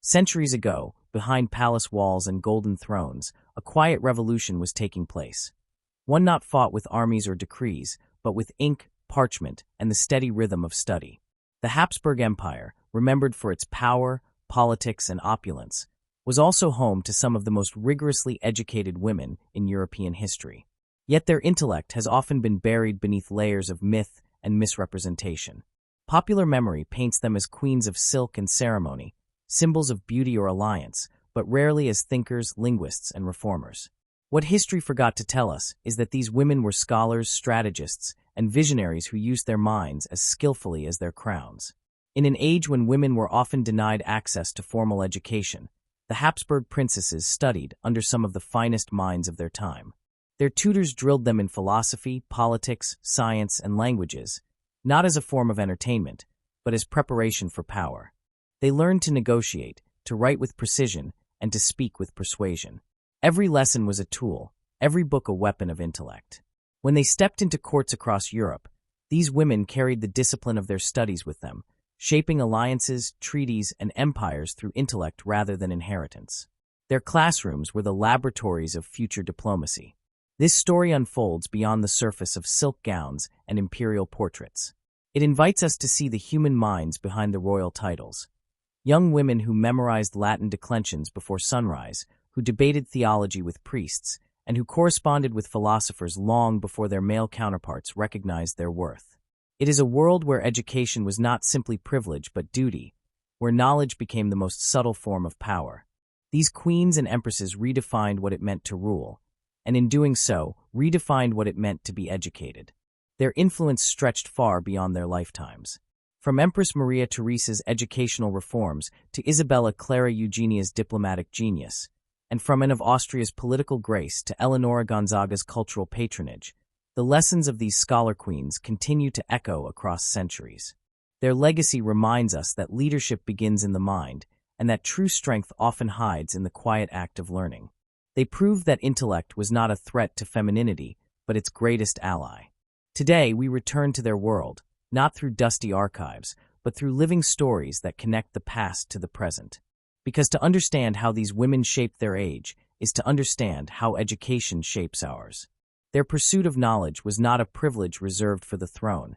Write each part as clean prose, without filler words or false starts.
Centuries ago, behind palace walls and golden thrones, a quiet revolution was taking place. One not fought with armies or decrees, but with ink, parchment, and the steady rhythm of study. The Habsburg Empire, remembered for its power, politics, and opulence, was also home to some of the most rigorously educated women in European history. Yet their intellect has often been buried beneath layers of myth and misrepresentation. Popular memory paints them as queens of silk and ceremony, symbols of beauty or alliance, but rarely as thinkers, linguists, and reformers. What history forgot to tell us is that these women were scholars, strategists, and visionaries who used their minds as skillfully as their crowns. In an age when women were often denied access to formal education, the Habsburg princesses studied under some of the finest minds of their time. Their tutors drilled them in philosophy, politics, science, and languages, not as a form of entertainment, but as preparation for power. They learned to negotiate, to write with precision, and to speak with persuasion. Every lesson was a tool, every book a weapon of intellect. When they stepped into courts across Europe, these women carried the discipline of their studies with them, shaping alliances, treaties, and empires through intellect rather than inheritance. Their classrooms were the laboratories of future diplomacy. This story unfolds beyond the surface of silk gowns and imperial portraits. It invites us to see the human minds behind the royal titles. Young women who memorized Latin declensions before sunrise, who debated theology with priests, and who corresponded with philosophers long before their male counterparts recognized their worth. It is a world where education was not simply privilege but duty, where knowledge became the most subtle form of power. These queens and empresses redefined what it meant to rule, and in doing so, redefined what it meant to be educated. Their influence stretched far beyond their lifetimes. From Empress Maria Theresa's educational reforms to Isabella Clara Eugenia's diplomatic genius, and from Anne of Austria's political grace to Eleonora Gonzaga's cultural patronage, the lessons of these scholar queens continue to echo across centuries. Their legacy reminds us that leadership begins in the mind, and that true strength often hides in the quiet act of learning. They proved that intellect was not a threat to femininity, but its greatest ally. Today, we return to their world, not through dusty archives, but through living stories that connect the past to the present. Because to understand how these women shaped their age is to understand how education shapes ours. Their pursuit of knowledge was not a privilege reserved for the throne.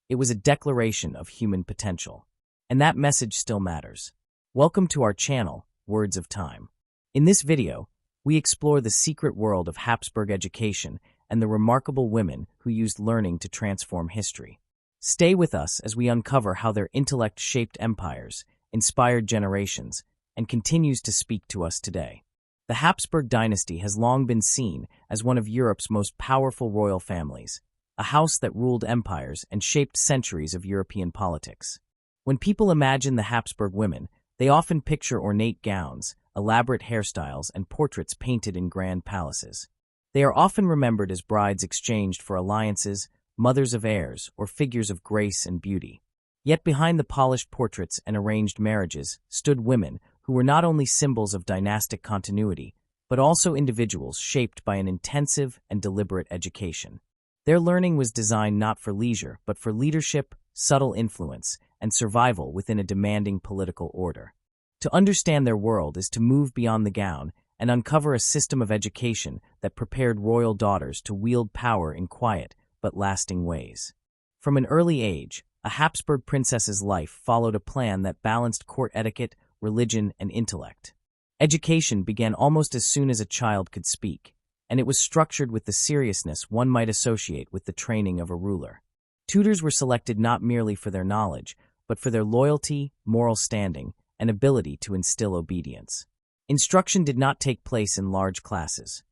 It was a declaration of human potential. And that message still matters. Welcome to our channel, Words of Time. In this video, we explore the secret world of Habsburg education and the remarkable women who used learning to transform history. Stay with us as we uncover how their intellect shaped empires, inspired generations, and continues to speak to us today. The Habsburg dynasty has long been seen as one of Europe's most powerful royal families, a house that ruled empires and shaped centuries of European politics. When people imagine the Habsburg women, they often picture ornate gowns, elaborate hairstyles, and portraits painted in grand palaces. They are often remembered as brides exchanged for alliances, mothers of heirs, or figures of grace and beauty. Yet behind the polished portraits and arranged marriages stood women who were not only symbols of dynastic continuity, but also individuals shaped by an intensive and deliberate education. Their learning was designed not for leisure, but for leadership, subtle influence, and survival within a demanding political order. To understand their world is to move beyond the gown and uncover a system of education that prepared royal daughters to wield power in quiet but lasting ways. From an early age, a Habsburg princess's life followed a plan that balanced court etiquette, religion, and intellect. Education began almost as soon as a child could speak, and it was structured with the seriousness one might associate with the training of a ruler. Tutors were selected not merely for their knowledge, but for their loyalty, moral standing, and ability to instill obedience. Instruction did not take place in large classes.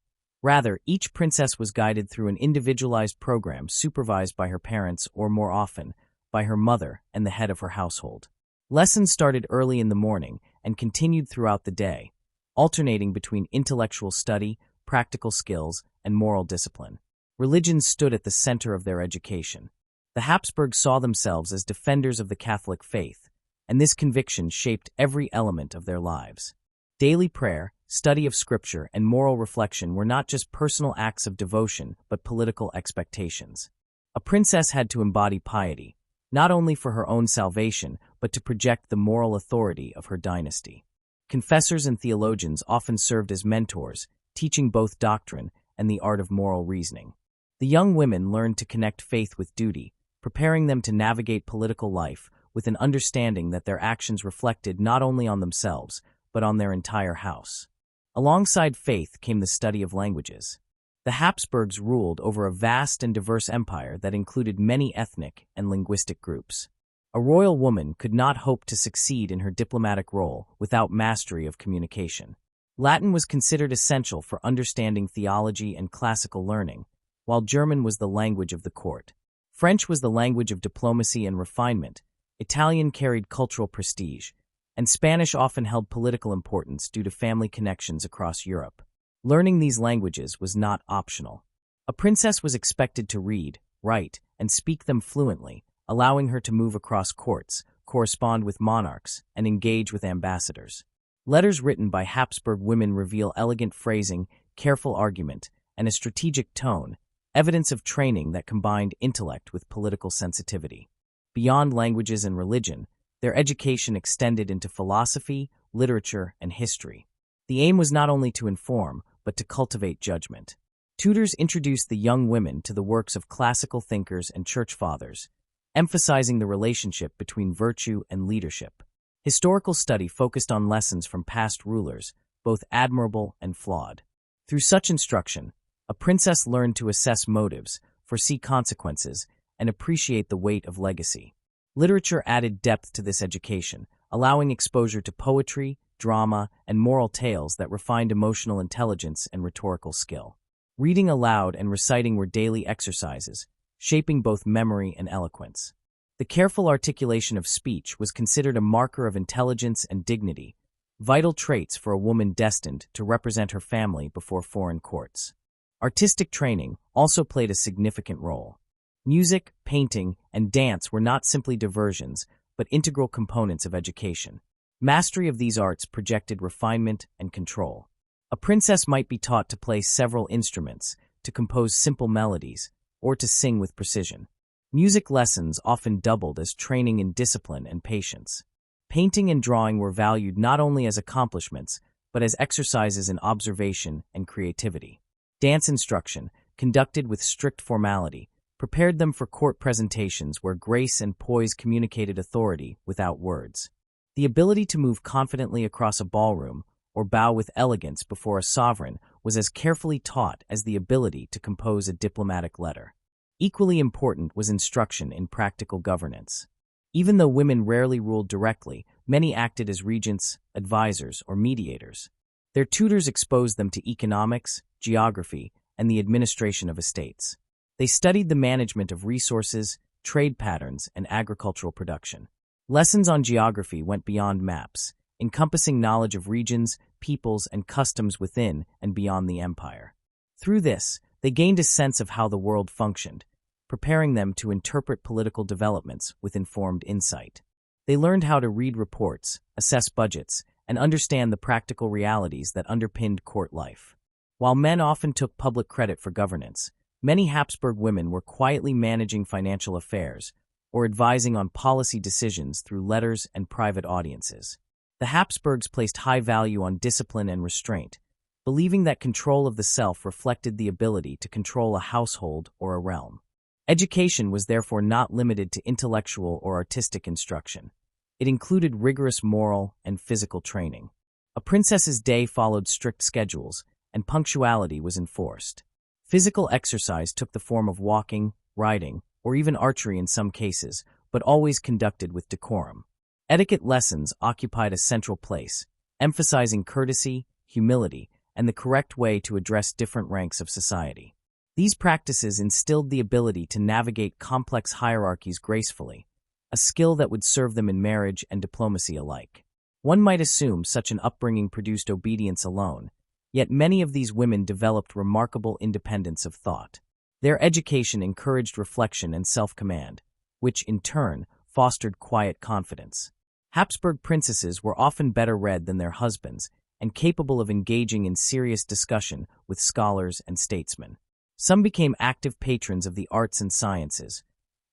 Rather, each princess was guided through an individualized program supervised by her parents or, more often, by her mother and the head of her household. Lessons started early in the morning and continued throughout the day, alternating between intellectual study, practical skills, and moral discipline. Religion stood at the center of their education. The Habsburgs saw themselves as defenders of the Catholic faith, and this conviction shaped every element of their lives. Daily prayer, study of scripture, and moral reflection were not just personal acts of devotion, but political expectations. A princess had to embody piety, not only for her own salvation, but to project the moral authority of her dynasty. Confessors and theologians often served as mentors, teaching both doctrine and the art of moral reasoning. The young women learned to connect faith with duty, preparing them to navigate political life with an understanding that their actions reflected not only on themselves, but on their entire house. Alongside faith came the study of languages. The Habsburgs ruled over a vast and diverse empire that included many ethnic and linguistic groups. A royal woman could not hope to succeed in her diplomatic role without mastery of communication. Latin was considered essential for understanding theology and classical learning, while German was the language of the court. French was the language of diplomacy and refinement, Italian carried cultural prestige, and Spanish often held political importance due to family connections across Europe. Learning these languages was not optional. A princess was expected to read, write, and speak them fluently, allowing her to move across courts, correspond with monarchs, and engage with ambassadors. Letters written by Habsburg women reveal elegant phrasing, careful argument, and a strategic tone, evidence of training that combined intellect with political sensitivity. Beyond languages and religion, their education extended into philosophy, literature, and history. The aim was not only to inform, but to cultivate judgment. Tutors introduced the young women to the works of classical thinkers and church fathers, emphasizing the relationship between virtue and leadership. Historical study focused on lessons from past rulers, both admirable and flawed. Through such instruction, a princess learned to assess motives, foresee consequences, and appreciate the weight of legacy. Literature added depth to this education, allowing exposure to poetry, drama, and moral tales that refined emotional intelligence and rhetorical skill. Reading aloud and reciting were daily exercises, shaping both memory and eloquence. The careful articulation of speech was considered a marker of intelligence and dignity, vital traits for a woman destined to represent her family before foreign courts. Artistic training also played a significant role. Music, painting, and dance were not simply diversions, but integral components of education. Mastery of these arts projected refinement and control. A princess might be taught to play several instruments, to compose simple melodies, or to sing with precision. Music lessons often doubled as training in discipline and patience. Painting and drawing were valued not only as accomplishments, but as exercises in observation and creativity. Dance instruction, conducted with strict formality, prepared them for court presentations where grace and poise communicated authority without words. The ability to move confidently across a ballroom or bow with elegance before a sovereign was as carefully taught as the ability to compose a diplomatic letter. Equally important was instruction in practical governance. Even though women rarely ruled directly, many acted as regents, advisors, or mediators. Their tutors exposed them to economics, geography, and the administration of estates. They studied the management of resources, trade patterns, and agricultural production. Lessons on geography went beyond maps, encompassing knowledge of regions, peoples, and customs within and beyond the empire. Through this, they gained a sense of how the world functioned, preparing them to interpret political developments with informed insight. They learned how to read reports, assess budgets, and understand the practical realities that underpinned court life. While men often took public credit for governance, many Habsburg women were quietly managing financial affairs or advising on policy decisions through letters and private audiences. The Habsburgs placed high value on discipline and restraint, believing that control of the self reflected the ability to control a household or a realm. Education was therefore not limited to intellectual or artistic instruction. It included rigorous moral and physical training. A princess's day followed strict schedules, and punctuality was enforced. Physical exercise took the form of walking, riding, or even archery in some cases, but always conducted with decorum. Etiquette lessons occupied a central place, emphasizing courtesy, humility, and the correct way to address different ranks of society. These practices instilled the ability to navigate complex hierarchies gracefully, a skill that would serve them in marriage and diplomacy alike. One might assume such an upbringing produced obedience alone, yet many of these women developed remarkable independence of thought. Their education encouraged reflection and self-command, which, in turn, fostered quiet confidence. Habsburg princesses were often better read than their husbands and capable of engaging in serious discussion with scholars and statesmen. Some became active patrons of the arts and sciences,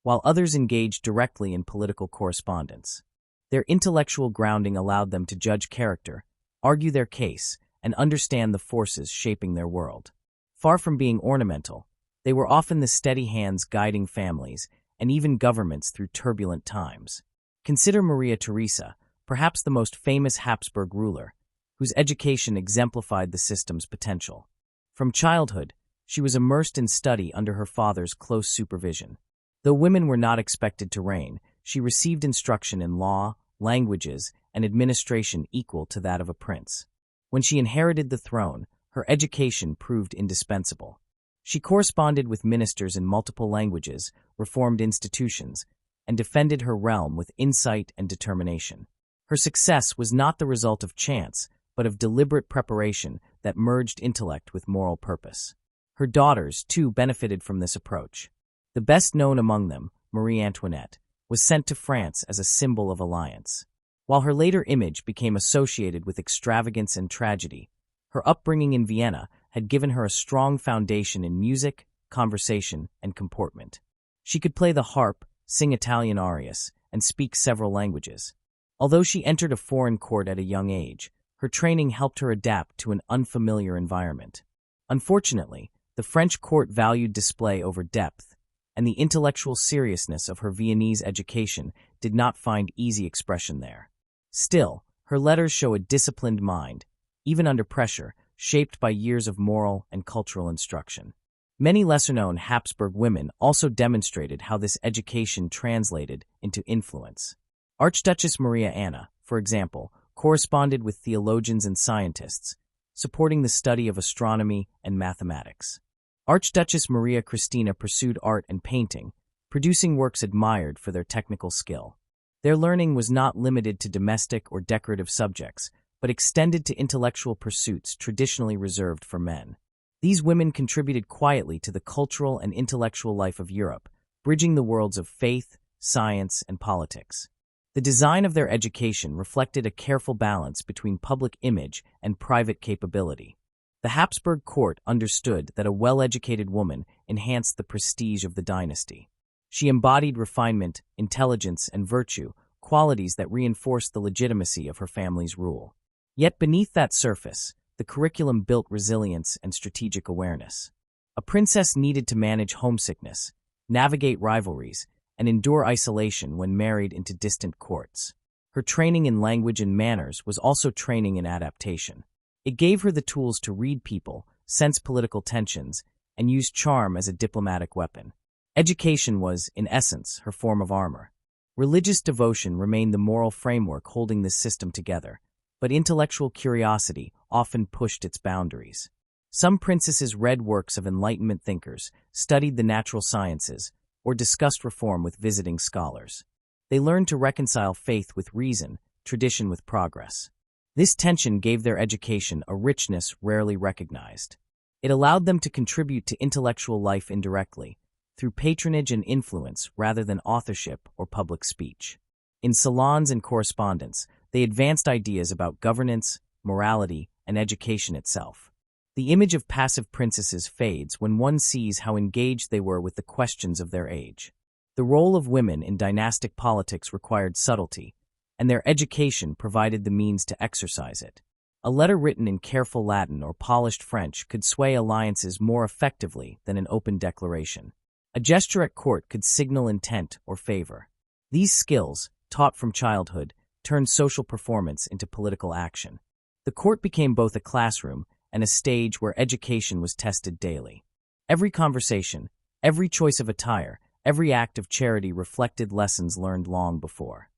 while others engaged directly in political correspondence. Their intellectual grounding allowed them to judge character, argue their case, and understand the forces shaping their world. Far from being ornamental, they were often the steady hands guiding families and even governments through turbulent times. Consider Maria Theresa, perhaps the most famous Habsburg ruler, whose education exemplified the system's potential. From childhood, she was immersed in study under her father's close supervision. Though women were not expected to reign, she received instruction in law, languages, and administration equal to that of a prince. When she inherited the throne, her education proved indispensable. She corresponded with ministers in multiple languages, reformed institutions, and defended her realm with insight and determination. Her success was not the result of chance, but of deliberate preparation that merged intellect with moral purpose. Her daughters, too, benefited from this approach. The best known among them, Marie Antoinette, was sent to France as a symbol of alliance. While her later image became associated with extravagance and tragedy, her upbringing in Vienna had given her a strong foundation in music, conversation, and comportment. She could play the harp, sing Italian arias, and speak several languages. Although she entered a foreign court at a young age, her training helped her adapt to an unfamiliar environment. Unfortunately, the French court valued display over depth, and the intellectual seriousness of her Viennese education did not find easy expression there. Still, her letters show a disciplined mind, even under pressure, shaped by years of moral and cultural instruction. Many lesser-known Habsburg women also demonstrated how this education translated into influence. Archduchess Maria Anna, for example, corresponded with theologians and scientists, supporting the study of astronomy and mathematics. Archduchess Maria Christina pursued art and painting, producing works admired for their technical skill. Their learning was not limited to domestic or decorative subjects, but extended to intellectual pursuits traditionally reserved for men. These women contributed quietly to the cultural and intellectual life of Europe, bridging the worlds of faith, science, and politics. The design of their education reflected a careful balance between public image and private capability. The Habsburg court understood that a well-educated woman enhanced the prestige of the dynasty. She embodied refinement, intelligence, and virtue, qualities that reinforced the legitimacy of her family's rule. Yet beneath that surface, the curriculum built resilience and strategic awareness. A princess needed to manage homesickness, navigate rivalries, and endure isolation when married into distant courts. Her training in language and manners was also training in adaptation. It gave her the tools to read people, sense political tensions, and use charm as a diplomatic weapon. Education was, in essence, her form of armor. Religious devotion remained the moral framework holding this system together, but intellectual curiosity often pushed its boundaries. Some princesses read works of Enlightenment thinkers, studied the natural sciences, or discussed reform with visiting scholars. They learned to reconcile faith with reason, tradition with progress. This tension gave their education a richness rarely recognized. It allowed them to contribute to intellectual life indirectly, through patronage and influence rather than authorship or public speech. In salons and correspondence, they advanced ideas about governance, morality, and education itself. The image of passive princesses fades when one sees how engaged they were with the questions of their age. The role of women in dynastic politics required subtlety, and their education provided the means to exercise it. A letter written in careful Latin or polished French could sway alliances more effectively than an open declaration. A gesture at court could signal intent or favor. These skills, taught from childhood, turned social performance into political action. The court became both a classroom and a stage where education was tested daily. Every conversation, every choice of attire, every act of charity reflected lessons learned long before.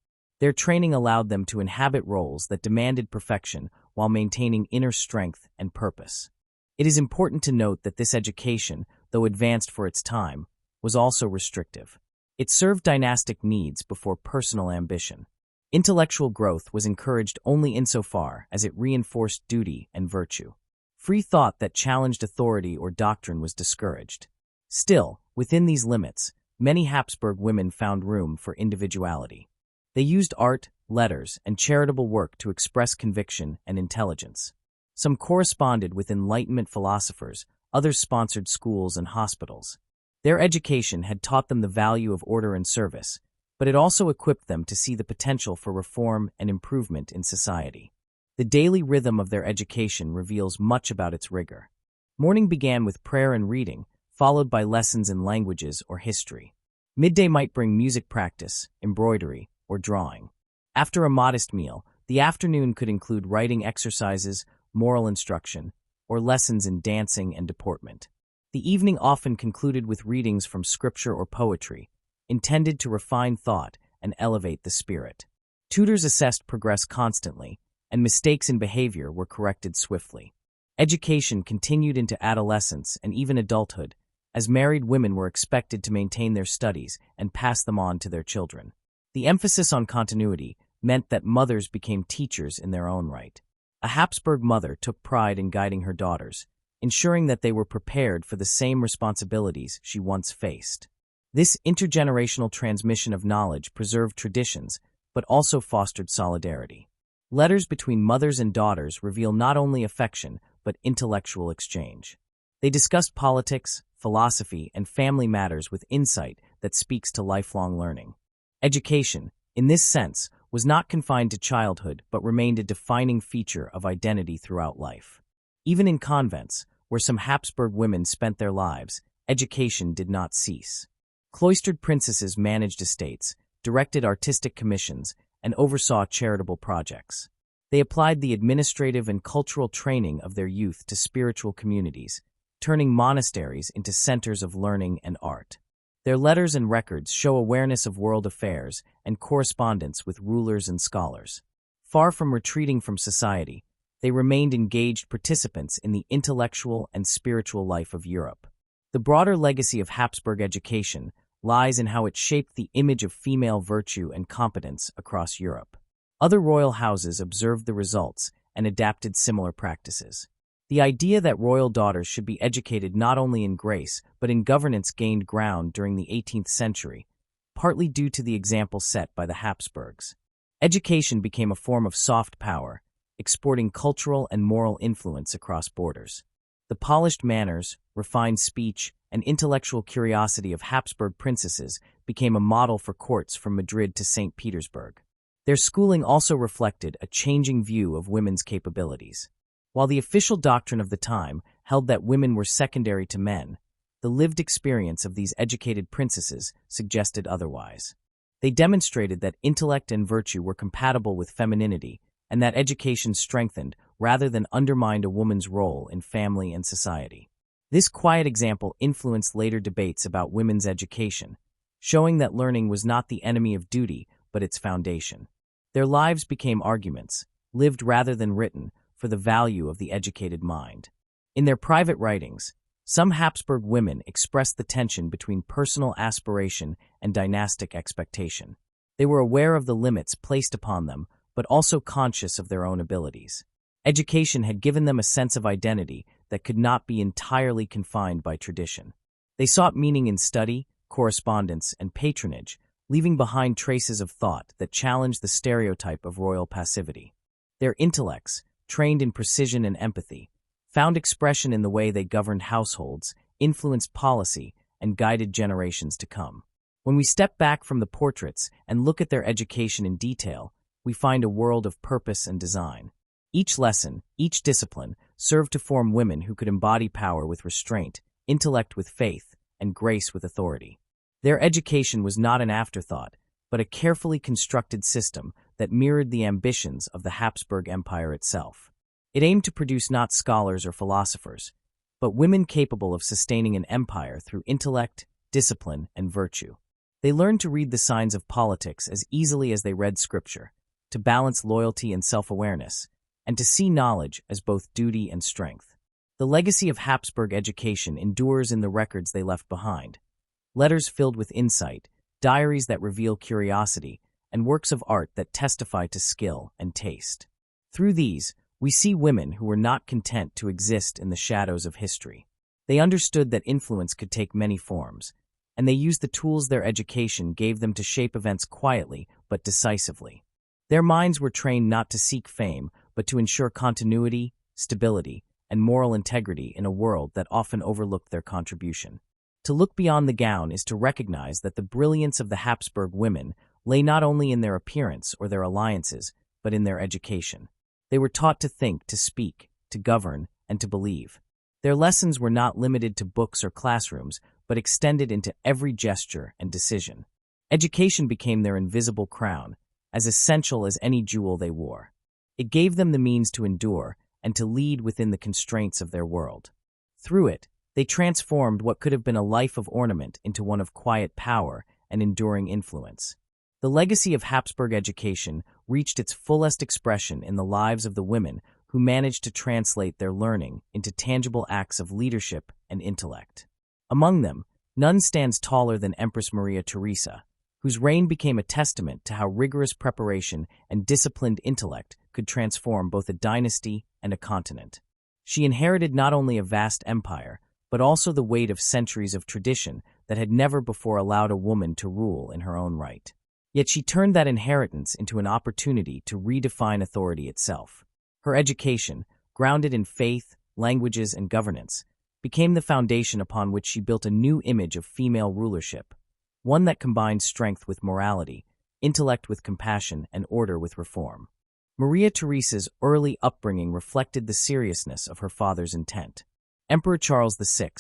Their training allowed them to inhabit roles that demanded perfection while maintaining inner strength and purpose. It is important to note that this education, though advanced for its time, was also restrictive. It served dynastic needs before personal ambition. Intellectual growth was encouraged only insofar as it reinforced duty and virtue. Free thought that challenged authority or doctrine was discouraged. Still, within these limits, many Habsburg women found room for individuality. They used art, letters, and charitable work to express conviction and intelligence. Some corresponded with Enlightenment philosophers, others sponsored schools and hospitals. Their education had taught them the value of order and service, but it also equipped them to see the potential for reform and improvement in society. The daily rhythm of their education reveals much about its rigor. Morning began with prayer and reading, followed by lessons in languages or history. Midday might bring music practice, embroidery, or drawing. After a modest meal, the afternoon could include writing exercises, moral instruction, or lessons in dancing and deportment. The evening often concluded with readings from scripture or poetry, intended to refine thought and elevate the spirit. Tutors assessed progress constantly, and mistakes in behavior were corrected swiftly. Education continued into adolescence and even adulthood, as married women were expected to maintain their studies and pass them on to their children. The emphasis on continuity meant that mothers became teachers in their own right. A Habsburg mother took pride in guiding her daughters, ensuring that they were prepared for the same responsibilities she once faced. This intergenerational transmission of knowledge preserved traditions, but also fostered solidarity. Letters between mothers and daughters reveal not only affection, but intellectual exchange. They discussed politics, philosophy, and family matters with insight that speaks to lifelong learning. Education, in this sense, was not confined to childhood but remained a defining feature of identity throughout life. Even in convents, where some Habsburg women spent their lives, education did not cease. Cloistered princesses managed estates, directed artistic commissions, and oversaw charitable projects. They applied the administrative and cultural training of their youth to spiritual communities, turning monasteries into centers of learning and art. Their letters and records show awareness of world affairs and correspondence with rulers and scholars. Far from retreating from society, they remained engaged participants in the intellectual and spiritual life of Europe. The broader legacy of Habsburg education lies in how it shaped the image of female virtue and competence across Europe. Other royal houses observed the results and adapted similar practices. The idea that royal daughters should be educated not only in grace but in governance gained ground during the 18th century, partly due to the example set by the Habsburgs. Education became a form of soft power, exporting cultural and moral influence across borders. The polished manners, refined speech, and intellectual curiosity of Habsburg princesses became a model for courts from Madrid to St. Petersburg. Their schooling also reflected a changing view of women's capabilities. While the official doctrine of the time held that women were secondary to men, the lived experience of these educated princesses suggested otherwise. They demonstrated that intellect and virtue were compatible with femininity, and that education strengthened rather than undermined a woman's role in family and society. This quiet example influenced later debates about women's education, showing that learning was not the enemy of duty but its foundation. Their lives became arguments, lived rather than written, for the value of the educated mind. In their private writings, some Habsburg women expressed the tension between personal aspiration and dynastic expectation. They were aware of the limits placed upon them, but also conscious of their own abilities. Education had given them a sense of identity that could not be entirely confined by tradition. They sought meaning in study, correspondence, and patronage, leaving behind traces of thought that challenged the stereotype of royal passivity. Their intellects, trained in precision and empathy, found expression in the way they governed households, influenced policy, and guided generations to come. When we step back from the portraits and look at their education in detail, we find a world of purpose and design. Each lesson, each discipline, served to form women who could embody power with restraint, intellect with faith, and grace with authority. Their education was not an afterthought, but a carefully constructed system that mirrored the ambitions of the Habsburg Empire itself. It aimed to produce not scholars or philosophers, but women capable of sustaining an empire through intellect, discipline, and virtue. They learned to read the signs of politics as easily as they read scripture, to balance loyalty and self-awareness, and to see knowledge as both duty and strength. The legacy of Habsburg education endures in the records they left behind. Letters filled with insight, diaries that reveal curiosity, and works of art that testify to skill and taste. Through these, we see women who were not content to exist in the shadows of history. They understood that influence could take many forms, and they used the tools their education gave them to shape events quietly but decisively. Their minds were trained not to seek fame, but to ensure continuity, stability, and moral integrity in a world that often overlooked their contribution. To look beyond the gown is to recognize that the brilliance of the Habsburg women lay not only in their appearance or their alliances, but in their education. They were taught to think, to speak, to govern, and to believe. Their lessons were not limited to books or classrooms, but extended into every gesture and decision. Education became their invisible crown, as essential as any jewel they wore. It gave them the means to endure and to lead within the constraints of their world. Through it, they transformed what could have been a life of ornament into one of quiet power and enduring influence. The legacy of Habsburg education reached its fullest expression in the lives of the women who managed to translate their learning into tangible acts of leadership and intellect. Among them, none stands taller than Empress Maria Theresa, whose reign became a testament to how rigorous preparation and disciplined intellect could transform both a dynasty and a continent. She inherited not only a vast empire, but also the weight of centuries of tradition that had never before allowed a woman to rule in her own right. Yet she turned that inheritance into an opportunity to redefine authority itself. Her education, grounded in faith, languages, and governance, became the foundation upon which she built a new image of female rulership, one that combined strength with morality, intellect with compassion, and order with reform. Maria Theresa's early upbringing reflected the seriousness of her father's intent. Emperor Charles VI,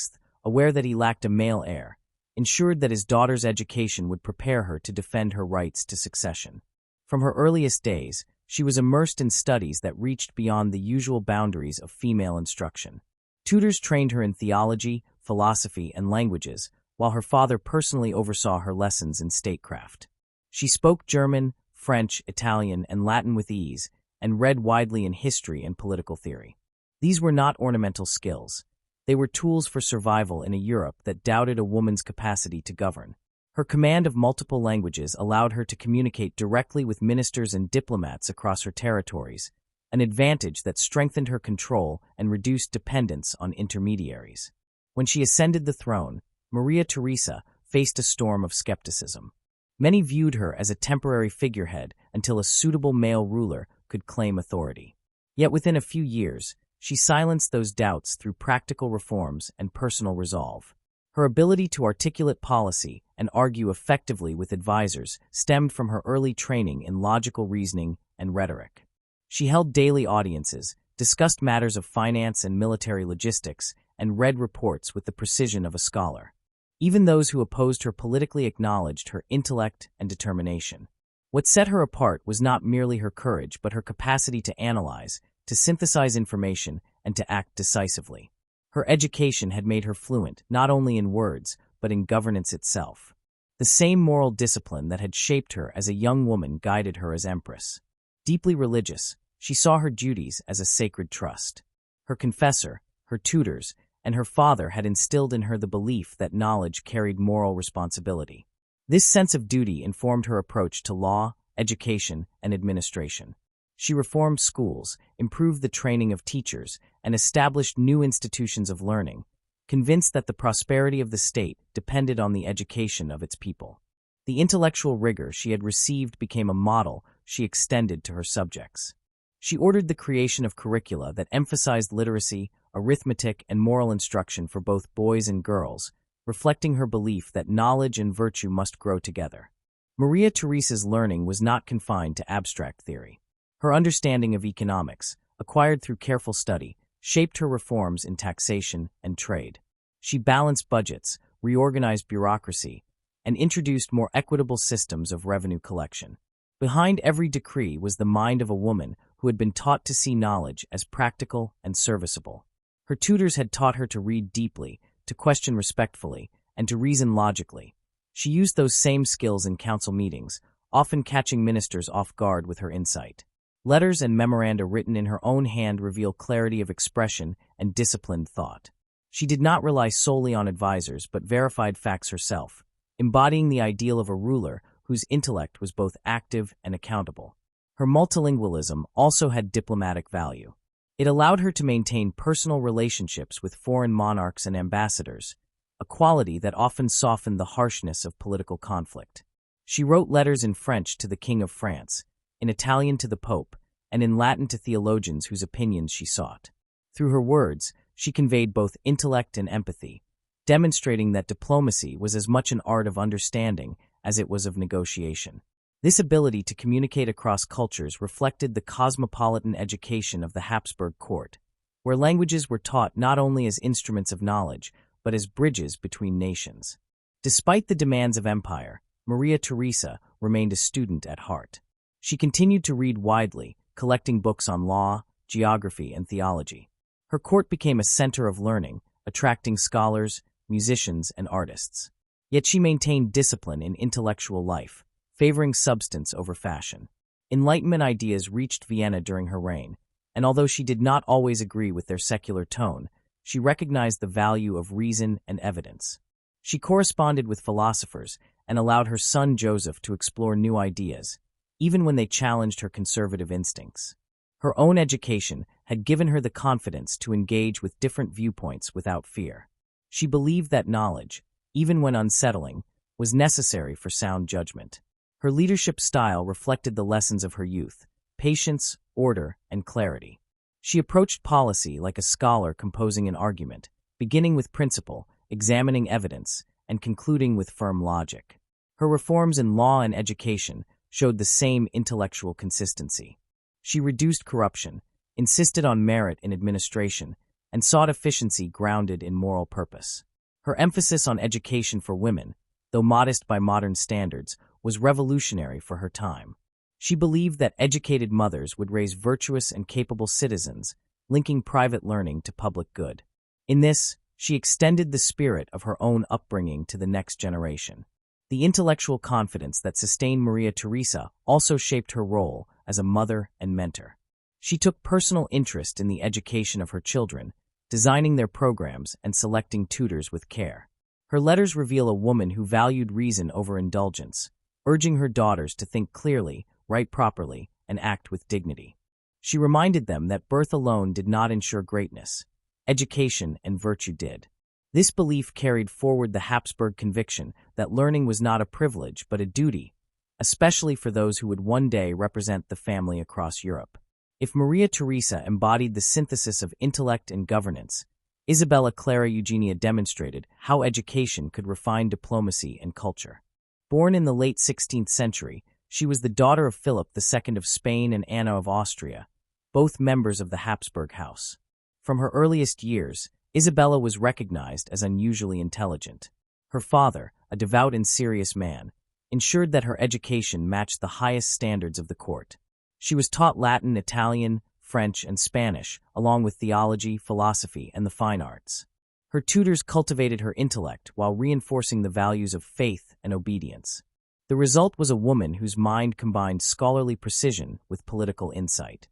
aware that he lacked a male heir, ensured that his daughter's education would prepare her to defend her rights to succession. From her earliest days, she was immersed in studies that reached beyond the usual boundaries of female instruction. Tutors trained her in theology, philosophy, and languages, while her father personally oversaw her lessons in statecraft. She spoke German, French, Italian, and Latin with ease, and read widely in history and political theory. These were not ornamental skills. They were tools for survival in a Europe that doubted a woman's capacity to govern. Her command of multiple languages allowed her to communicate directly with ministers and diplomats across her territories, an advantage that strengthened her control and reduced dependence on intermediaries. When she ascended the throne, Maria Theresa faced a storm of skepticism. Many viewed her as a temporary figurehead until a suitable male ruler could claim authority. Yet within a few years, she silenced those doubts through practical reforms and personal resolve. Her ability to articulate policy and argue effectively with advisors stemmed from her early training in logical reasoning and rhetoric. She held daily audiences, discussed matters of finance and military logistics, and read reports with the precision of a scholar. Even those who opposed her politically acknowledged her intellect and determination. What set her apart was not merely her courage, but her capacity to analyze, to synthesize information, and to act decisively. Her education had made her fluent not only in words, but in governance itself. The same moral discipline that had shaped her as a young woman guided her as empress. Deeply religious, she saw her duties as a sacred trust. Her confessor, her tutors, and her father had instilled in her the belief that knowledge carried moral responsibility. This sense of duty informed her approach to law, education, and administration. She reformed schools, improved the training of teachers, and established new institutions of learning, convinced that the prosperity of the state depended on the education of its people. The intellectual rigor she had received became a model she extended to her subjects. She ordered the creation of curricula that emphasized literacy, arithmetic, and moral instruction for both boys and girls, reflecting her belief that knowledge and virtue must grow together. Maria Theresa's learning was not confined to abstract theory. Her understanding of economics, acquired through careful study, shaped her reforms in taxation and trade. She balanced budgets, reorganized bureaucracy, and introduced more equitable systems of revenue collection. Behind every decree was the mind of a woman who had been taught to see knowledge as practical and serviceable. Her tutors had taught her to read deeply, to question respectfully, and to reason logically. She used those same skills in council meetings, often catching ministers off guard with her insight. Letters and memoranda written in her own hand reveal clarity of expression and disciplined thought. She did not rely solely on advisors but verified facts herself, embodying the ideal of a ruler whose intellect was both active and accountable. Her multilingualism also had diplomatic value. It allowed her to maintain personal relationships with foreign monarchs and ambassadors, a quality that often softened the harshness of political conflict. She wrote letters in French to the King of France, in Italian to the Pope, and in Latin to theologians whose opinions she sought. Through her words, she conveyed both intellect and empathy, demonstrating that diplomacy was as much an art of understanding as it was of negotiation. This ability to communicate across cultures reflected the cosmopolitan education of the Habsburg court, where languages were taught not only as instruments of knowledge, but as bridges between nations. Despite the demands of empire, Maria Theresa remained a student at heart. She continued to read widely, collecting books on law, geography, and theology. Her court became a center of learning, attracting scholars, musicians, and artists. Yet she maintained discipline in intellectual life, favoring substance over fashion. Enlightenment ideas reached Vienna during her reign, and although she did not always agree with their secular tone, she recognized the value of reason and evidence. She corresponded with philosophers and allowed her son Joseph to explore new ideas, even when they challenged her conservative instincts. Her own education had given her the confidence to engage with different viewpoints without fear. She believed that knowledge, even when unsettling, was necessary for sound judgment. Her leadership style reflected the lessons of her youth: patience, order, and clarity. She approached policy like a scholar composing an argument, beginning with principle, examining evidence, and concluding with firm logic. Her reforms in law and education showed the same intellectual consistency. She reduced corruption, insisted on merit in administration, and sought efficiency grounded in moral purpose. Her emphasis on education for women, though modest by modern standards, was revolutionary for her time. She believed that educated mothers would raise virtuous and capable citizens, linking private learning to public good. In this, she extended the spirit of her own upbringing to the next generation. The intellectual confidence that sustained Maria Theresa also shaped her role as a mother and mentor. She took personal interest in the education of her children, designing their programs and selecting tutors with care. Her letters reveal a woman who valued reason over indulgence, urging her daughters to think clearly, write properly, and act with dignity. She reminded them that birth alone did not ensure greatness. Education and virtue did. This belief carried forward the Habsburg conviction that learning was not a privilege but a duty, especially for those who would one day represent the family across Europe. If Maria Theresa embodied the synthesis of intellect and governance, Isabella Clara Eugenia demonstrated how education could refine diplomacy and culture. Born in the late 16th century, she was the daughter of Philip II of Spain and Anna of Austria, both members of the Habsburg house. From her earliest years, Isabella was recognized as unusually intelligent. Her father, a devout and serious man, ensured that her education matched the highest standards of the court. She was taught Latin, Italian, French, and Spanish, along with theology, philosophy, and the fine arts. Her tutors cultivated her intellect while reinforcing the values of faith and obedience. The result was a woman whose mind combined scholarly precision with political insight.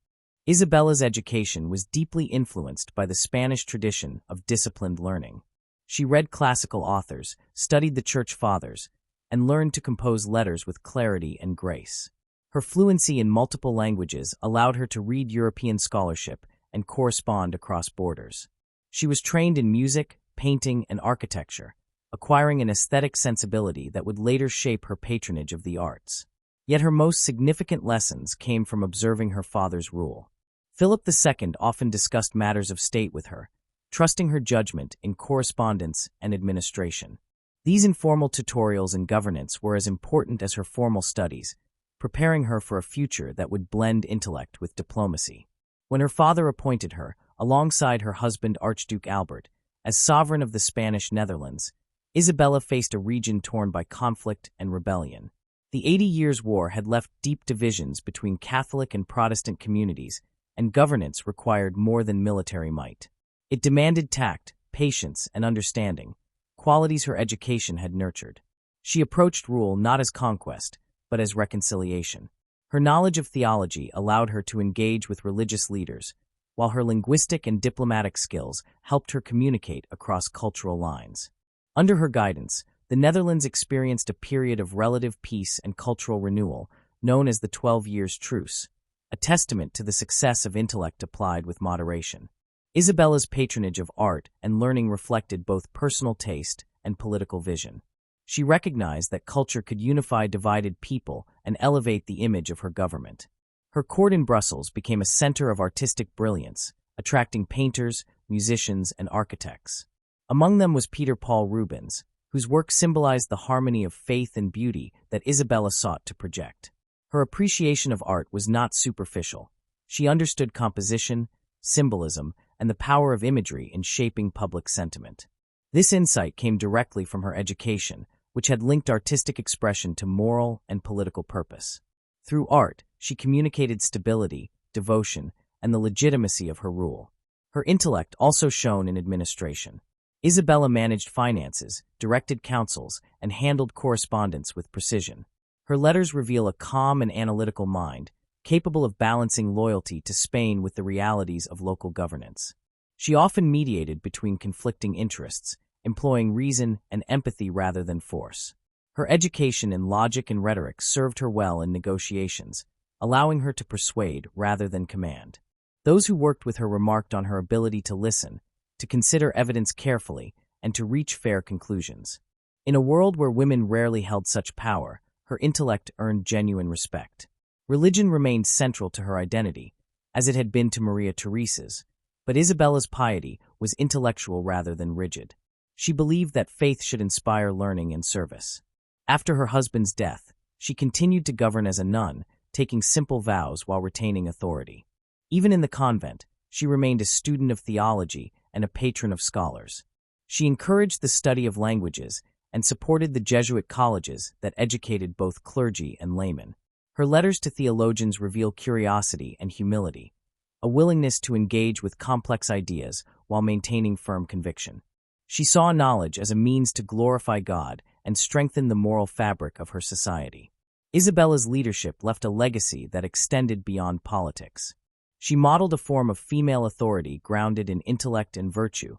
Isabella's education was deeply influenced by the Spanish tradition of disciplined learning. She read classical authors, studied the Church Fathers, and learned to compose letters with clarity and grace. Her fluency in multiple languages allowed her to read European scholarship and correspond across borders. She was trained in music, painting, and architecture, acquiring an aesthetic sensibility that would later shape her patronage of the arts. Yet her most significant lessons came from observing her father's rule. Philip II often discussed matters of state with her, trusting her judgment in correspondence and administration. These informal tutorials in governance were as important as her formal studies, preparing her for a future that would blend intellect with diplomacy. When her father appointed her, alongside her husband Archduke Albert, as sovereign of the Spanish Netherlands, Isabella faced a region torn by conflict and rebellion. The 80 Years' War had left deep divisions between Catholic and Protestant communities, and governance required more than military might. It demanded tact, patience, and understanding, qualities her education had nurtured. She approached rule not as conquest, but as reconciliation. Her knowledge of theology allowed her to engage with religious leaders, while her linguistic and diplomatic skills helped her communicate across cultural lines. Under her guidance, the Netherlands experienced a period of relative peace and cultural renewal, known as the 12 Years' Truce, a testament to the success of intellect applied with moderation. Isabella's patronage of art and learning reflected both personal taste and political vision. She recognized that culture could unify divided people and elevate the image of her government. Her court in Brussels became a center of artistic brilliance, attracting painters, musicians, and architects. Among them was Peter Paul Rubens, whose work symbolized the harmony of faith and beauty that Isabella sought to project. Her appreciation of art was not superficial. She understood composition, symbolism, and the power of imagery in shaping public sentiment. This insight came directly from her education, which had linked artistic expression to moral and political purpose. Through art, she communicated stability, devotion, and the legitimacy of her rule. Her intellect also shone in administration. Isabella managed finances, directed councils, and handled correspondence with precision. Her letters reveal a calm and analytical mind, capable of balancing loyalty to Spain with the realities of local governance. She often mediated between conflicting interests, employing reason and empathy rather than force. Her education in logic and rhetoric served her well in negotiations, allowing her to persuade rather than command. Those who worked with her remarked on her ability to listen, to consider evidence carefully, and to reach fair conclusions. In a world where women rarely held such power, her intellect earned genuine respect. Religion remained central to her identity, as it had been to Maria Theresa's, but Isabella's piety was intellectual rather than rigid. She believed that faith should inspire learning and service. After her husband's death, she continued to govern as a nun, taking simple vows while retaining authority. Even in the convent, she remained a student of theology and a patron of scholars. She encouraged the study of languages and supported the Jesuit colleges that educated both clergy and laymen. Her letters to theologians reveal curiosity and humility, a willingness to engage with complex ideas while maintaining firm conviction. She saw knowledge as a means to glorify God and strengthen the moral fabric of her society. Isabella's leadership left a legacy that extended beyond politics. She modeled a form of female authority grounded in intellect and virtue,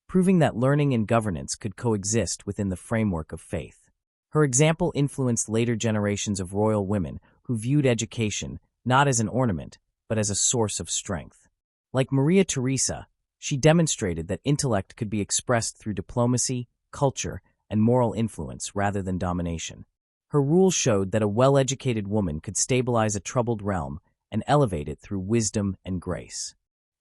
proving that learning and governance could coexist within the framework of faith. Her example influenced later generations of royal women who viewed education not as an ornament, but as a source of strength. Like Maria Theresa, she demonstrated that intellect could be expressed through diplomacy, culture, and moral influence rather than domination. Her rule showed that a well-educated woman could stabilize a troubled realm and elevate it through wisdom and grace.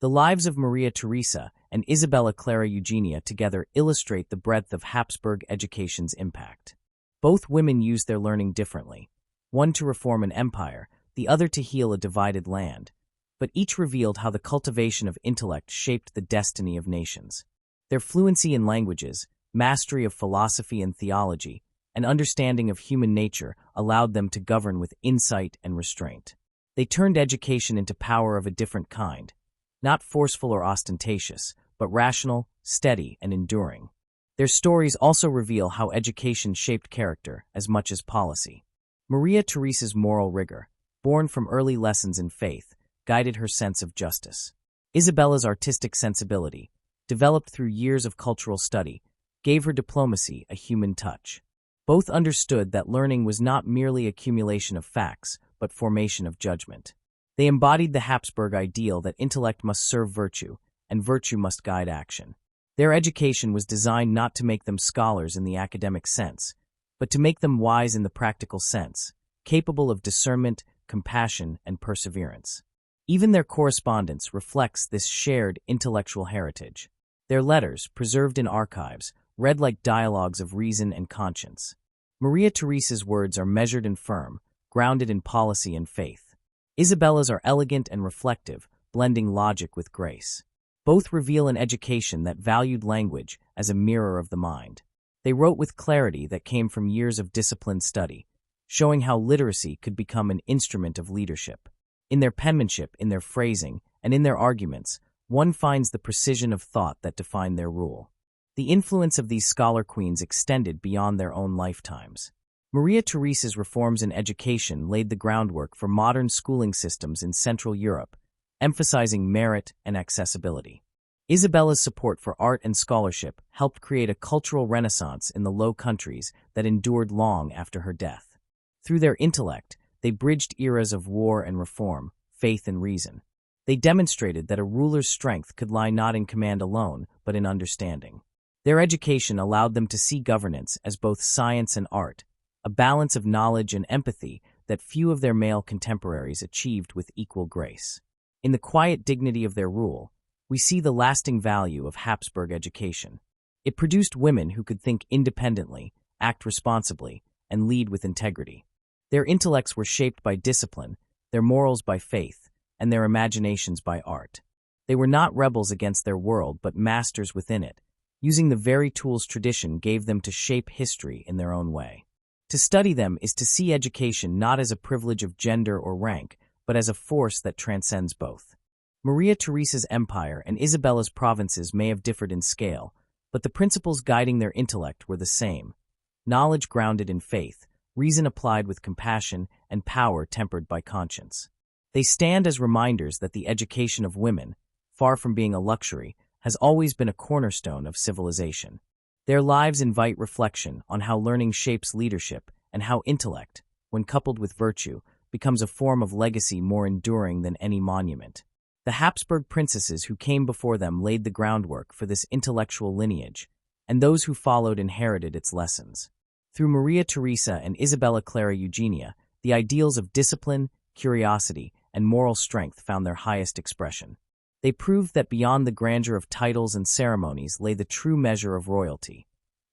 The lives of Maria Theresa and Isabella Clara Eugenia together illustrate the breadth of Habsburg education's impact. Both women used their learning differently, one to reform an empire, the other to heal a divided land, but each revealed how the cultivation of intellect shaped the destiny of nations. Their fluency in languages, mastery of philosophy and theology, and understanding of human nature allowed them to govern with insight and restraint. They turned education into power of a different kind, not forceful or ostentatious, but rational, steady, and enduring. Their stories also reveal how education shaped character as much as policy. Maria Theresa's moral rigor, born from early lessons in faith, guided her sense of justice. Isabella's artistic sensibility, developed through years of cultural study, gave her diplomacy a human touch. Both understood that learning was not merely accumulation of facts, but formation of judgment. They embodied the Habsburg ideal that intellect must serve virtue, and virtue must guide action. Their education was designed not to make them scholars in the academic sense, but to make them wise in the practical sense, capable of discernment, compassion, and perseverance. Even their correspondence reflects this shared intellectual heritage. Their letters, preserved in archives, read like dialogues of reason and conscience. Maria Theresa's words are measured and firm, grounded in policy and faith. Isabella's are elegant and reflective, blending logic with grace. Both reveal an education that valued language as a mirror of the mind. They wrote with clarity that came from years of disciplined study, showing how literacy could become an instrument of leadership. In their penmanship, in their phrasing, and in their arguments, one finds the precision of thought that defined their rule. The influence of these scholar queens extended beyond their own lifetimes. Maria Theresa's reforms in education laid the groundwork for modern schooling systems in Central Europe, emphasizing merit and accessibility. Isabella's support for art and scholarship helped create a cultural renaissance in the Low Countries that endured long after her death. Through their intellect, they bridged eras of war and reform, faith and reason. They demonstrated that a ruler's strength could lie not in command alone, but in understanding. Their education allowed them to see governance as both science and art, a balance of knowledge and empathy that few of their male contemporaries achieved with equal grace. In the quiet dignity of their rule, we see the lasting value of Habsburg education. It produced women who could think independently, act responsibly, and lead with integrity. Their intellects were shaped by discipline, their morals by faith, and their imaginations by art. They were not rebels against their world but masters within it, using the very tools tradition gave them to shape history in their own way. To study them is to see education not as a privilege of gender or rank, but as a force that transcends both. Maria Theresa's empire and Isabella's provinces may have differed in scale, but the principles guiding their intellect were the same: knowledge grounded in faith, reason applied with compassion, and power tempered by conscience. They stand as reminders that the education of women, far from being a luxury, has always been a cornerstone of civilization. Their lives invite reflection on how learning shapes leadership and how intellect, when coupled with virtue, becomes a form of legacy more enduring than any monument. The Habsburg princesses who came before them laid the groundwork for this intellectual lineage, and those who followed inherited its lessons. Through Maria Theresa and Isabella Clara Eugenia, the ideals of discipline, curiosity, and moral strength found their highest expression. They proved that beyond the grandeur of titles and ceremonies lay the true measure of royalty,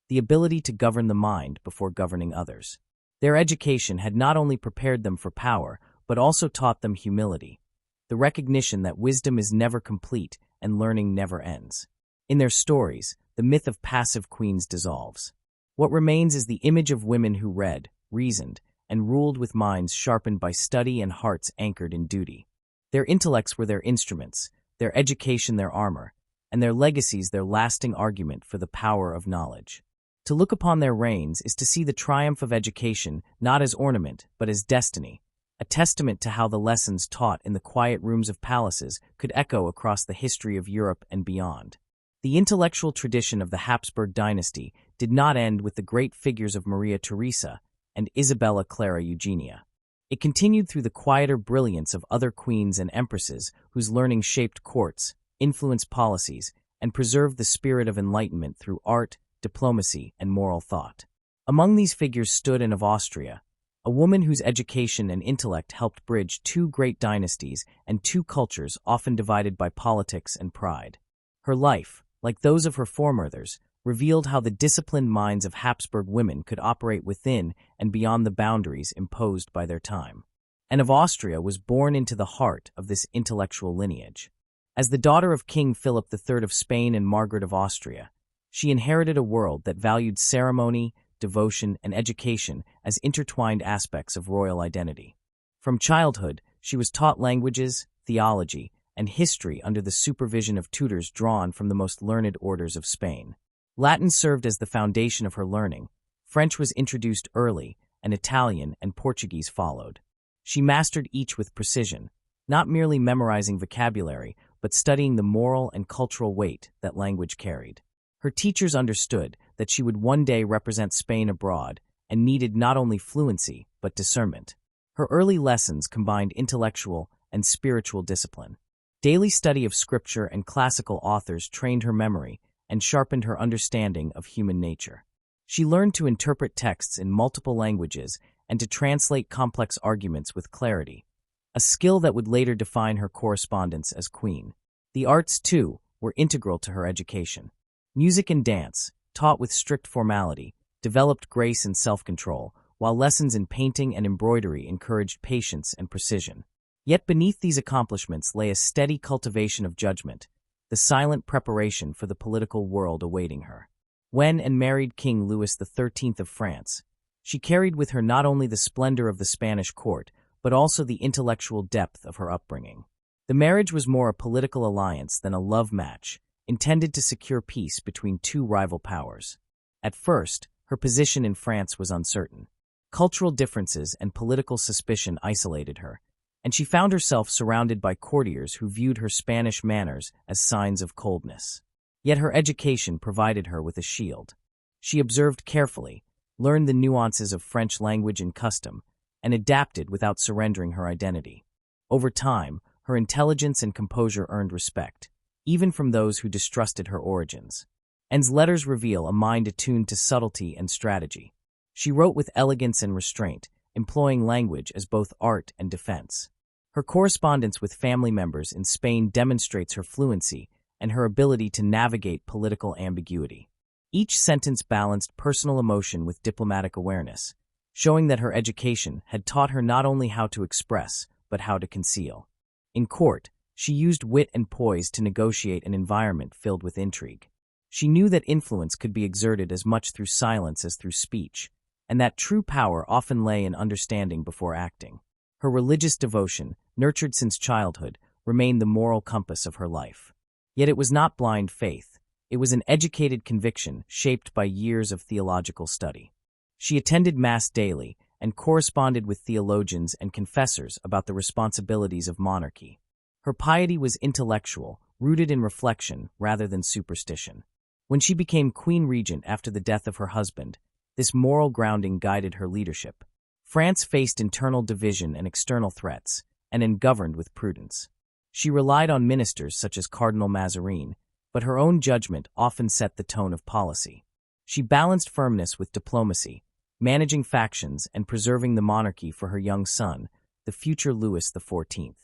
the ability to govern the mind before governing others. Their education had not only prepared them for power, but also taught them humility, the recognition that wisdom is never complete and learning never ends. In their stories, the myth of passive queens dissolves. What remains is the image of women who read, reasoned, and ruled with minds sharpened by study and hearts anchored in duty. Their intellects were their instruments, their education their armor, and their legacies their lasting argument for the power of knowledge. To look upon their reigns is to see the triumph of education not as ornament but as destiny, a testament to how the lessons taught in the quiet rooms of palaces could echo across the history of Europe and beyond. The intellectual tradition of the Habsburg dynasty did not end with the great figures of Maria Theresa and Isabella Clara Eugenia. It continued through the quieter brilliance of other queens and empresses whose learning shaped courts, influenced policies, and preserved the spirit of enlightenment through art, diplomacy, and moral thought. Among these figures stood Anne of Austria, a woman whose education and intellect helped bridge two great dynasties and two cultures often divided by politics and pride. Her life, like those of her foremothers, revealed how the disciplined minds of Habsburg women could operate within and beyond the boundaries imposed by their time. Anne of Austria was born into the heart of this intellectual lineage. As the daughter of King Philip III of Spain and Margaret of Austria, she inherited a world that valued ceremony, devotion, and education as intertwined aspects of royal identity. From childhood, she was taught languages, theology, and history under the supervision of tutors drawn from the most learned orders of Spain. Latin served as the foundation of her learning, French was introduced early, and Italian and Portuguese followed. She mastered each with precision, not merely memorizing vocabulary, but studying the moral and cultural weight that language carried. Her teachers understood that she would one day represent Spain abroad and needed not only fluency, but discernment. Her early lessons combined intellectual and spiritual discipline. Daily study of scripture and classical authors trained her memory and sharpened her understanding of human nature. She learned to interpret texts in multiple languages and to translate complex arguments with clarity, a skill that would later define her correspondence as queen. The arts, too, were integral to her education. Music and dance, taught with strict formality, developed grace and self-control, while lessons in painting and embroidery encouraged patience and precision. Yet beneath these accomplishments lay a steady cultivation of judgment, the silent preparation for the political world awaiting her. When Anne married King Louis XIII of France, she carried with her not only the splendor of the Spanish court, but also the intellectual depth of her upbringing. The marriage was more a political alliance than a love match, intended to secure peace between two rival powers. At first, her position in France was uncertain. Cultural differences and political suspicion isolated her, and she found herself surrounded by courtiers who viewed her Spanish manners as signs of coldness. Yet her education provided her with a shield. She observed carefully, learned the nuances of French language and custom, and adapted without surrendering her identity. Over time, her intelligence and composure earned respect, even from those who distrusted her origins. Anne's letters reveal a mind attuned to subtlety and strategy. She wrote with elegance and restraint, employing language as both art and defense. Her correspondence with family members in Spain demonstrates her fluency and her ability to navigate political ambiguity. Each sentence balanced personal emotion with diplomatic awareness, showing that her education had taught her not only how to express, but how to conceal. In court, she used wit and poise to negotiate an environment filled with intrigue. She knew that influence could be exerted as much through silence as through speech, and that true power often lay in understanding before acting. Her religious devotion, nurtured since childhood, remained the moral compass of her life. Yet it was not blind faith. It was an educated conviction shaped by years of theological study. She attended Mass daily and corresponded with theologians and confessors about the responsibilities of monarchy. Her piety was intellectual, rooted in reflection rather than superstition. When she became queen regent after the death of her husband, this moral grounding guided her leadership. France faced internal division and external threats, and governed with prudence. She relied on ministers such as Cardinal Mazarin, but her own judgment often set the tone of policy. She balanced firmness with diplomacy, managing factions and preserving the monarchy for her young son, the future Louis XIV.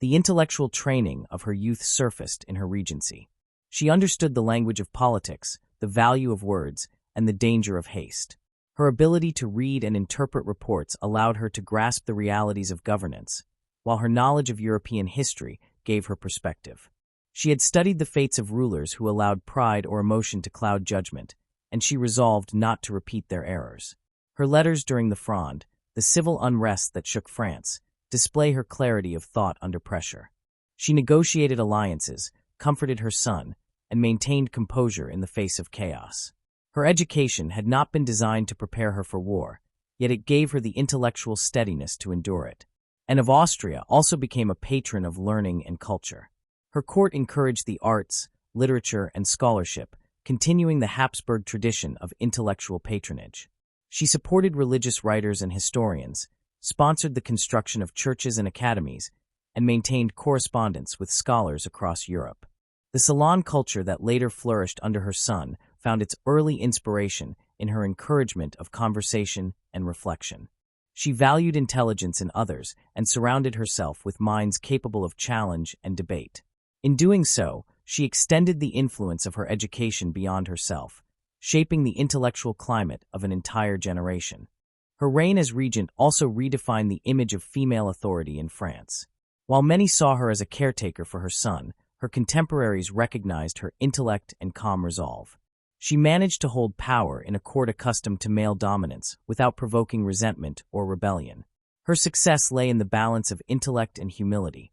The intellectual training of her youth surfaced in her regency. She understood the language of politics, the value of words, and the danger of haste. Her ability to read and interpret reports allowed her to grasp the realities of governance, while her knowledge of European history gave her perspective. She had studied the fates of rulers who allowed pride or emotion to cloud judgment, and she resolved not to repeat their errors. Her letters during the Fronde, the civil unrest that shook France, display her clarity of thought under pressure. She negotiated alliances, comforted her son, and maintained composure in the face of chaos. Her education had not been designed to prepare her for war, yet it gave her the intellectual steadiness to endure it. Anne of Austria also became a patron of learning and culture. Her court encouraged the arts, literature, and scholarship, continuing the Habsburg tradition of intellectual patronage. She supported religious writers and historians, sponsored the construction of churches and academies, and maintained correspondence with scholars across Europe. The salon culture that later flourished under her son found its early inspiration in her encouragement of conversation and reflection. She valued intelligence in others and surrounded herself with minds capable of challenge and debate. In doing so, she extended the influence of her education beyond herself, shaping the intellectual climate of an entire generation. Her reign as regent also redefined the image of female authority in France. While many saw her as a caretaker for her son, her contemporaries recognized her intellect and calm resolve. She managed to hold power in a court accustomed to male dominance without provoking resentment or rebellion. Her success lay in the balance of intellect and humility,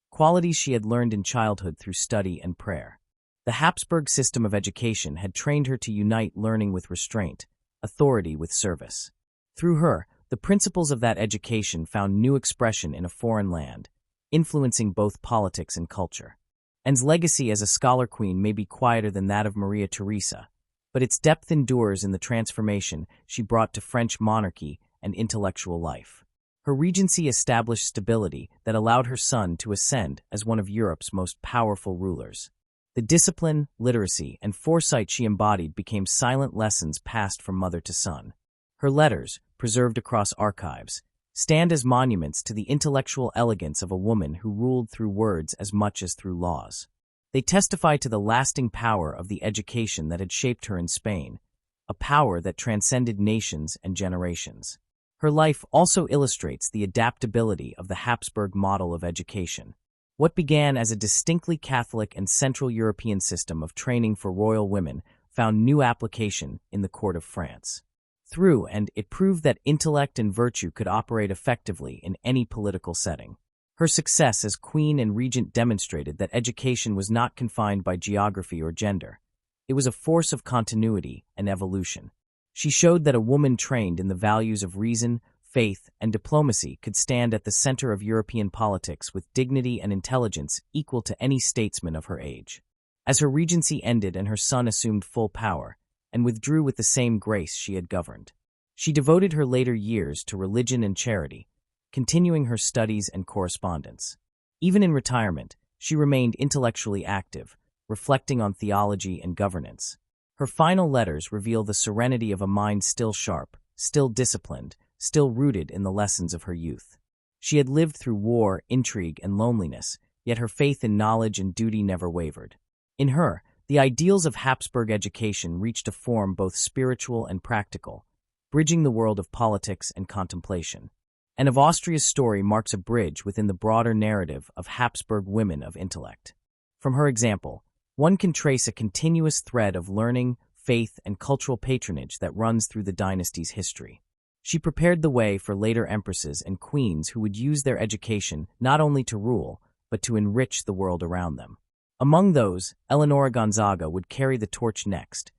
qualities she had learned in childhood through study and prayer. The Habsburg system of education had trained her to unite learning with restraint, authority with service. Through her, the principles of that education found new expression in a foreign land, influencing both politics and culture. Anne's legacy as a scholar queen may be quieter than that of Maria Theresa, but its depth endures in the transformation she brought to French monarchy and intellectual life. Her regency established stability that allowed her son to ascend as one of Europe's most powerful rulers. The discipline, literacy, and foresight she embodied became silent lessons passed from mother to son. Her letters, preserved across archives, stand as monuments to the intellectual elegance of a woman who ruled through words as much as through laws. They testify to the lasting power of the education that had shaped her in Spain, a power that transcended nations and generations. Her life also illustrates the adaptability of the Habsburg model of education. What began as a distinctly Catholic and Central European system of training for royal women found new application in the court of France. It proved that intellect and virtue could operate effectively in any political setting. Her success as queen and regent demonstrated that education was not confined by geography or gender. It was a force of continuity and evolution. She showed that a woman trained in the values of reason, faith, and diplomacy could stand at the center of European politics with dignity and intelligence equal to any statesman of her age. As her regency ended and her son assumed full power, and withdrew with the same grace she had governed, she devoted her later years to religion and charity, continuing her studies and correspondence. Even in retirement, she remained intellectually active, reflecting on theology and governance. Her final letters reveal the serenity of a mind still sharp, still disciplined, still rooted in the lessons of her youth. She had lived through war, intrigue, and loneliness, yet her faith in knowledge and duty never wavered. In her, the ideals of Habsburg education reached a form both spiritual and practical, bridging the world of politics and contemplation. And of Austria's story marks a bridge within the broader narrative of Habsburg women of intellect. From her example, one can trace a continuous thread of learning, faith, and cultural patronage that runs through the dynasty's history. She prepared the way for later empresses and queens who would use their education not only to rule, but to enrich the world around them. Among those, Eleonora Gonzaga would carry the torch next,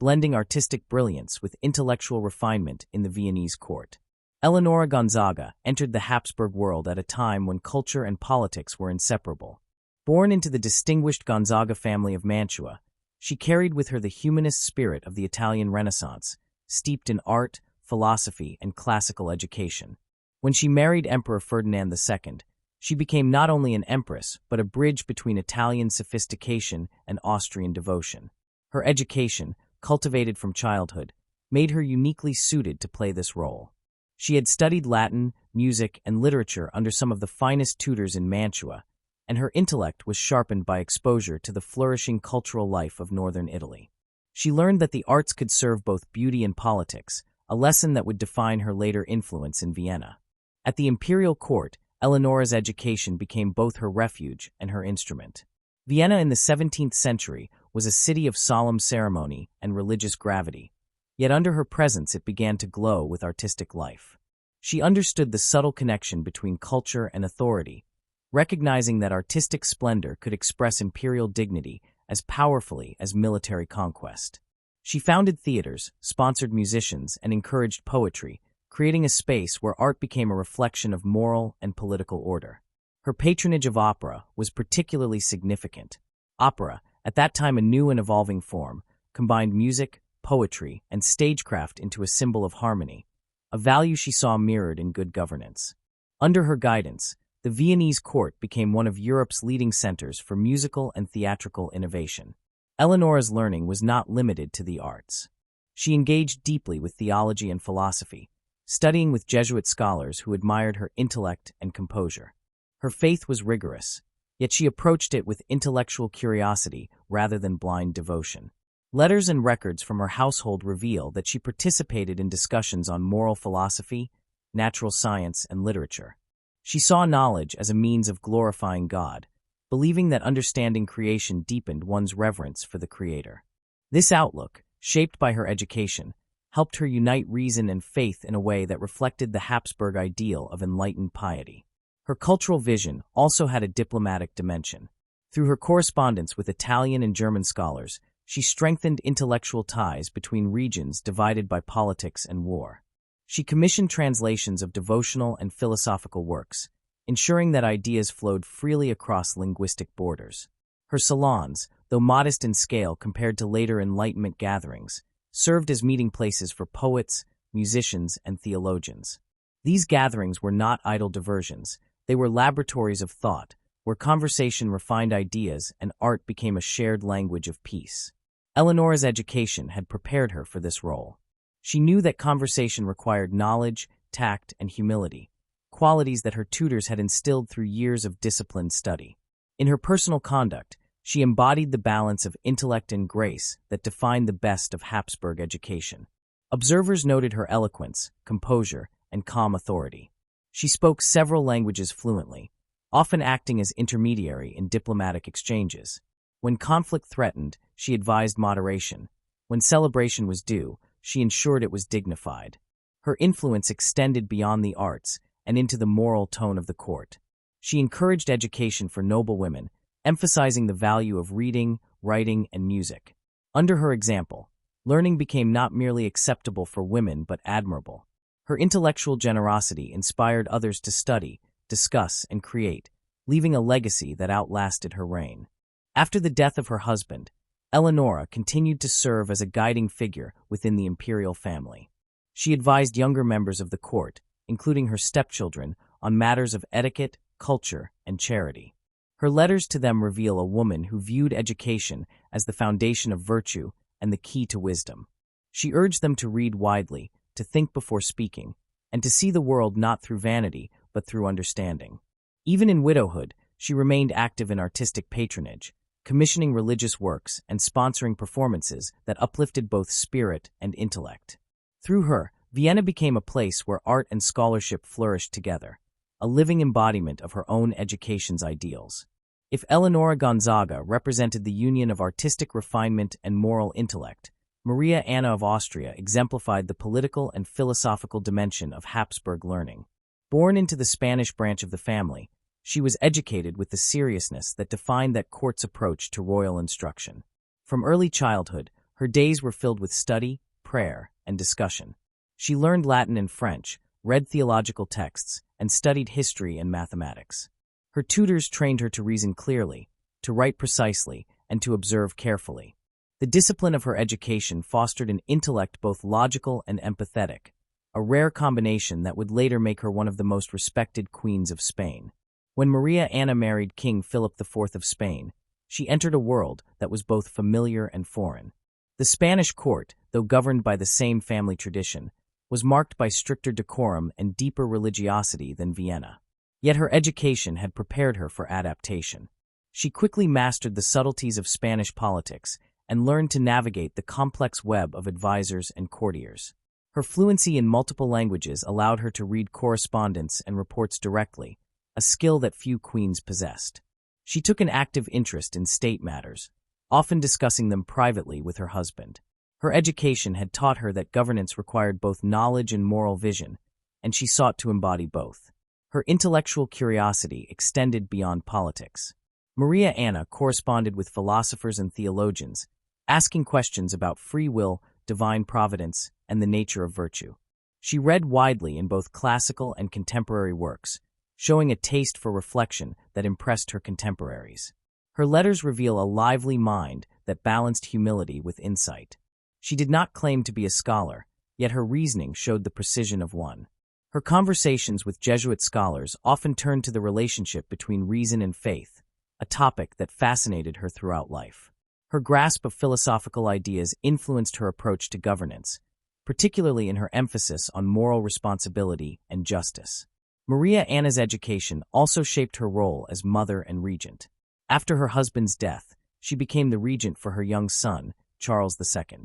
blending artistic brilliance with intellectual refinement in the Viennese court. Eleonora Gonzaga entered the Habsburg world at a time when culture and politics were inseparable. Born into the distinguished Gonzaga family of Mantua, she carried with her the humanist spirit of the Italian Renaissance, steeped in art, philosophy, and classical education. When she married Emperor Ferdinand II, she became not only an empress, but a bridge between Italian sophistication and Austrian devotion. Her education, cultivated from childhood, made her uniquely suited to play this role. She had studied Latin, music, and literature under some of the finest tutors in Mantua, and her intellect was sharpened by exposure to the flourishing cultural life of northern Italy. She learned that the arts could serve both beauty and politics, a lesson that would define her later influence in Vienna. At the imperial court, Eleonora's education became both her refuge and her instrument. Vienna in the 17th century was a city of solemn ceremony and religious gravity, yet under her presence it began to glow with artistic life. She understood the subtle connection between culture and authority, recognizing that artistic splendor could express imperial dignity as powerfully as military conquest. She founded theaters, sponsored musicians, and encouraged poetry, creating a space where art became a reflection of moral and political order. Her patronage of opera was particularly significant. Opera, at that time a new and evolving form, combined music, poetry, and stagecraft into a symbol of harmony, a value she saw mirrored in good governance. Under her guidance, the Viennese court became one of Europe's leading centers for musical and theatrical innovation. Eleonora's learning was not limited to the arts. She engaged deeply with theology and philosophy, studying with Jesuit scholars who admired her intellect and composure. Her faith was rigorous, yet she approached it with intellectual curiosity rather than blind devotion. Letters and records from her household reveal that she participated in discussions on moral philosophy, natural science, and literature. She saw knowledge as a means of glorifying God, believing that understanding creation deepened one's reverence for the Creator. This outlook, shaped by her education, helped her unite reason and faith in a way that reflected the Habsburg ideal of enlightened piety. Her cultural vision also had a diplomatic dimension. Through her correspondence with Italian and German scholars, she strengthened intellectual ties between regions divided by politics and war. She commissioned translations of devotional and philosophical works, ensuring that ideas flowed freely across linguistic borders. Her salons, though modest in scale compared to later Enlightenment gatherings, served as meeting places for poets, musicians, and theologians. These gatherings were not idle diversions, they were laboratories of thought, where conversation refined ideas and art became a shared language of peace. Eleonora's education had prepared her for this role. She knew that conversation required knowledge, tact, and humility, qualities that her tutors had instilled through years of disciplined study. In her personal conduct, she embodied the balance of intellect and grace that defined the best of Habsburg education. Observers noted her eloquence, composure, and calm authority. She spoke several languages fluently, often acting as intermediary in diplomatic exchanges. When conflict threatened, she advised moderation. When celebration was due, she ensured it was dignified. Her influence extended beyond the arts and into the moral tone of the court. She encouraged education for noble women, emphasizing the value of reading, writing, and music. Under her example, learning became not merely acceptable for women but admirable. Her intellectual generosity inspired others to study, discuss, and create, leaving a legacy that outlasted her reign. After the death of her husband, Eleonora continued to serve as a guiding figure within the imperial family. She advised younger members of the court, including her stepchildren, on matters of etiquette, culture, and charity. Her letters to them reveal a woman who viewed education as the foundation of virtue and the key to wisdom. She urged them to read widely, to think before speaking, and to see the world not through vanity, but through understanding. Even in widowhood, she remained active in artistic patronage, commissioning religious works and sponsoring performances that uplifted both spirit and intellect. Through her, Vienna became a place where art and scholarship flourished together, a living embodiment of her own education's ideals. If Eleonora Gonzaga represented the union of artistic refinement and moral intellect, Maria Anna of Austria exemplified the political and philosophical dimension of Habsburg learning. Born into the Spanish branch of the family, she was educated with the seriousness that defined that court's approach to royal instruction. From early childhood, her days were filled with study, prayer, and discussion. She learned Latin and French, read theological texts, and studied history and mathematics. Her tutors trained her to reason clearly, to write precisely, and to observe carefully. The discipline of her education fostered an intellect both logical and empathetic, a rare combination that would later make her one of the most respected queens of Spain. When Maria Anna married King Philip IV of Spain, she entered a world that was both familiar and foreign. The Spanish court, though governed by the same family tradition, was marked by stricter decorum and deeper religiosity than Vienna. Yet her education had prepared her for adaptation. She quickly mastered the subtleties of Spanish politics and learned to navigate the complex web of advisors and courtiers. Her fluency in multiple languages allowed her to read correspondence and reports directly, a skill that few queens possessed. She took an active interest in state matters, often discussing them privately with her husband. Her education had taught her that governance required both knowledge and moral vision, and she sought to embody both. Her intellectual curiosity extended beyond politics. Maria Anna corresponded with philosophers and theologians, asking questions about free will, divine providence, and the nature of virtue. She read widely in both classical and contemporary works, showing a taste for reflection that impressed her contemporaries. Her letters reveal a lively mind that balanced humility with insight. She did not claim to be a scholar, yet her reasoning showed the precision of one. Her conversations with Jesuit scholars often turned to the relationship between reason and faith, a topic that fascinated her throughout life. Her grasp of philosophical ideas influenced her approach to governance, particularly in her emphasis on moral responsibility and justice. Maria Anna's education also shaped her role as mother and regent. After her husband's death, she became the regent for her young son, Charles II.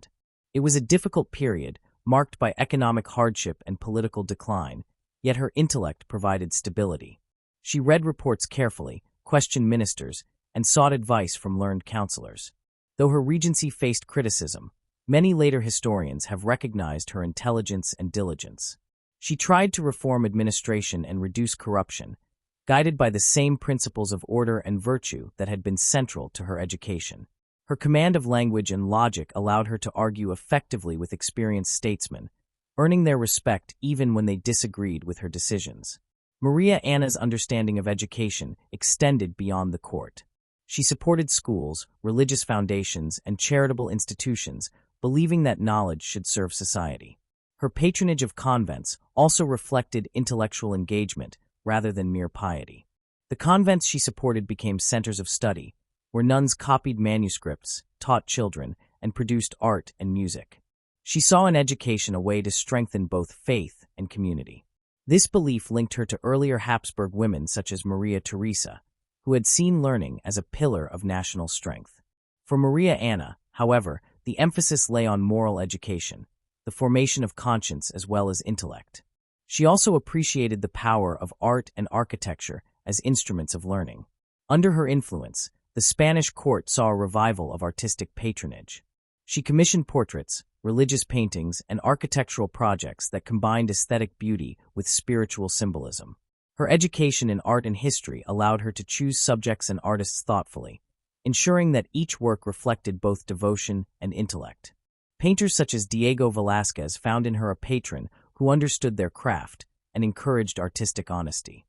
It was a difficult period, marked by economic hardship and political decline, yet her intellect provided stability. She read reports carefully, questioned ministers, and sought advice from learned counselors. Though her regency faced criticism, many later historians have recognized her intelligence and diligence. She tried to reform administration and reduce corruption, guided by the same principles of order and virtue that had been central to her education. Her command of language and logic allowed her to argue effectively with experienced statesmen, earning their respect even when they disagreed with her decisions. Maria Anna's understanding of education extended beyond the court. She supported schools, religious foundations, and charitable institutions, believing that knowledge should serve society. Her patronage of convents also reflected intellectual engagement rather than mere piety. The convents she supported became centers of study, where nuns copied manuscripts, taught children, and produced art and music. She saw in education a way to strengthen both faith and community. This belief linked her to earlier Habsburg women such as Maria Theresa, who had seen learning as a pillar of national strength. For Maria Anna, however, the emphasis lay on moral education, the formation of conscience as well as intellect. She also appreciated the power of art and architecture as instruments of learning. Under her influence, the Spanish court saw a revival of artistic patronage. She commissioned portraits, religious paintings, and architectural projects that combined aesthetic beauty with spiritual symbolism. Her education in art and history allowed her to choose subjects and artists thoughtfully, ensuring that each work reflected both devotion and intellect. Painters such as Diego Velázquez found in her a patron who understood their craft and encouraged artistic honesty.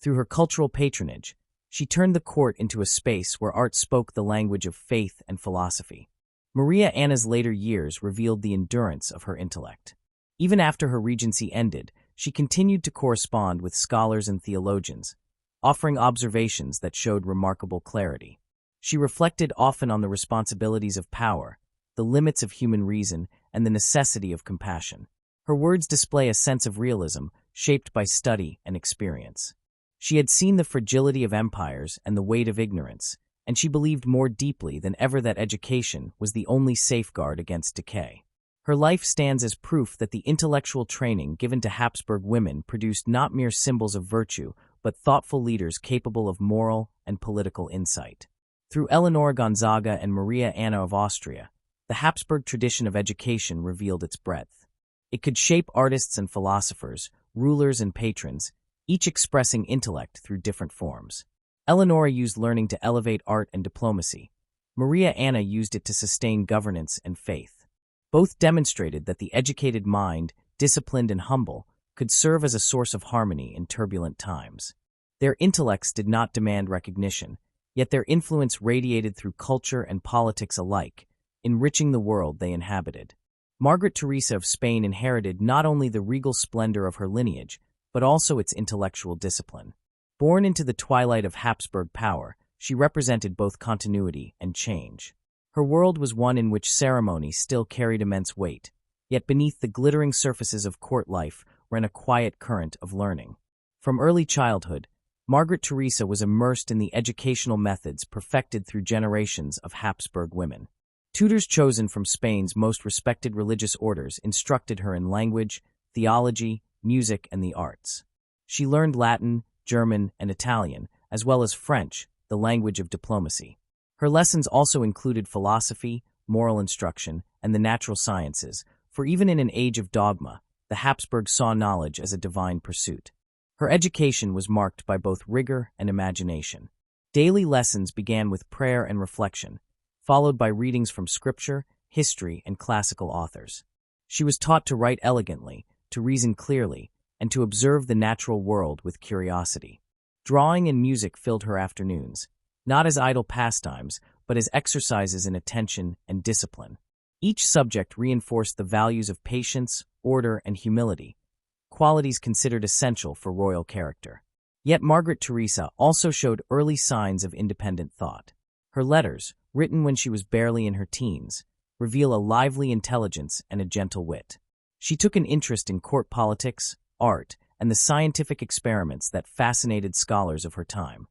Through her cultural patronage, she turned the court into a space where art spoke the language of faith and philosophy. Maria Anna's later years revealed the endurance of her intellect. Even after her regency ended, she continued to correspond with scholars and theologians, offering observations that showed remarkable clarity. She reflected often on the responsibilities of power, the limits of human reason, and the necessity of compassion. Her words display a sense of realism, shaped by study and experience. She had seen the fragility of empires and the weight of ignorance, and she believed more deeply than ever that education was the only safeguard against decay. Her life stands as proof that the intellectual training given to Habsburg women produced not mere symbols of virtue, but thoughtful leaders capable of moral and political insight. Through Eleonora Gonzaga and Maria Anna of Austria, the Habsburg tradition of education revealed its breadth. It could shape artists and philosophers, rulers and patrons, each expressing intellect through different forms. Eleonora used learning to elevate art and diplomacy. Maria Anna used it to sustain governance and faith. Both demonstrated that the educated mind, disciplined and humble, could serve as a source of harmony in turbulent times. Their intellects did not demand recognition, yet their influence radiated through culture and politics alike, enriching the world they inhabited. Margaret Theresa of Spain inherited not only the regal splendor of her lineage, but also its intellectual discipline. Born into the twilight of Habsburg power, she represented both continuity and change. Her world was one in which ceremony still carried immense weight, yet beneath the glittering surfaces of court life ran a quiet current of learning. From early childhood, Margaret Theresa was immersed in the educational methods perfected through generations of Habsburg women. Tutors chosen from Spain's most respected religious orders instructed her in language, theology, music, and the arts. She learned Latin, German, and Italian, as well as French, the language of diplomacy. Her lessons also included philosophy, moral instruction, and the natural sciences, for even in an age of dogma, the Habsburgs saw knowledge as a divine pursuit. Her education was marked by both rigor and imagination. Daily lessons began with prayer and reflection, followed by readings from scripture, history, and classical authors. She was taught to write elegantly, to reason clearly, and to observe the natural world with curiosity. Drawing and music filled her afternoons, not as idle pastimes, but as exercises in attention and discipline. Each subject reinforced the values of patience, order, and humility, qualities considered essential for royal character. Yet Margaret Theresa also showed early signs of independent thought. Her letters, written when she was barely in her teens, reveal a lively intelligence and a gentle wit. She took an interest in court politics, art, and the scientific experiments that fascinated scholars of her time.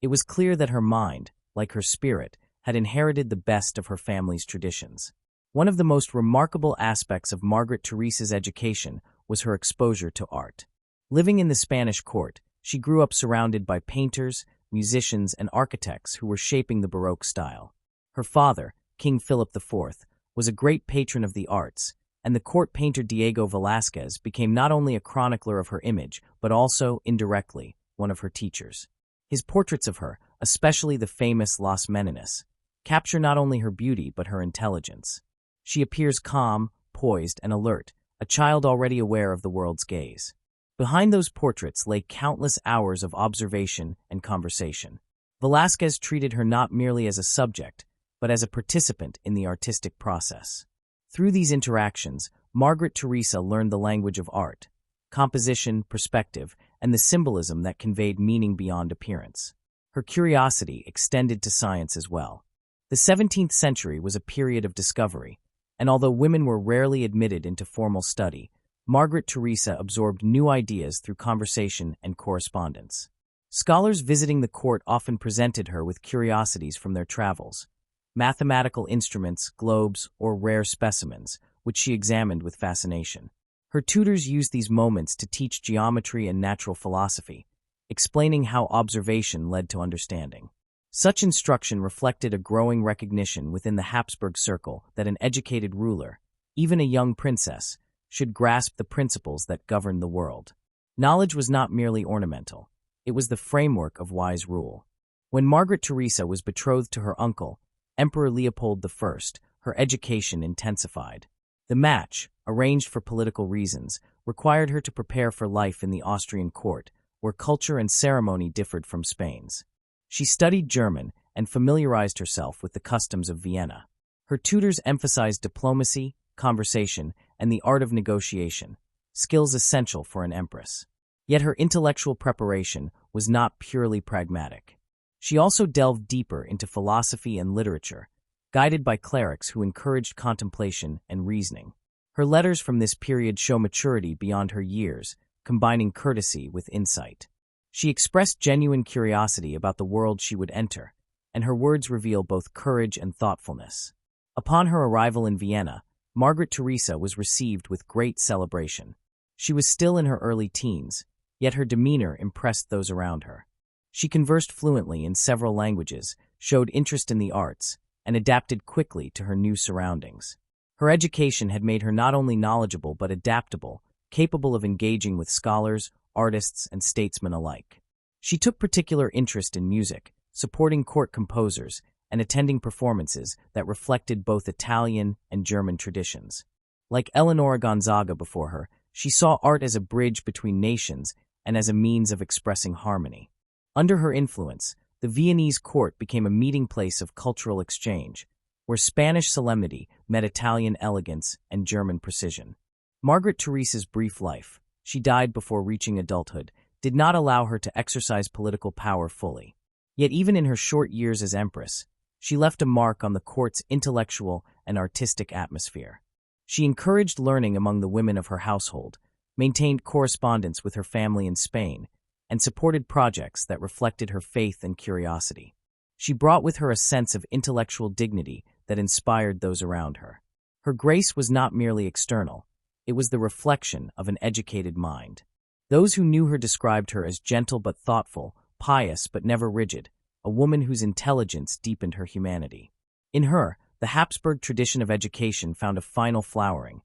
It was clear that her mind, like her spirit, had inherited the best of her family's traditions. One of the most remarkable aspects of Margaret Theresa's education was her exposure to art. Living in the Spanish court, she grew up surrounded by painters, musicians, and architects who were shaping the Baroque style. Her father, King Philip IV, was a great patron of the arts, and the court painter Diego Velázquez became not only a chronicler of her image, but also, indirectly, one of her teachers. His portraits of her, especially the famous Las Meninas, capture not only her beauty but her intelligence. She appears calm, poised, and alert, a child already aware of the world's gaze. Behind those portraits lay countless hours of observation and conversation. Velázquez treated her not merely as a subject, but as a participant in the artistic process. Through these interactions, Margaret Theresa learned the language of art, composition, perspective, and the symbolism that conveyed meaning beyond appearance. Her curiosity extended to science as well. The 17th century was a period of discovery, and although women were rarely admitted into formal study, Margaret Theresa absorbed new ideas through conversation and correspondence. Scholars visiting the court often presented her with curiosities from their travels, mathematical instruments, globes, or rare specimens, which she examined with fascination. Her tutors used these moments to teach geometry and natural philosophy, explaining how observation led to understanding. Such instruction reflected a growing recognition within the Habsburg circle that an educated ruler, even a young princess, should grasp the principles that govern the world. Knowledge was not merely ornamental. It was the framework of wise rule. When Margaret Theresa was betrothed to her uncle, Emperor Leopold I, her education intensified. The match, arranged for political reasons, required her to prepare for life in the Austrian court, where culture and ceremony differed from Spain's. She studied German and familiarized herself with the customs of Vienna. Her tutors emphasized diplomacy, conversation, and the art of negotiation, skills essential for an empress. Yet her intellectual preparation was not purely pragmatic. She also delved deeper into philosophy and literature, guided by clerics who encouraged contemplation and reasoning. Her letters from this period show maturity beyond her years, combining courtesy with insight. She expressed genuine curiosity about the world she would enter, and her words reveal both courage and thoughtfulness. Upon her arrival in Vienna, Margaret Theresa was received with great celebration. She was still in her early teens, yet her demeanor impressed those around her. She conversed fluently in several languages, showed interest in the arts, and adapted quickly to her new surroundings. Her education had made her not only knowledgeable but adaptable, capable of engaging with scholars, artists, and statesmen alike. She took particular interest in music, supporting court composers, and attending performances that reflected both Italian and German traditions. Like Eleonora Gonzaga before her, she saw art as a bridge between nations and as a means of expressing harmony. Under her influence, the Viennese court became a meeting place of cultural exchange, where Spanish solemnity met Italian elegance and German precision. Margaret Theresa's brief life, she died before reaching adulthood, did not allow her to exercise political power fully. Yet even in her short years as empress, she left a mark on the court's intellectual and artistic atmosphere. She encouraged learning among the women of her household, maintained correspondence with her family in Spain, and supported projects that reflected her faith and curiosity. She brought with her a sense of intellectual dignity that inspired those around her. Her grace was not merely external, it was the reflection of an educated mind. Those who knew her described her as gentle but thoughtful, pious but never rigid, a woman whose intelligence deepened her humanity. In her, the Habsburg tradition of education found a final flowering,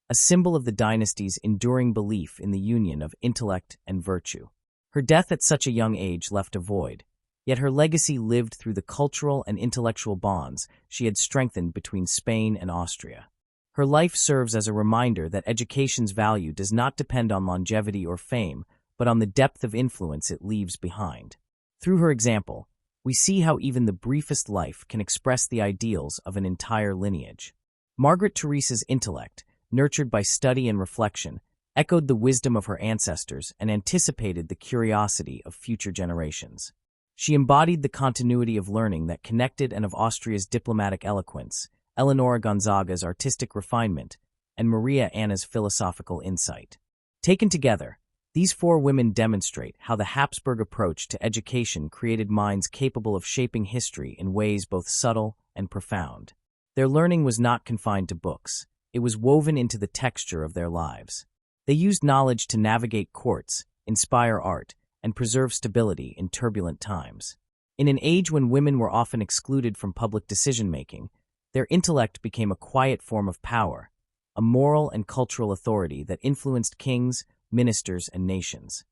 a symbol of the dynasty's enduring belief in the union of intellect and virtue. Her death at such a young age left a void, yet her legacy lived through the cultural and intellectual bonds she had strengthened between Spain and Austria. Her life serves as a reminder that education's value does not depend on longevity or fame, but on the depth of influence it leaves behind. Through her example, we see how even the briefest life can express the ideals of an entire lineage. Margaret Theresa's intellect, nurtured by study and reflection, echoed the wisdom of her ancestors and anticipated the curiosity of future generations. She embodied the continuity of learning that connected and of Austria's diplomatic eloquence, Eleonora Gonzaga's artistic refinement, and Maria Anna's philosophical insight. Taken together, these four women demonstrate how the Habsburg approach to education created minds capable of shaping history in ways both subtle and profound. Their learning was not confined to books. It was woven into the texture of their lives. They used knowledge to navigate courts, inspire art, and preserve stability in turbulent times. In an age when women were often excluded from public decision-making, their intellect became a quiet form of power, a moral and cultural authority that influenced kings, ministers, and nations.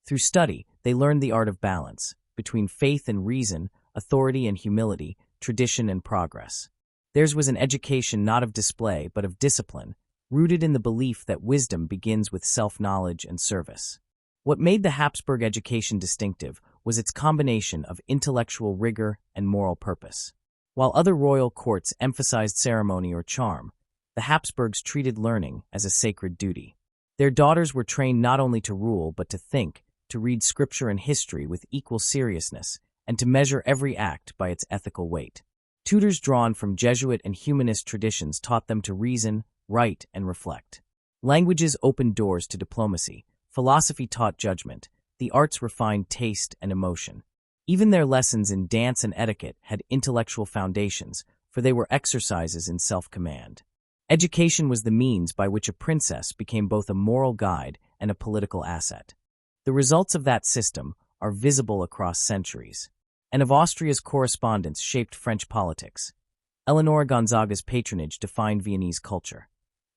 Through study, they learned the art of balance, between faith and reason, authority and humility, tradition and progress. Theirs was an education not of display but of discipline, rooted in the belief that wisdom begins with self-knowledge and service. What made the Habsburg education distinctive was its combination of intellectual rigor and moral purpose. While other royal courts emphasized ceremony or charm, the Habsburgs treated learning as a sacred duty. Their daughters were trained not only to rule but to think, to read scripture and history with equal seriousness, and to measure every act by its ethical weight. Tutors drawn from Jesuit and humanist traditions taught them to reason, write, and reflect. Languages opened doors to diplomacy, philosophy taught judgment, the arts refined taste and emotion. Even their lessons in dance and etiquette had intellectual foundations, for they were exercises in self-command. Education was the means by which a princess became both a moral guide and a political asset. The results of that system are visible across centuries. And of Austria's correspondence shaped French politics. Eleonora Gonzaga's patronage defined Viennese culture.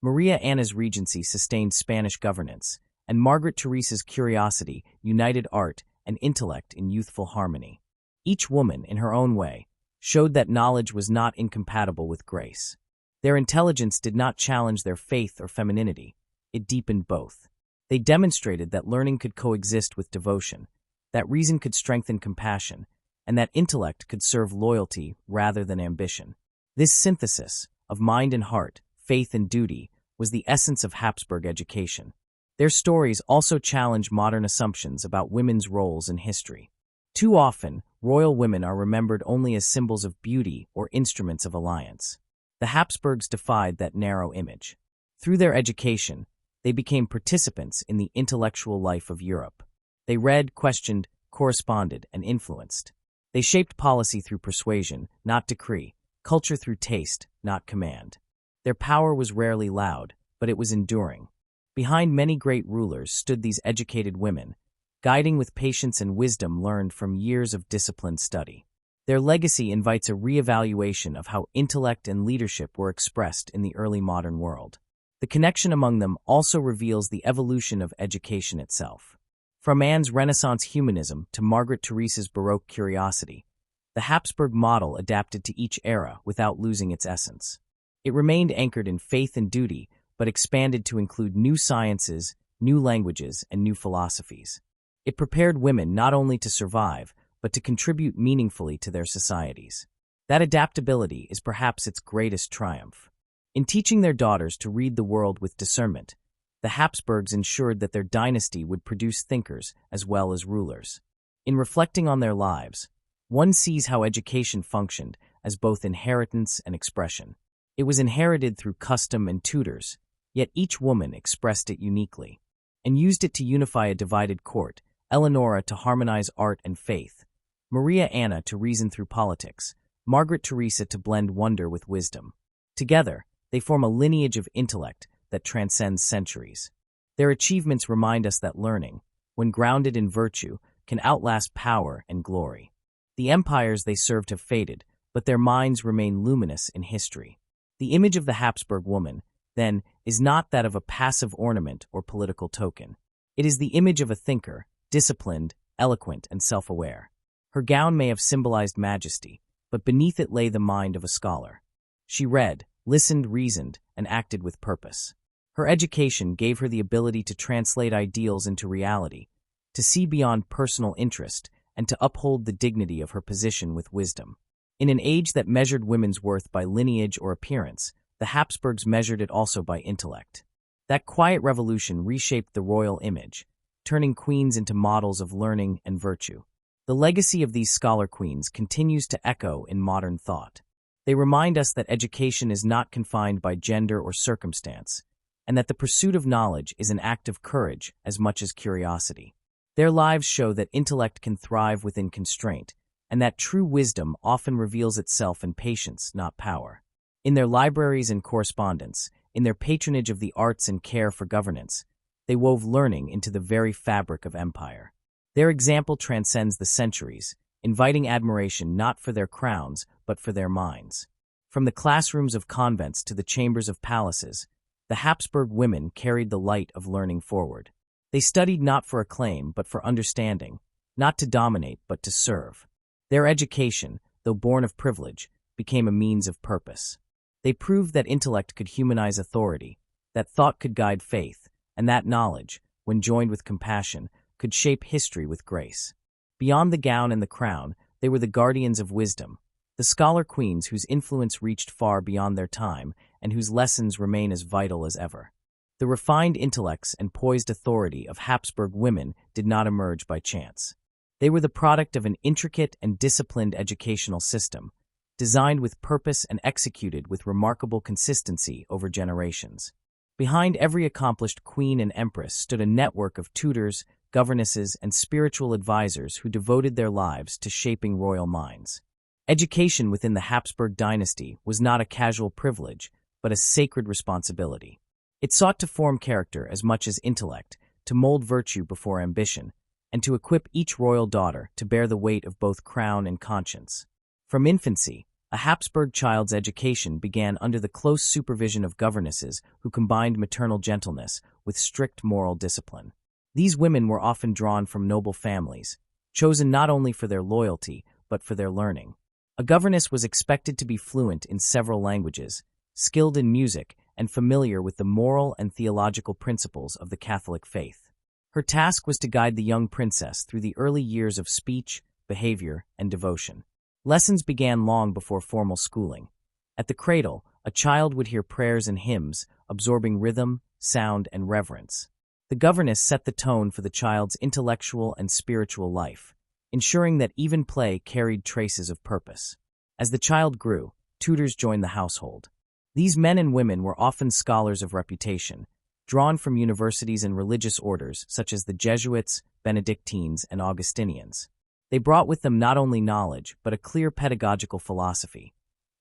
Maria Anna's regency sustained Spanish governance, and Margaret Theresa's curiosity united art and intellect in youthful harmony. Each woman, in her own way, showed that knowledge was not incompatible with grace. Their intelligence did not challenge their faith or femininity, it deepened both. They demonstrated that learning could coexist with devotion, that reason could strengthen compassion, and that intellect could serve loyalty rather than ambition. This synthesis of mind and heart, faith and duty, was the essence of Habsburg education. Their stories also challenge modern assumptions about women's roles in history. Too often, royal women are remembered only as symbols of beauty or instruments of alliance. The Habsburgs defied that narrow image. Through their education, they became participants in the intellectual life of Europe. They read, questioned, corresponded, and influenced. They shaped policy through persuasion, not decree, culture through taste, not command. Their power was rarely loud, but it was enduring. Behind many great rulers stood these educated women, guiding with patience and wisdom learned from years of disciplined study. Their legacy invites a reevaluation of how intellect and leadership were expressed in the early modern world. The connection among them also reveals the evolution of education itself. From Anne's Renaissance humanism to Margaret Theresa's Baroque curiosity, the Habsburg model adapted to each era without losing its essence. It remained anchored in faith and duty, but expanded to include new sciences, new languages, and new philosophies. It prepared women not only to survive, but to contribute meaningfully to their societies. That adaptability is perhaps its greatest triumph. In teaching their daughters to read the world with discernment, the Habsburgs ensured that their dynasty would produce thinkers as well as rulers. In reflecting on their lives, one sees how education functioned as both inheritance and expression. It was inherited through custom and tutors, yet each woman expressed it uniquely, and used it to unify a divided court, Eleonora to harmonize art and faith, Maria Anna to reason through politics, Margaret Theresa to blend wonder with wisdom. Together, they form a lineage of intellect that transcends centuries. Their achievements remind us that learning, when grounded in virtue, can outlast power and glory. The empires they served have faded, but their minds remain luminous in history. The image of the Habsburg woman, then, is not that of a passive ornament or political token. It is the image of a thinker, disciplined, eloquent, and self-aware. Her gown may have symbolized majesty, but beneath it lay the mind of a scholar. She read, listened, reasoned, and acted with purpose. Her education gave her the ability to translate ideals into reality, to see beyond personal interest, and to uphold the dignity of her position with wisdom. In an age that measured women's worth by lineage or appearance, the Habsburgs measured it also by intellect. That quiet revolution reshaped the royal image, turning queens into models of learning and virtue. The legacy of these scholar queens continues to echo in modern thought. They remind us that education is not confined by gender or circumstance, and that the pursuit of knowledge is an act of courage as much as curiosity. Their lives show that intellect can thrive within constraint, and that true wisdom often reveals itself in patience, not power. In their libraries and correspondence, in their patronage of the arts and care for governance, they wove learning into the very fabric of empire. Their example transcends the centuries, inviting admiration not for their crowns, but for their minds. From the classrooms of convents to the chambers of palaces, the Habsburg women carried the light of learning forward. They studied not for acclaim, but for understanding, not to dominate, but to serve. Their education, though born of privilege, became a means of purpose. They proved that intellect could humanize authority, that thought could guide faith, and that knowledge, when joined with compassion, could shape history with grace. Beyond the gown and the crown, they were the guardians of wisdom, the scholar queens whose influence reached far beyond their time and whose lessons remain as vital as ever. The refined intellects and poised authority of Habsburg women did not emerge by chance. They were the product of an intricate and disciplined educational system, designed with purpose and executed with remarkable consistency over generations. Behind every accomplished queen and empress stood a network of tutors, governesses, and spiritual advisors who devoted their lives to shaping royal minds. Education within the Habsburg dynasty was not a casual privilege, but a sacred responsibility. It sought to form character as much as intellect, to mold virtue before ambition, and to equip each royal daughter to bear the weight of both crown and conscience. From infancy, a Habsburg child's education began under the close supervision of governesses who combined maternal gentleness with strict moral discipline. These women were often drawn from noble families, chosen not only for their loyalty, but for their learning. A governess was expected to be fluent in several languages, skilled in music, and familiar with the moral and theological principles of the Catholic faith. Her task was to guide the young princess through the early years of speech, behavior, and devotion. Lessons began long before formal schooling. At the cradle, a child would hear prayers and hymns, absorbing rhythm, sound, and reverence. The governess set the tone for the child's intellectual and spiritual life, ensuring that even play carried traces of purpose. As the child grew, tutors joined the household. These men and women were often scholars of reputation, drawn from universities and religious orders such as the Jesuits, Benedictines, and Augustinians. They brought with them not only knowledge, but a clear pedagogical philosophy.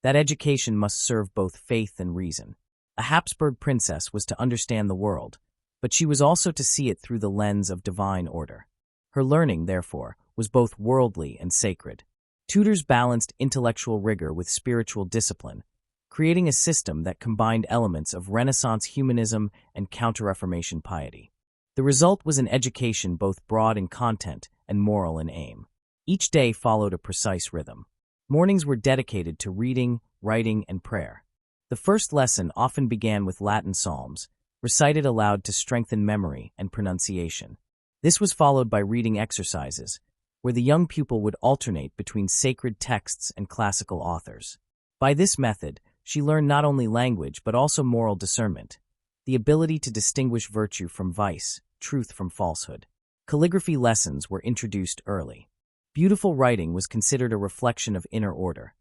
That education must serve both faith and reason. A Habsburg princess was to understand the world, but she was also to see it through the lens of divine order. Her learning, therefore, was both worldly and sacred. Tudors balanced intellectual rigor with spiritual discipline, creating a system that combined elements of Renaissance humanism and Counter-Reformation piety. The result was an education both broad in content and moral in aim. Each day followed a precise rhythm. Mornings were dedicated to reading, writing, and prayer. The first lesson often began with Latin psalms, recited aloud to strengthen memory and pronunciation. This was followed by reading exercises, where the young pupil would alternate between sacred texts and classical authors. By this method, she learned not only language but also moral discernment, the ability to distinguish virtue from vice, truth from falsehood. Calligraphy lessons were introduced early. Beautiful writing was considered a reflection of inner order.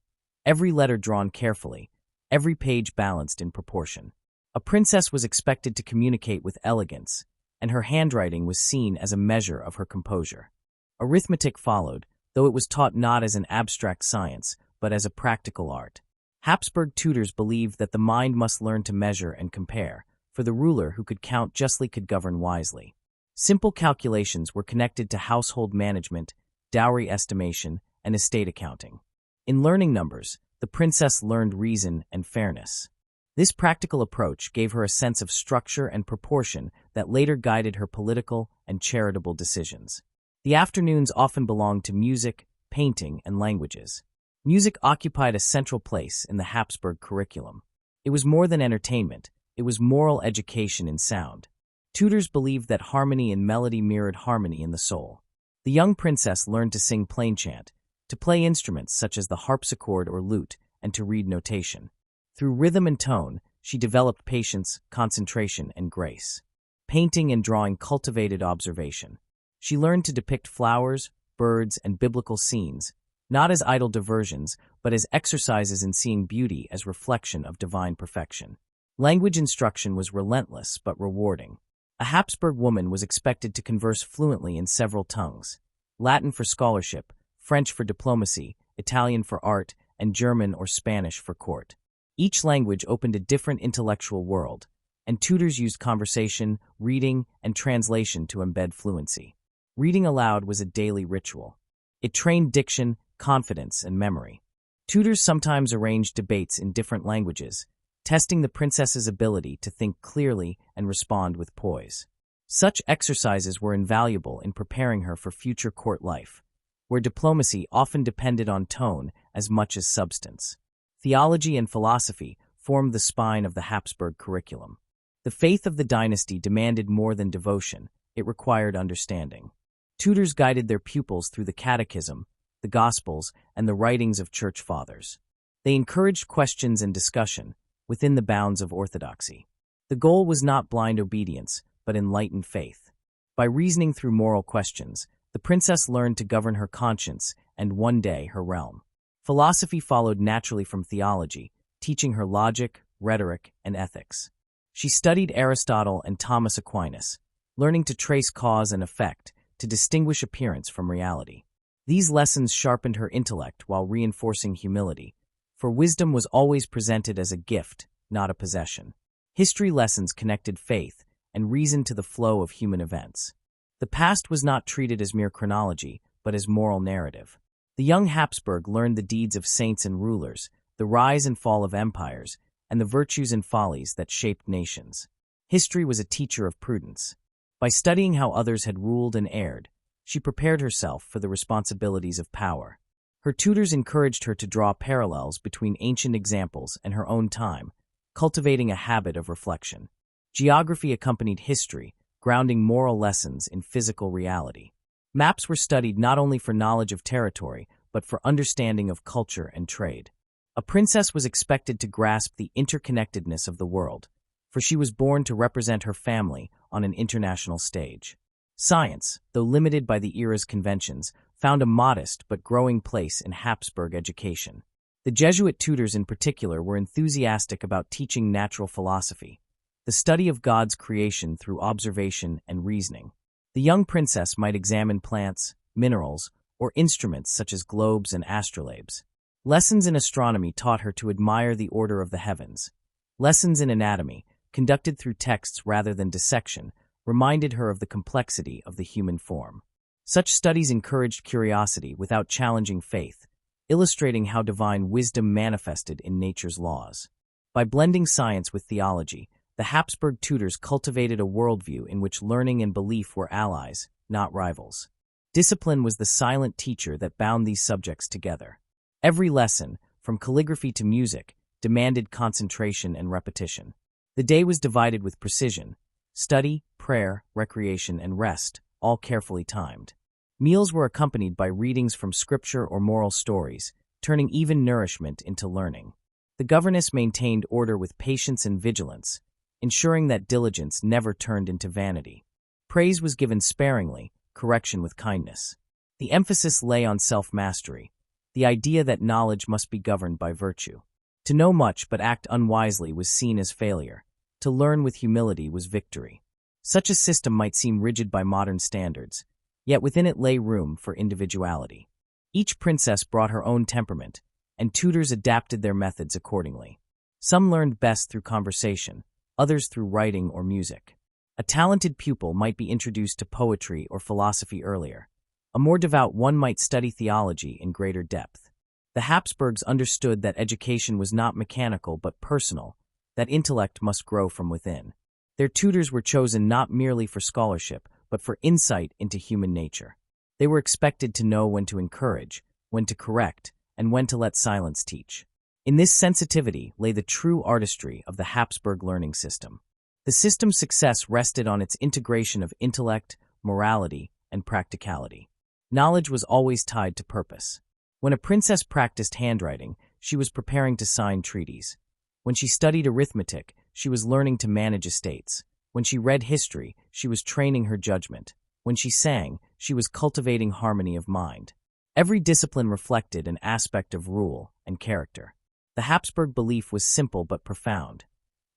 Every letter drawn carefully, every page balanced in proportion. A princess was expected to communicate with elegance, and her handwriting was seen as a measure of her composure. Arithmetic followed, though it was taught not as an abstract science, but as a practical art. Habsburg tutors believed that the mind must learn to measure and compare, for the ruler who could count justly could govern wisely. Simple calculations were connected to household management, dowry estimation, and estate accounting. In learning numbers, the princess learned reason and fairness. This practical approach gave her a sense of structure and proportion that later guided her political and charitable decisions. The afternoons often belonged to music, painting, and languages. Music occupied a central place in the Habsburg curriculum. It was more than entertainment, it was moral education in sound. Tutors believed that harmony and melody mirrored harmony in the soul. The young princess learned to sing plainchant, to play instruments such as the harpsichord or lute, and to read notation. Through rhythm and tone, she developed patience, concentration, and grace. Painting and drawing cultivated observation. She learned to depict flowers, birds, and biblical scenes, not as idle diversions, but as exercises in seeing beauty as reflection of divine perfection. Language instruction was relentless but rewarding. A Habsburg woman was expected to converse fluently in several tongues: Latin for scholarship, French for diplomacy, Italian for art, and German or Spanish for court. Each language opened a different intellectual world, and tutors used conversation, reading, and translation to embed fluency. Reading aloud was a daily ritual. It trained diction, confidence, and memory. Tutors sometimes arranged debates in different languages, testing the princess's ability to think clearly and respond with poise. Such exercises were invaluable in preparing her for future court life, where diplomacy often depended on tone as much as substance. Theology and philosophy formed the spine of the Habsburg curriculum. The faith of the dynasty demanded more than devotion, it required understanding. Tutors guided their pupils through the catechism, the Gospels, and the writings of church fathers. They encouraged questions and discussion, within the bounds of orthodoxy. The goal was not blind obedience, but enlightened faith. By reasoning through moral questions, the princess learned to govern her conscience and one day her realm. Philosophy followed naturally from theology, teaching her logic, rhetoric, and ethics. She studied Aristotle and Thomas Aquinas, learning to trace cause and effect, to distinguish appearance from reality. These lessons sharpened her intellect while reinforcing humility, for wisdom was always presented as a gift, not a possession. History lessons connected faith and reason to the flow of human events. The past was not treated as mere chronology, but as moral narrative. The young Habsburg learned the deeds of saints and rulers, the rise and fall of empires, and the virtues and follies that shaped nations. History was a teacher of prudence. By studying how others had ruled and erred, she prepared herself for the responsibilities of power. Her tutors encouraged her to draw parallels between ancient examples and her own time, cultivating a habit of reflection. Geography accompanied history, grounding moral lessons in physical reality. Maps were studied not only for knowledge of territory, but for understanding of culture and trade. A princess was expected to grasp the interconnectedness of the world, for she was born to represent her family on an international stage. Science, though limited by the era's conventions, found a modest but growing place in Habsburg education. The Jesuit tutors in particular were enthusiastic about teaching natural philosophy, the study of God's creation through observation and reasoning. The young princess might examine plants, minerals, or instruments such as globes and astrolabes. Lessons in astronomy taught her to admire the order of the heavens, Lessons in anatomy, conducted through texts rather than dissection, reminded her of the complexity of the human form. Such studies encouraged curiosity without challenging faith, illustrating how divine wisdom manifested in nature's laws. By blending science with theology, the Habsburg tutors cultivated a worldview in which learning and belief were allies, not rivals. Discipline was the silent teacher that bound these subjects together. Every lesson, from calligraphy to music, demanded concentration and repetition. The day was divided with precision: study, prayer, recreation, and rest, all carefully timed. Meals were accompanied by readings from scripture or moral stories, turning even nourishment into learning. The governess maintained order with patience and vigilance, ensuring that diligence never turned into vanity. Praise was given sparingly, correction with kindness. The emphasis lay on self-mastery, the idea that knowledge must be governed by virtue. To know much but act unwisely was seen as failure. To learn with humility was victory. Such a system might seem rigid by modern standards, yet within it lay room for individuality. Each princess brought her own temperament, and tutors adapted their methods accordingly. Some learned best through conversation, others through writing or music. A talented pupil might be introduced to poetry or philosophy earlier. A more devout one might study theology in greater depth. The Habsburgs understood that education was not mechanical but personal, that intellect must grow from within. Their tutors were chosen not merely for scholarship, but for insight into human nature. They were expected to know when to encourage, when to correct, and when to let silence teach. In this sensitivity lay the true artistry of the Habsburg learning system. The system's success rested on its integration of intellect, morality, and practicality. Knowledge was always tied to purpose. When a princess practiced handwriting, she was preparing to sign treaties. When she studied arithmetic, she was learning to manage estates. When she read history, she was training her judgment. When she sang, she was cultivating harmony of mind. Every discipline reflected an aspect of rule and character. The Habsburg belief was simple but profound.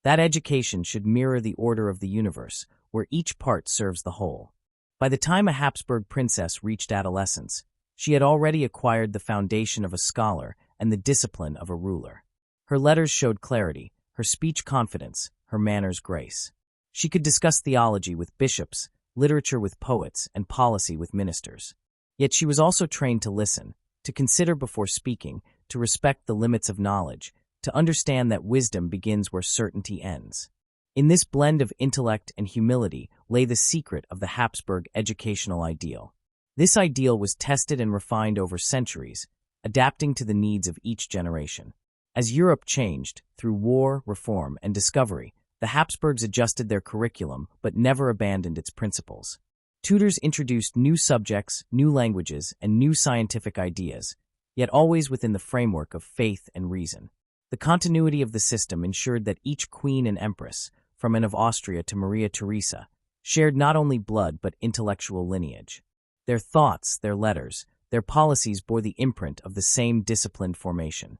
That education should mirror the order of the universe, where each part serves the whole. By the time a Habsburg princess reached adolescence, she had already acquired the foundation of a scholar and the discipline of a ruler. Her letters showed clarity, her speech confidence, her manners grace. She could discuss theology with bishops, literature with poets, and policy with ministers. Yet she was also trained to listen, to consider before speaking, to respect the limits of knowledge, to understand that wisdom begins where certainty ends. In this blend of intellect and humility lay the secret of the Habsburg educational ideal. This ideal was tested and refined over centuries, adapting to the needs of each generation. As Europe changed, through war, reform, and discovery, the Habsburgs adjusted their curriculum but never abandoned its principles. Tutors introduced new subjects, new languages, and new scientific ideas, yet always within the framework of faith and reason. The continuity of the system ensured that each queen and empress, from Anne of Austria to Maria Theresa, shared not only blood but intellectual lineage. Their thoughts, their letters, their policies bore the imprint of the same disciplined formation.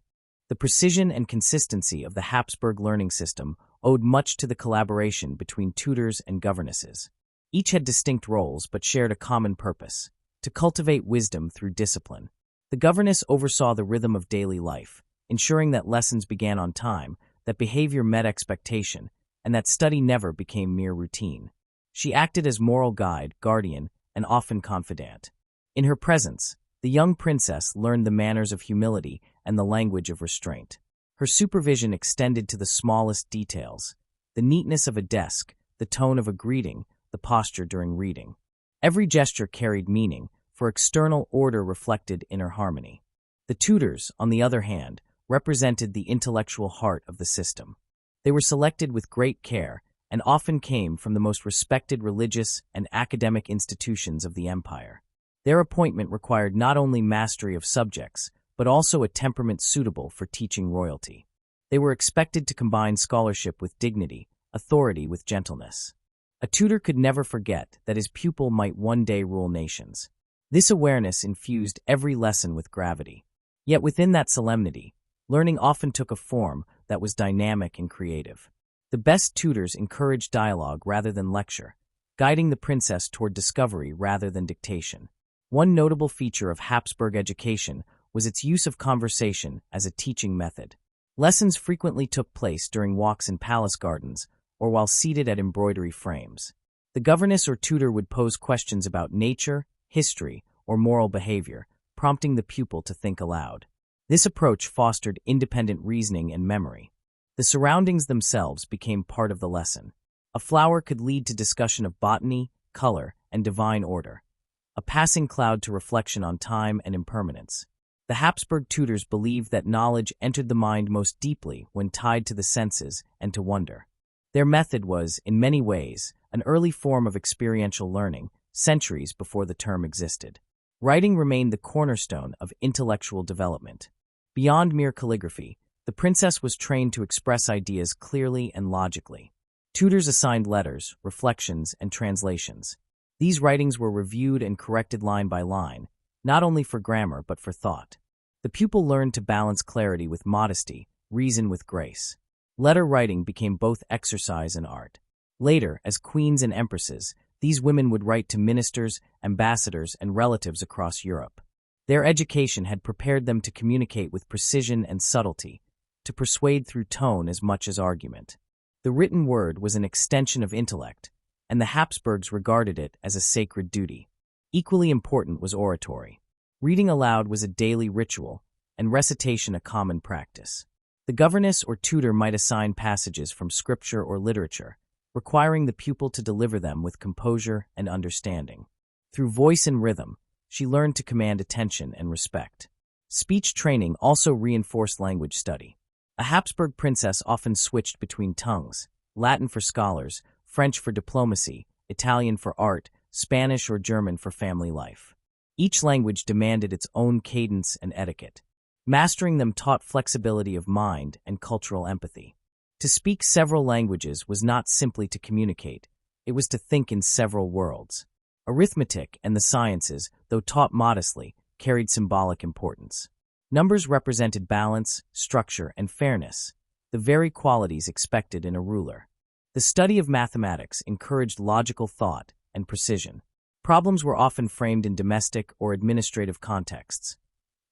The precision and consistency of the Habsburg learning system owed much to the collaboration between tutors and governesses. Each had distinct roles but shared a common purpose: to cultivate wisdom through discipline. The governess oversaw the rhythm of daily life, ensuring that lessons began on time, that behavior met expectation, and that study never became mere routine. She acted as moral guide, guardian, and often confidant. In her presence, the young princess learned the manners of humility and the language of restraint. Her supervision extended to the smallest details: the neatness of a desk, the tone of a greeting, the posture during reading. Every gesture carried meaning, for external order reflected inner harmony. The tutors, on the other hand, represented the intellectual heart of the system. They were selected with great care and often came from the most respected religious and academic institutions of the empire. Their appointment required not only mastery of subjects, but also a temperament suitable for teaching royalty. They were expected to combine scholarship with dignity, authority with gentleness. A tutor could never forget that his pupil might one day rule nations. This awareness infused every lesson with gravity. Yet within that solemnity, learning often took a form that was dynamic and creative. The best tutors encouraged dialogue rather than lecture, guiding the princess toward discovery rather than dictation. One notable feature of Habsburg education was its use of conversation as a teaching method. Lessons frequently took place during walks in palace gardens or while seated at embroidery frames. The governess or tutor would pose questions about nature, history, or moral behavior, prompting the pupil to think aloud. This approach fostered independent reasoning and memory. The surroundings themselves became part of the lesson. A flower could lead to discussion of botany, color, and divine order. A passing cloud to reflection on time and impermanence. The Habsburg tutors believed that knowledge entered the mind most deeply when tied to the senses and to wonder. Their method was, in many ways, an early form of experiential learning, centuries before the term existed. Writing remained the cornerstone of intellectual development. Beyond mere calligraphy, the princess was trained to express ideas clearly and logically. Tutors assigned letters, reflections, and translations. These writings were reviewed and corrected line by line, not only for grammar but for thought. The pupil learned to balance clarity with modesty, reason with grace. Letter writing became both exercise and art. Later, as queens and empresses, these women would write to ministers, ambassadors, and relatives across Europe. Their education had prepared them to communicate with precision and subtlety, to persuade through tone as much as argument. The written word was an extension of intellect, and the Habsburgs regarded it as a sacred duty. Equally important was oratory. Reading aloud was a daily ritual, and recitation a common practice. The governess or tutor might assign passages from scripture or literature, requiring the pupil to deliver them with composure and understanding. Through voice and rhythm, she learned to command attention and respect. Speech training also reinforced language study. A Habsburg princess often switched between tongues, Latin for scholars, French for diplomacy, Italian for art, Spanish or German for family life. Each language demanded its own cadence and etiquette. Mastering them taught flexibility of mind and cultural empathy. To speak several languages was not simply to communicate, it was to think in several worlds. Arithmetic and the sciences, though taught modestly, carried symbolic importance. Numbers represented balance, structure, and fairness, the very qualities expected in a ruler. The study of mathematics encouraged logical thought and precision. Problems were often framed in domestic or administrative contexts,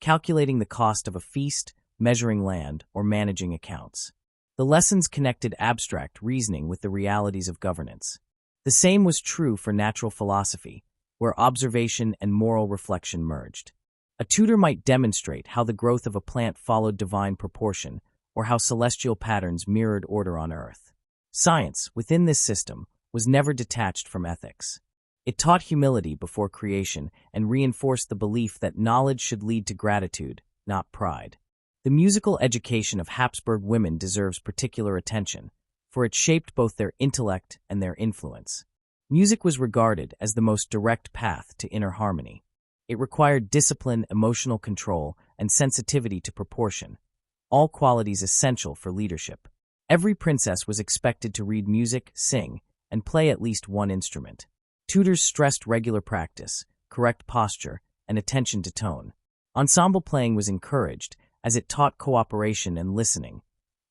calculating the cost of a feast, measuring land, or managing accounts. The lessons connected abstract reasoning with the realities of governance. The same was true for natural philosophy, where observation and moral reflection merged. A tutor might demonstrate how the growth of a plant followed divine proportion, or how celestial patterns mirrored order on earth. Science, within this system, was never detached from ethics. It taught humility before creation and reinforced the belief that knowledge should lead to gratitude, not pride. The musical education of Habsburg women deserves particular attention, for it shaped both their intellect and their influence. Music was regarded as the most direct path to inner harmony. It required discipline, emotional control, and sensitivity to proportion, all qualities essential for leadership. Every princess was expected to read music, sing, and play at least one instrument. Tutors stressed regular practice, correct posture, and attention to tone. Ensemble playing was encouraged, as it taught cooperation and listening,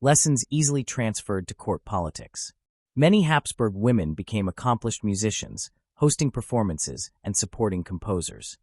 lessons easily transferred to court politics. Many Habsburg women became accomplished musicians, hosting performances and supporting composers.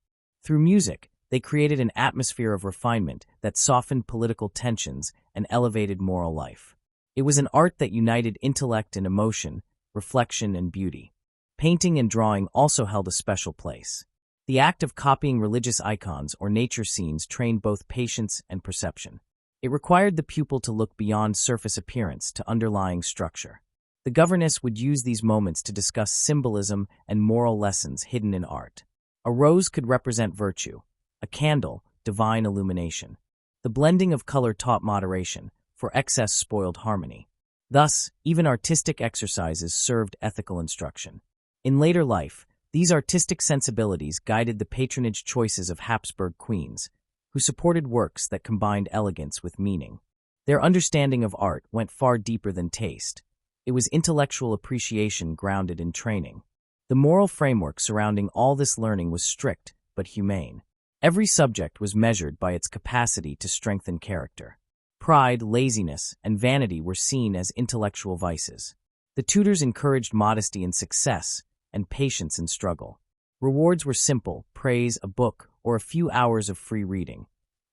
Through music, they created an atmosphere of refinement that softened political tensions and elevated moral life. It was an art that united intellect and emotion, reflection and beauty. Painting and drawing also held a special place. The act of copying religious icons or nature scenes trained both patience and perception. It required the pupil to look beyond surface appearance to underlying structure. The governess would use these moments to discuss symbolism and moral lessons hidden in art. A rose could represent virtue, a candle, divine illumination. The blending of color taught moderation, for excess spoiled harmony. Thus, even artistic exercises served ethical instruction. In later life, these artistic sensibilities guided the patronage choices of Habsburg queens, who supported works that combined elegance with meaning. Their understanding of art went far deeper than taste. It was intellectual appreciation grounded in training. The moral framework surrounding all this learning was strict but humane. Every subject was measured by its capacity to strengthen character. Pride, laziness, and vanity were seen as intellectual vices. The tutors encouraged modesty in success and patience in struggle. Rewards were simple: praise, a book, or a few hours of free reading,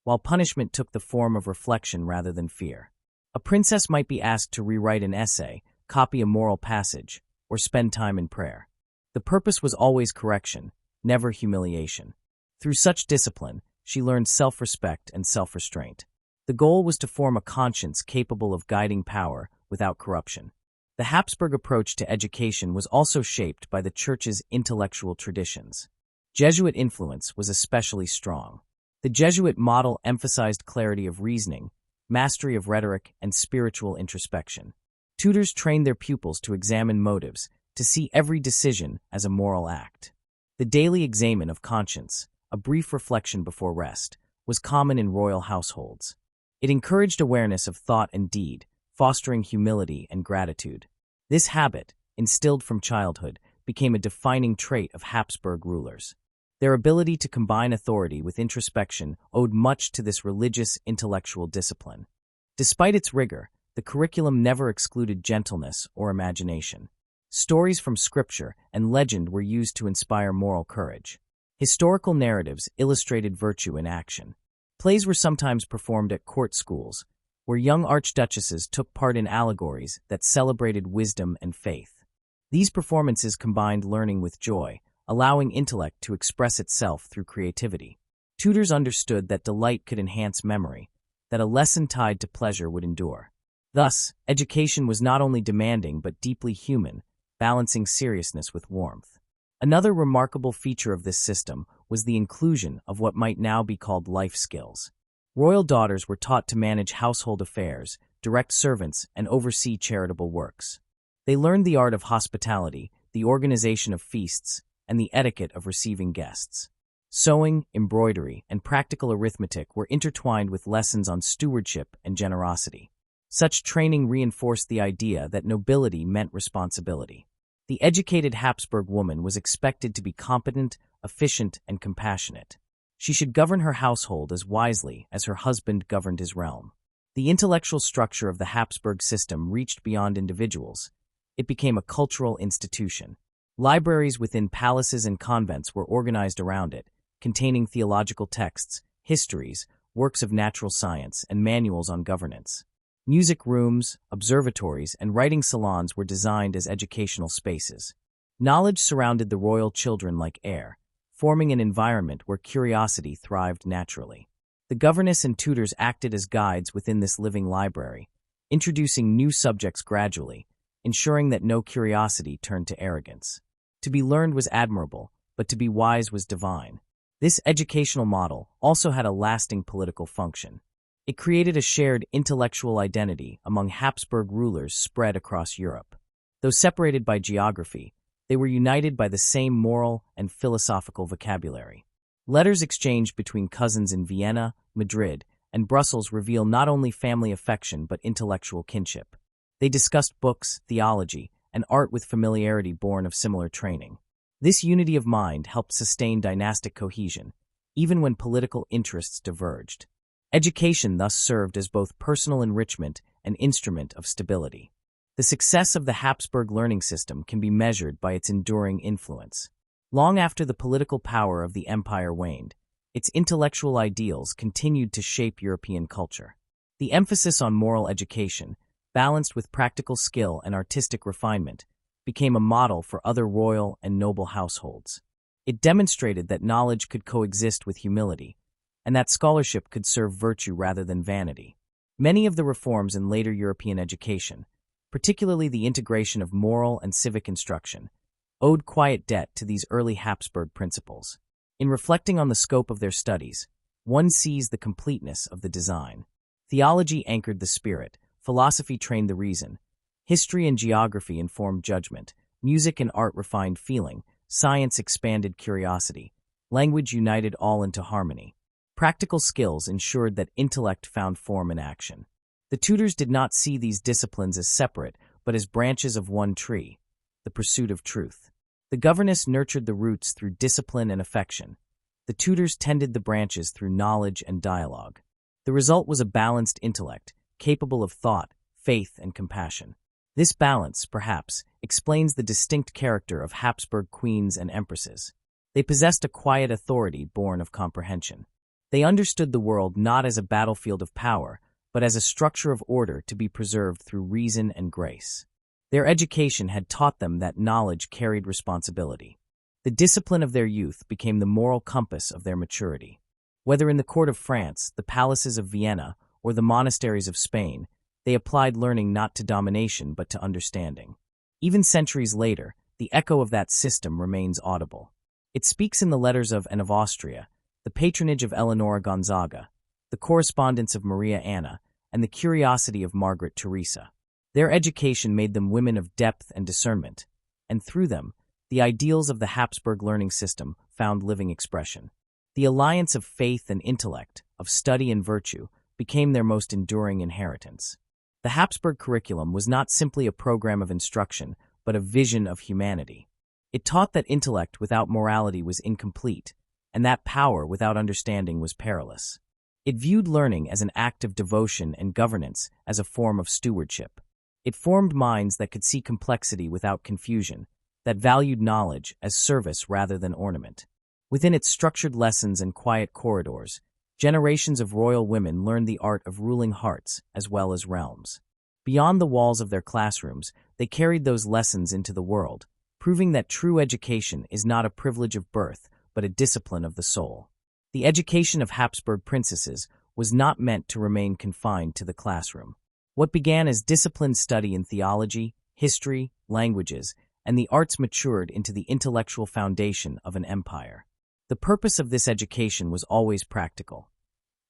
while punishment took the form of reflection rather than fear. A princess might be asked to rewrite an essay, copy a moral passage, or spend time in prayer. The purpose was always correction, never humiliation. Through such discipline, she learned self-respect and self-restraint. The goal was to form a conscience capable of guiding power without corruption. The Habsburg approach to education was also shaped by the Church's intellectual traditions. Jesuit influence was especially strong. The Jesuit model emphasized clarity of reasoning, mastery of rhetoric, and spiritual introspection. Tutors trained their pupils to examine motives, to see every decision as a moral act. The daily examen of conscience, a brief reflection before rest, was common in royal households. It encouraged awareness of thought and deed, fostering humility and gratitude. This habit, instilled from childhood, became a defining trait of Habsburg rulers. Their ability to combine authority with introspection owed much to this religious, intellectual discipline. Despite its rigor, the curriculum never excluded gentleness or imagination. Stories from scripture and legend were used to inspire moral courage. Historical narratives illustrated virtue in action. Plays were sometimes performed at court schools, where young archduchesses took part in allegories that celebrated wisdom and faith. These performances combined learning with joy, allowing intellect to express itself through creativity. Tutors understood that delight could enhance memory, that a lesson tied to pleasure would endure. Thus, education was not only demanding but deeply human, balancing seriousness with warmth. Another remarkable feature of this system was the inclusion of what might now be called life skills. Royal daughters were taught to manage household affairs, direct servants, and oversee charitable works. They learned the art of hospitality, the organization of feasts, and the etiquette of receiving guests. Sewing, embroidery, and practical arithmetic were intertwined with lessons on stewardship and generosity. Such training reinforced the idea that nobility meant responsibility. The educated Habsburg woman was expected to be competent, efficient, and compassionate. She should govern her household as wisely as her husband governed his realm. The intellectual structure of the Habsburg system reached beyond individuals. It became a cultural institution. Libraries within palaces and convents were organized around it, containing theological texts, histories, works of natural science, and manuals on governance. Music rooms, observatories, and writing salons were designed as educational spaces. Knowledge surrounded the royal children like air, forming an environment where curiosity thrived naturally. The governess and tutors acted as guides within this living library, introducing new subjects gradually, ensuring that no curiosity turned to arrogance. To be learned was admirable, but to be wise was divine. This educational model also had a lasting political function. It created a shared intellectual identity among Habsburg rulers spread across Europe. Though separated by geography, they were united by the same moral and philosophical vocabulary. Letters exchanged between cousins in Vienna, Madrid, and Brussels reveal not only family affection but intellectual kinship. They discussed books, theology, and art with familiarity born of similar training. This unity of mind helped sustain dynastic cohesion, even when political interests diverged. Education thus served as both personal enrichment and instrument of stability. The success of the Habsburg learning system can be measured by its enduring influence. Long after the political power of the empire waned, its intellectual ideals continued to shape European culture. The emphasis on moral education, balanced with practical skill and artistic refinement, became a model for other royal and noble households. It demonstrated that knowledge could coexist with humility, and that scholarship could serve virtue rather than vanity. Many of the reforms in later European education, particularly the integration of moral and civic instruction, owed quiet debt to these early Habsburg principles. In reflecting on the scope of their studies, one sees the completeness of the design. Theology anchored the spirit, philosophy trained the reason, history and geography informed judgment, music and art refined feeling, science expanded curiosity, language united all into harmony. Practical skills ensured that intellect found form in action. The tutors did not see these disciplines as separate, but as branches of one tree, the pursuit of truth. The governess nurtured the roots through discipline and affection. The tutors tended the branches through knowledge and dialogue. The result was a balanced intellect, capable of thought, faith, and compassion. This balance, perhaps, explains the distinct character of Habsburg queens and empresses. They possessed a quiet authority born of comprehension. They understood the world not as a battlefield of power, but as a structure of order to be preserved through reason and grace. Their education had taught them that knowledge carried responsibility. The discipline of their youth became the moral compass of their maturity. Whether in the court of France, the palaces of Vienna, or the monasteries of Spain, they applied learning not to domination but to understanding. Even centuries later, the echo of that system remains audible. It speaks in the letters of Anne of Austria, the patronage of Eleonora Gonzaga, the correspondence of Maria Anna, and the curiosity of Margaret Teresa. Their education made them women of depth and discernment, and through them, the ideals of the Habsburg learning system found living expression. The alliance of faith and intellect, of study and virtue, became their most enduring inheritance. The Habsburg curriculum was not simply a program of instruction, but a vision of humanity. It taught that intellect without morality was incomplete, and that power without understanding was perilous. It viewed learning as an act of devotion and governance as a form of stewardship. It formed minds that could see complexity without confusion, that valued knowledge as service rather than ornament. Within its structured lessons and quiet corridors, generations of royal women learned the art of ruling hearts as well as realms. Beyond the walls of their classrooms, they carried those lessons into the world, proving that true education is not a privilege of birth, but a discipline of the soul. The education of Habsburg princesses was not meant to remain confined to the classroom. What began as disciplined study in theology, history, languages, and the arts matured into the intellectual foundation of an empire. The purpose of this education was always practical: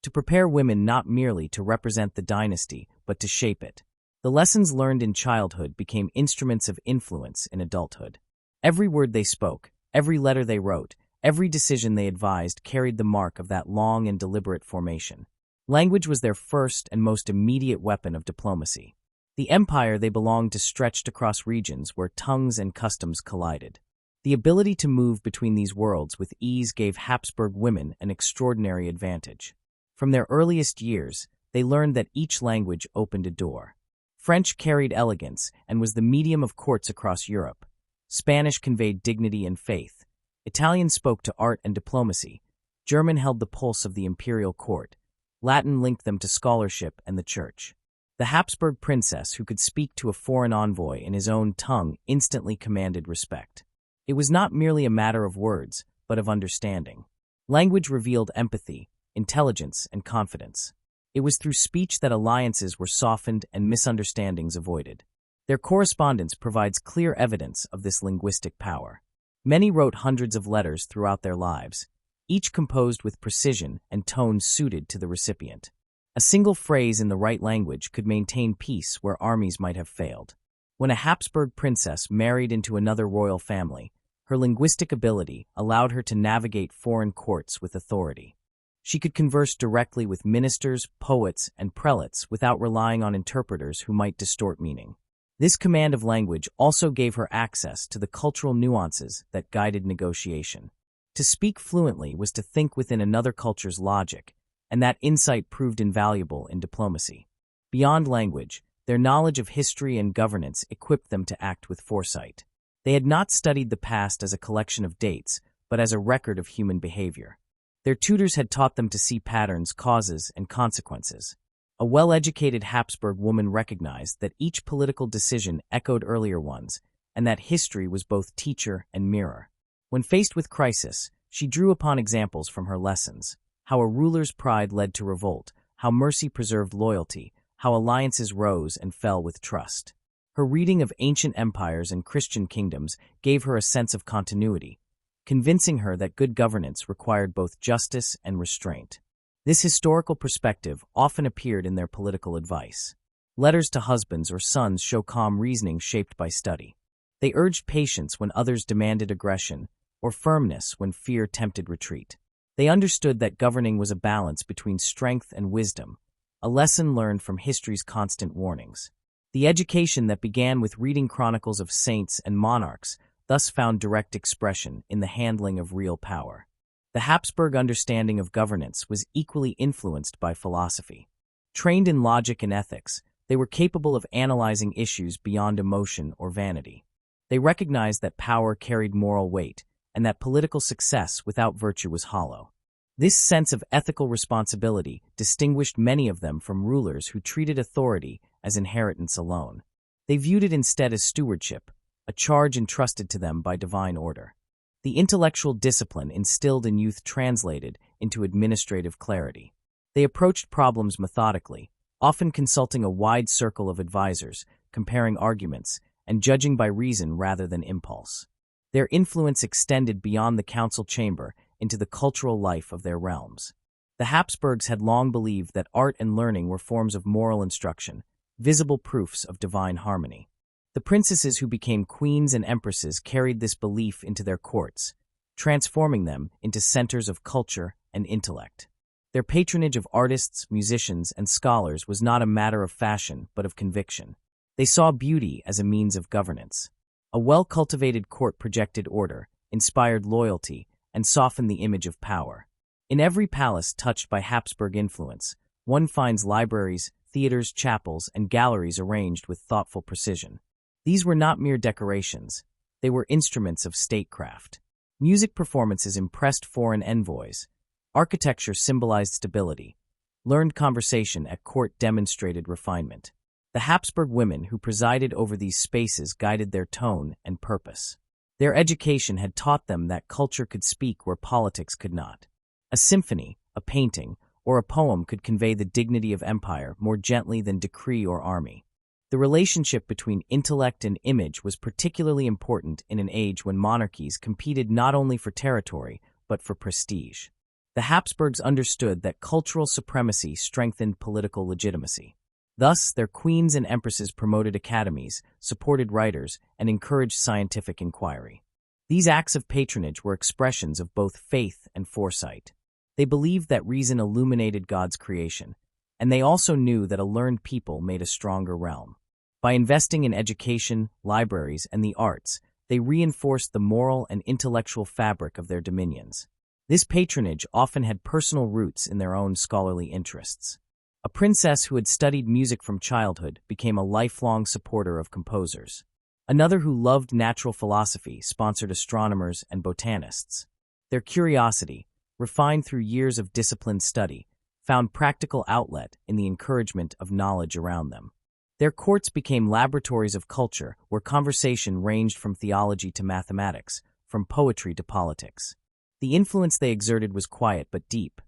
to prepare women not merely to represent the dynasty, but to shape it. The lessons learned in childhood became instruments of influence in adulthood. Every word they spoke, every letter they wrote, every decision they advised carried the mark of that long and deliberate formation. Language was their first and most immediate weapon of diplomacy. The empire they belonged to stretched across regions where tongues and customs collided. The ability to move between these worlds with ease gave Habsburg women an extraordinary advantage. From their earliest years, they learned that each language opened a door. French carried elegance and was the medium of courts across Europe. Spanish conveyed dignity and faith. Italian spoke to art and diplomacy. German held the pulse of the imperial court. Latin linked them to scholarship and the church. The Habsburg princess who could speak to a foreign envoy in his own tongue instantly commanded respect. It was not merely a matter of words, but of understanding. Language revealed empathy, intelligence, and confidence. It was through speech that alliances were softened and misunderstandings avoided. Their correspondence provides clear evidence of this linguistic power. Many wrote hundreds of letters throughout their lives, each composed with precision and tone suited to the recipient. A single phrase in the right language could maintain peace where armies might have failed. When a Habsburg princess married into another royal family, her linguistic ability allowed her to navigate foreign courts with authority. She could converse directly with ministers, poets, and prelates without relying on interpreters who might distort meaning. This command of language also gave her access to the cultural nuances that guided negotiation. To speak fluently was to think within another culture's logic, and that insight proved invaluable in diplomacy. Beyond language, their knowledge of history and governance equipped them to act with foresight. They had not studied the past as a collection of dates, but as a record of human behavior. Their tutors had taught them to see patterns, causes, and consequences. A well-educated Habsburg woman recognized that each political decision echoed earlier ones, and that history was both teacher and mirror. When faced with crisis, she drew upon examples from her lessons: how a ruler's pride led to revolt, how mercy preserved loyalty, how alliances rose and fell with trust. Her reading of ancient empires and Christian kingdoms gave her a sense of continuity, convincing her that good governance required both justice and restraint. This historical perspective often appeared in their political advice. Letters to husbands or sons show calm reasoning shaped by study. They urged patience when others demanded aggression, or firmness when fear tempted retreat. They understood that governing was a balance between strength and wisdom, a lesson learned from history's constant warnings. The education that began with reading chronicles of saints and monarchs thus found direct expression in the handling of real power. The Habsburg understanding of governance was equally influenced by philosophy. Trained in logic and ethics, they were capable of analyzing issues beyond emotion or vanity. They recognized that power carried moral weight, and that political success without virtue was hollow. This sense of ethical responsibility distinguished many of them from rulers who treated authority as inheritance alone. They viewed it instead as stewardship, a charge entrusted to them by divine order. The intellectual discipline instilled in youth translated into administrative clarity. They approached problems methodically, often consulting a wide circle of advisors, comparing arguments, and judging by reason rather than impulse. Their influence extended beyond the council chamber into the cultural life of their realms. The Habsburgs had long believed that art and learning were forms of moral instruction, visible proofs of divine harmony. The princesses who became queens and empresses carried this belief into their courts, transforming them into centers of culture and intellect. Their patronage of artists, musicians, and scholars was not a matter of fashion but of conviction. They saw beauty as a means of governance. A well-cultivated court projected order, inspired loyalty, and softened the image of power. In every palace touched by Habsburg influence, one finds libraries, theaters, chapels, and galleries arranged with thoughtful precision. These were not mere decorations. They were instruments of statecraft. Music performances impressed foreign envoys. Architecture symbolized stability. Learned conversation at court demonstrated refinement. The Habsburg women who presided over these spaces guided their tone and purpose. Their education had taught them that culture could speak where politics could not. A symphony, a painting, or a poem could convey the dignity of empire more gently than decree or army. The relationship between intellect and image was particularly important in an age when monarchies competed not only for territory, but for prestige. The Habsburgs understood that cultural supremacy strengthened political legitimacy. Thus, their queens and empresses promoted academies, supported writers, and encouraged scientific inquiry. These acts of patronage were expressions of both faith and foresight. They believed that reason illuminated God's creation, and they also knew that a learned people made a stronger realm. By investing in education, libraries, and the arts, they reinforced the moral and intellectual fabric of their dominions. This patronage often had personal roots in their own scholarly interests. A princess who had studied music from childhood became a lifelong supporter of composers. Another who loved natural philosophy sponsored astronomers and botanists. Their curiosity, refined through years of disciplined study, found practical outlet in the encouragement of knowledge around them. Their courts became laboratories of culture where conversation ranged from theology to mathematics, from poetry to politics. The influence they exerted was quiet but deep.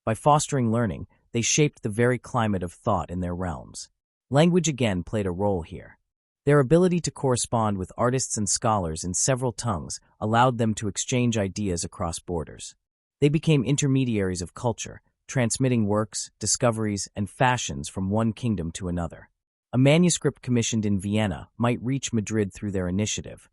By fostering learning, they shaped the very climate of thought in their realms. Language again played a role here. Their ability to correspond with artists and scholars in several tongues allowed them to exchange ideas across borders. They became intermediaries of culture, transmitting works, discoveries, and fashions from one kingdom to another. A manuscript commissioned in Vienna might reach Madrid through their initiative.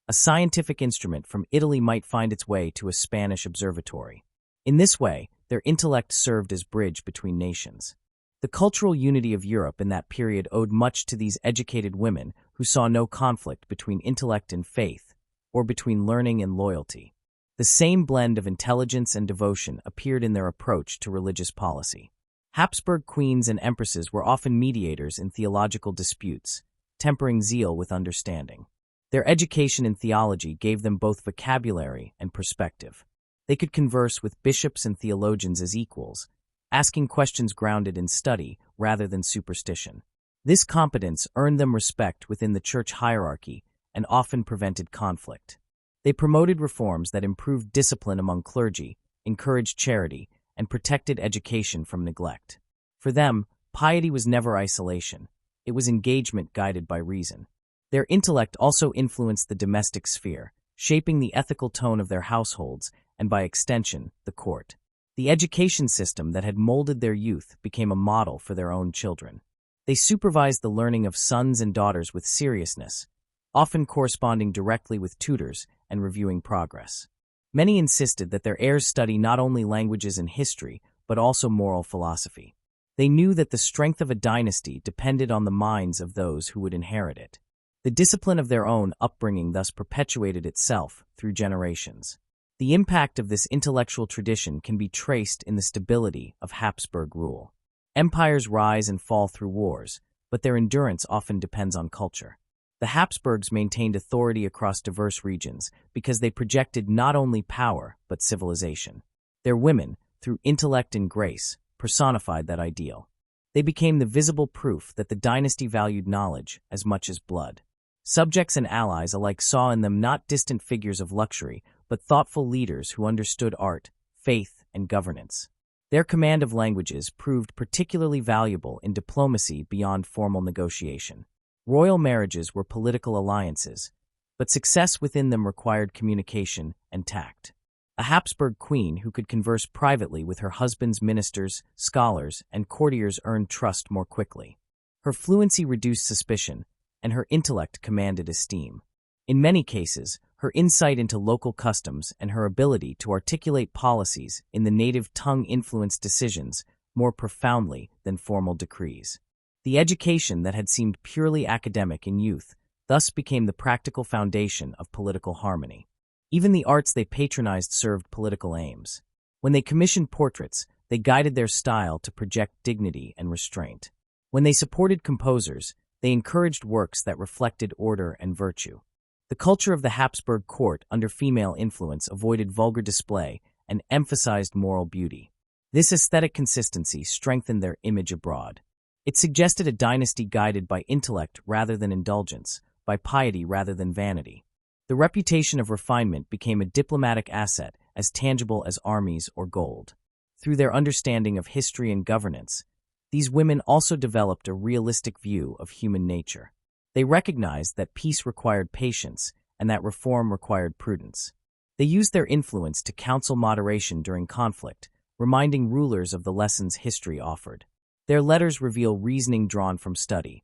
A scientific instrument from Italy might find its way to a Spanish observatory. In this way, their intellect served as bridge between nations. The cultural unity of Europe in that period owed much to these educated women who saw no conflict between intellect and faith, or between learning and loyalty. The same blend of intelligence and devotion appeared in their approach to religious policy. Habsburg queens and empresses were often mediators in theological disputes, tempering zeal with understanding. Their education in theology gave them both vocabulary and perspective. They could converse with bishops and theologians as equals, asking questions grounded in study rather than superstition. This competence earned them respect within the church hierarchy and often prevented conflict. They promoted reforms that improved discipline among clergy, encouraged charity, and protected education from neglect. For them, piety was never isolation. It was engagement guided by reason. Their intellect also influenced the domestic sphere, shaping the ethical tone of their households and, by extension, the court. The education system that had molded their youth became a model for their own children. They supervised the learning of sons and daughters with seriousness, often corresponding directly with tutors and reviewing progress. Many insisted that their heirs study not only languages and history, but also moral philosophy. They knew that the strength of a dynasty depended on the minds of those who would inherit it. The discipline of their own upbringing thus perpetuated itself through generations. The impact of this intellectual tradition can be traced in the stability of Habsburg rule. Empires rise and fall through wars, but their endurance often depends on culture. The Habsburgs maintained authority across diverse regions because they projected not only power but civilization. Their women, through intellect and grace, personified that ideal. They became the visible proof that the dynasty valued knowledge as much as blood. Subjects and allies alike saw in them not distant figures of luxury, but thoughtful leaders who understood art, faith, and governance. Their command of languages proved particularly valuable in diplomacy beyond formal negotiation. Royal marriages were political alliances, but success within them required communication and tact. A Habsburg queen who could converse privately with her husband's ministers, scholars, and courtiers earned trust more quickly. Her fluency reduced suspicion, and her intellect commanded esteem. In many cases, her insight into local customs and her ability to articulate policies in the native tongue influenced decisions more profoundly than formal decrees. The education that had seemed purely academic in youth thus became the practical foundation of political harmony. Even the arts they patronized served political aims. When they commissioned portraits, they guided their style to project dignity and restraint. When they supported composers, they encouraged works that reflected order and virtue. The culture of the Habsburg court under female influence avoided vulgar display and emphasized moral beauty. This aesthetic consistency strengthened their image abroad. It suggested a dynasty guided by intellect rather than indulgence, by piety rather than vanity. The reputation of refinement became a diplomatic asset as tangible as armies or gold. Through their understanding of history and governance, these women also developed a realistic view of human nature. They recognized that peace required patience and that reform required prudence. They used their influence to counsel moderation during conflict, reminding rulers of the lessons history offered. Their letters reveal reasoning drawn from study,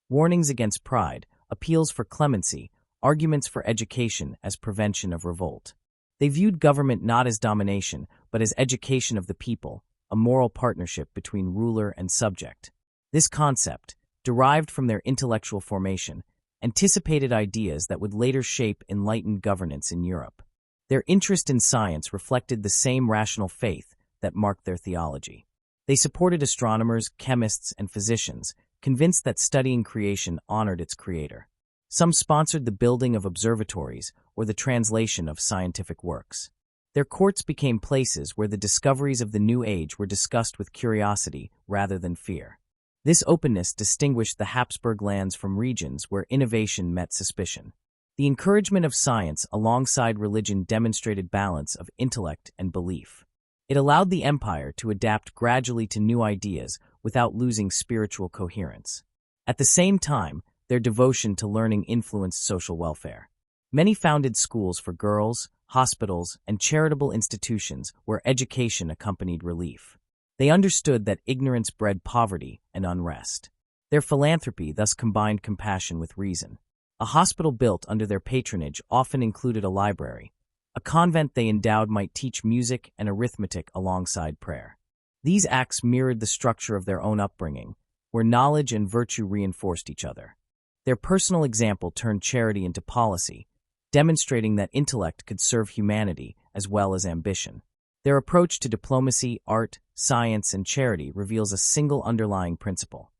warnings against pride, appeals for clemency, arguments for education as prevention of revolt. They viewed government not as domination, but as education of the people, a moral partnership between ruler and subject. This concept, derived from their intellectual formation, anticipated ideas that would later shape enlightened governance in Europe. Their interest in science reflected the same rational faith that marked their theology. They supported astronomers, chemists, and physicians, convinced that studying creation honored its creator. Some sponsored the building of observatories or the translation of scientific works. Their courts became places where the discoveries of the new age were discussed with curiosity rather than fear. This openness distinguished the Habsburg lands from regions where innovation met suspicion. The encouragement of science alongside religion demonstrated balance of intellect and belief. It allowed the empire to adapt gradually to new ideas without losing spiritual coherence. At the same time, their devotion to learning influenced social welfare. Many founded schools for girls, hospitals, and charitable institutions where education accompanied relief. They understood that ignorance bred poverty and unrest. Their philanthropy thus combined compassion with reason. A hospital built under their patronage often included a library. A convent they endowed might teach music and arithmetic alongside prayer. These acts mirrored the structure of their own upbringing, where knowledge and virtue reinforced each other. Their personal example turned charity into policy, demonstrating that intellect could serve humanity as well as ambition. Their approach to diplomacy, art, science, and charity reveals a single underlying principle: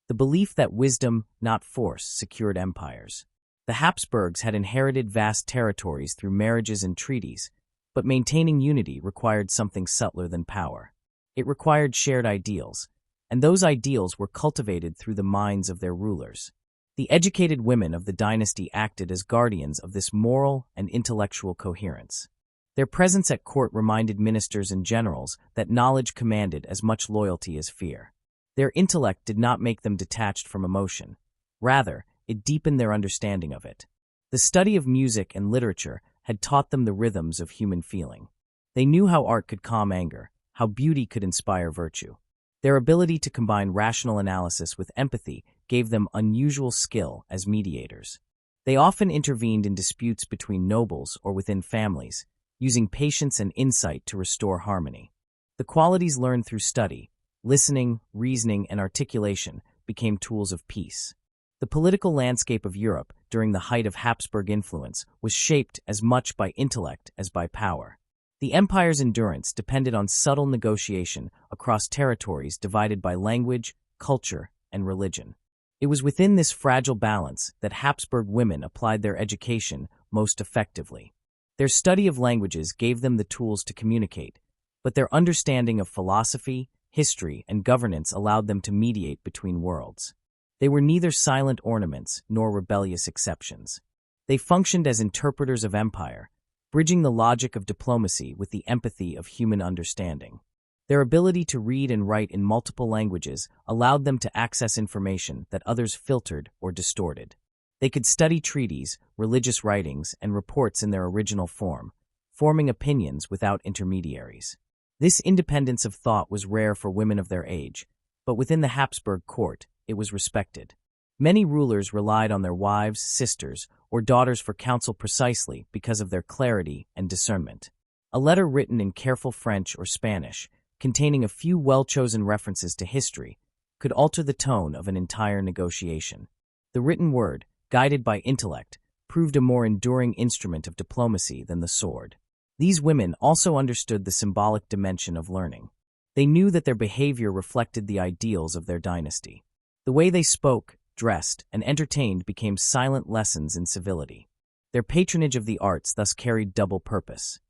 the belief that wisdom, not force, secured empires. The Habsburgs had inherited vast territories through marriages and treaties, but maintaining unity required something subtler than power. It required shared ideals, and those ideals were cultivated through the minds of their rulers. The educated women of the dynasty acted as guardians of this moral and intellectual coherence. Their presence at court reminded ministers and generals that knowledge commanded as much loyalty as fear. Their intellect did not make them detached from emotion. Rather, it deepened their understanding of it. The study of music and literature had taught them the rhythms of human feeling. They knew how art could calm anger, how beauty could inspire virtue. Their ability to combine rational analysis with empathy gave them unusual skill as mediators. They often intervened in disputes between nobles or within families, using patience and insight to restore harmony. The qualities learned through study, listening, reasoning, and articulation, became tools of peace. The political landscape of Europe during the height of Habsburg influence was shaped as much by intellect as by power. The empire's endurance depended on subtle negotiation across territories divided by language, culture, and religion. It was within this fragile balance that Habsburg women applied their education most effectively. Their study of languages gave them the tools to communicate, but their understanding of philosophy, history, and governance allowed them to mediate between worlds. They were neither silent ornaments nor rebellious exceptions. They functioned as interpreters of empire, bridging the logic of diplomacy with the empathy of human understanding. Their ability to read and write in multiple languages allowed them to access information that others filtered or distorted. They could study treaties, religious writings, and reports in their original form, forming opinions without intermediaries. This independence of thought was rare for women of their age, but within the Habsburg court, it was respected. Many rulers relied on their wives, sisters, or daughters for counsel precisely because of their clarity and discernment. A letter written in careful French or Spanish, containing a few well-chosen references to history, could alter the tone of an entire negotiation. The written word, guided by intellect, proved a more enduring instrument of diplomacy than the sword. These women also understood the symbolic dimension of learning. They knew that their behavior reflected the ideals of their dynasty. The way they spoke, dressed, and entertained became silent lessons in civility. Their patronage of the arts thus carried double purpose: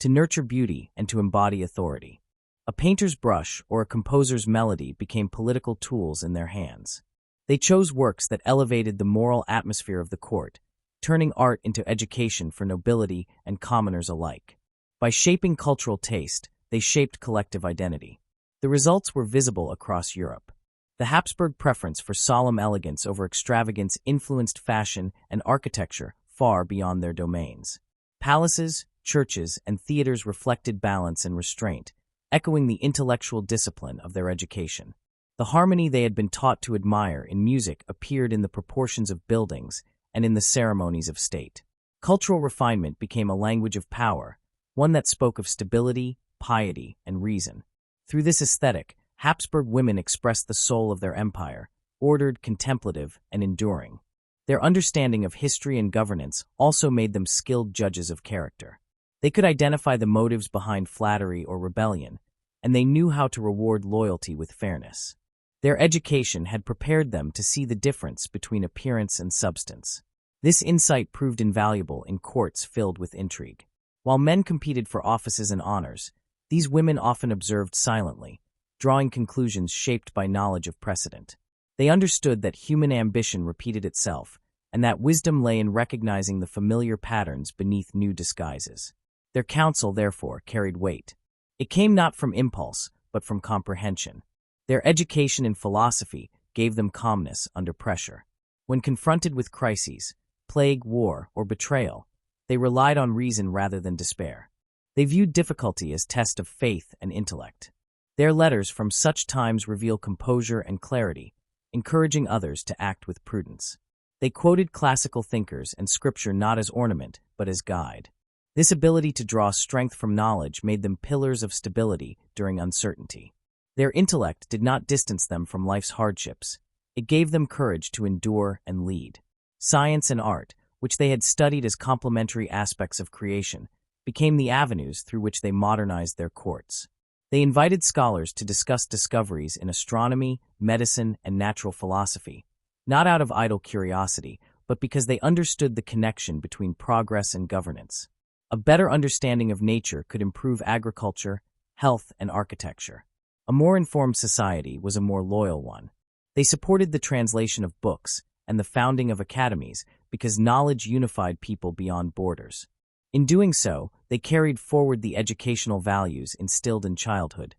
to nurture beauty and to embody authority. A painter's brush or a composer's melody became political tools in their hands. They chose works that elevated the moral atmosphere of the court, turning art into education for nobility and commoners alike. By shaping cultural taste, they shaped collective identity. The results were visible across Europe. The Habsburg preference for solemn elegance over extravagance influenced fashion and architecture far beyond their domains. Palaces, churches, and theaters reflected balance and restraint, echoing the intellectual discipline of their education. The harmony they had been taught to admire in music appeared in the proportions of buildings and in the ceremonies of state. Cultural refinement became a language of power, one that spoke of stability, piety, and reason. Through this aesthetic, Habsburg women expressed the soul of their empire, ordered, contemplative, and enduring. Their understanding of history and governance also made them skilled judges of character. They could identify the motives behind flattery or rebellion, and they knew how to reward loyalty with fairness. Their education had prepared them to see the difference between appearance and substance. This insight proved invaluable in courts filled with intrigue. While men competed for offices and honors, these women often observed silently, drawing conclusions shaped by knowledge of precedent. They understood that human ambition repeated itself, and that wisdom lay in recognizing the familiar patterns beneath new disguises. Their counsel, therefore, carried weight. It came not from impulse, but from comprehension. Their education in philosophy gave them calmness under pressure. When confronted with crises, plague, war, or betrayal, they relied on reason rather than despair. They viewed difficulty as test of faith and intellect. Their letters from such times reveal composure and clarity, encouraging others to act with prudence. They quoted classical thinkers and scripture not as ornament, but as guide. This ability to draw strength from knowledge made them pillars of stability during uncertainty. Their intellect did not distance them from life's hardships. It gave them courage to endure and lead. Science and art, which they had studied as complementary aspects of creation, became the avenues through which they modernized their courts. They invited scholars to discuss discoveries in astronomy, medicine, and natural philosophy, not out of idle curiosity, but because they understood the connection between progress and governance. A better understanding of nature could improve agriculture, health, and architecture. A more informed society was a more loyal one. They supported the translation of books and the founding of academies because knowledge unified people beyond borders. In doing so, they carried forward the educational values instilled in childhood.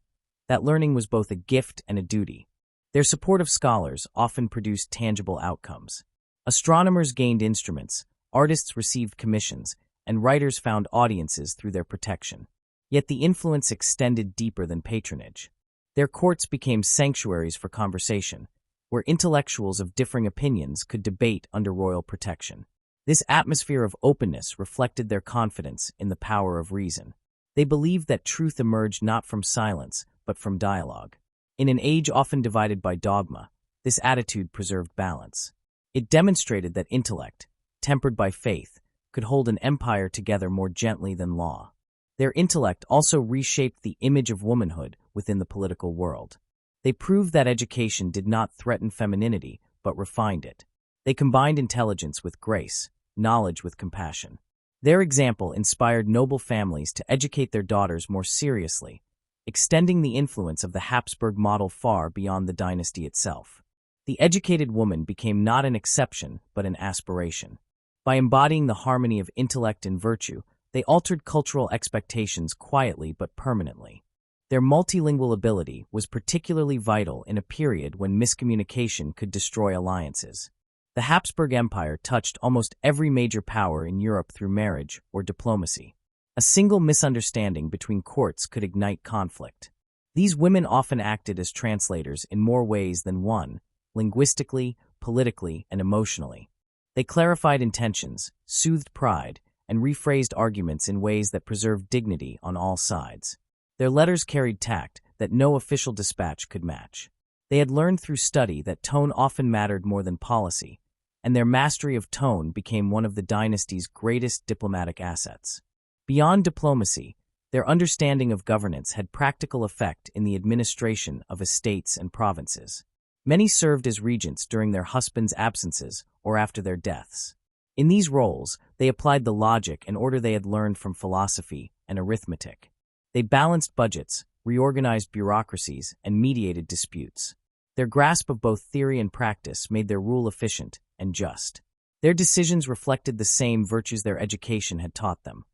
That learning was both a gift and a duty. Their support of scholars often produced tangible outcomes. Astronomers gained instruments, artists received commissions, and writers found audiences through their protection. Yet the influence extended deeper than patronage. Their courts became sanctuaries for conversation, where intellectuals of differing opinions could debate under royal protection. This atmosphere of openness reflected their confidence in the power of reason. They believed that truth emerged not from silence, but from dialogue. In an age often divided by dogma, this attitude preserved balance. It demonstrated that intellect, tempered by faith, could hold an empire together more gently than law. Their intellect also reshaped the image of womanhood within the political world. They proved that education did not threaten femininity, but refined it. They combined intelligence with grace, knowledge with compassion. Their example inspired noble families to educate their daughters more seriously, extending the influence of the Habsburg model far beyond the dynasty itself. The educated woman became not an exception, but an aspiration. By embodying the harmony of intellect and virtue, they altered cultural expectations quietly but permanently. Their multilingual ability was particularly vital in a period when miscommunication could destroy alliances. The Habsburg Empire touched almost every major power in Europe through marriage or diplomacy. A single misunderstanding between courts could ignite conflict. These women often acted as translators in more ways than one, linguistically, politically, and emotionally. They clarified intentions, soothed pride, and rephrased arguments in ways that preserved dignity on all sides. Their letters carried tact that no official dispatch could match. They had learned through study that tone often mattered more than policy, and their mastery of tone became one of the dynasty's greatest diplomatic assets. Beyond diplomacy, their understanding of governance had practical effect in the administration of estates and provinces. Many served as regents during their husbands' absences or after their deaths. In these roles, they applied the logic and order they had learned from philosophy and arithmetic. They balanced budgets, reorganized bureaucracies, and mediated disputes. Their grasp of both theory and practice made their rule efficient and just. Their decisions reflected the same virtues their education had taught them: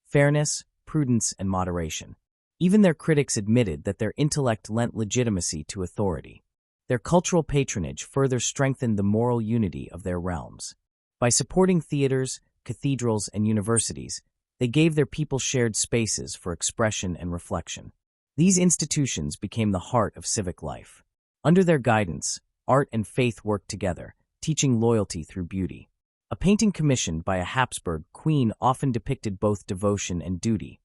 fairness, prudence, and moderation. Even their critics admitted that their intellect lent legitimacy to authority. Their cultural patronage further strengthened the moral unity of their realms. By supporting theaters, cathedrals, and universities, they gave their people shared spaces for expression and reflection. These institutions became the heart of civic life. Under their guidance, art and faith worked together, teaching loyalty through beauty. A painting commissioned by a Habsburg queen often depicted both devotion and duty.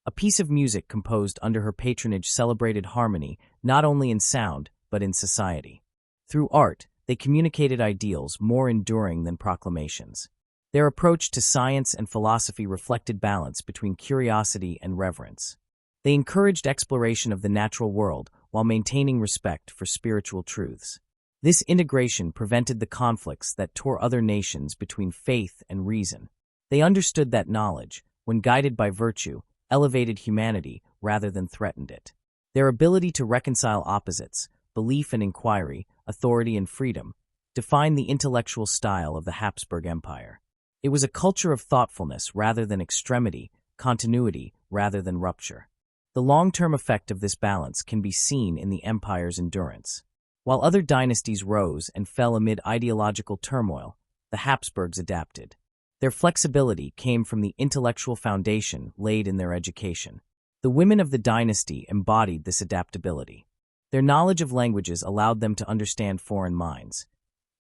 A piece of music composed under her patronage celebrated harmony not only in sound, but in society. Through art, they communicated ideals more enduring than proclamations. Their approach to science and philosophy reflected balance between curiosity and reverence. They encouraged exploration of the natural world while maintaining respect for spiritual truths. This integration prevented the conflicts that tore other nations between faith and reason. They understood that knowledge, when guided by virtue, elevated humanity rather than threatened it. Their ability to reconcile opposites, belief and inquiry, authority and freedom, defined the intellectual style of the Habsburg Empire. It was a culture of thoughtfulness rather than extremity, continuity rather than rupture. The long-term effect of this balance can be seen in the empire's endurance. While other dynasties rose and fell amid ideological turmoil, the Habsburgs adapted. Their flexibility came from the intellectual foundation laid in their education. The women of the dynasty embodied this adaptability. Their knowledge of languages allowed them to understand foreign minds.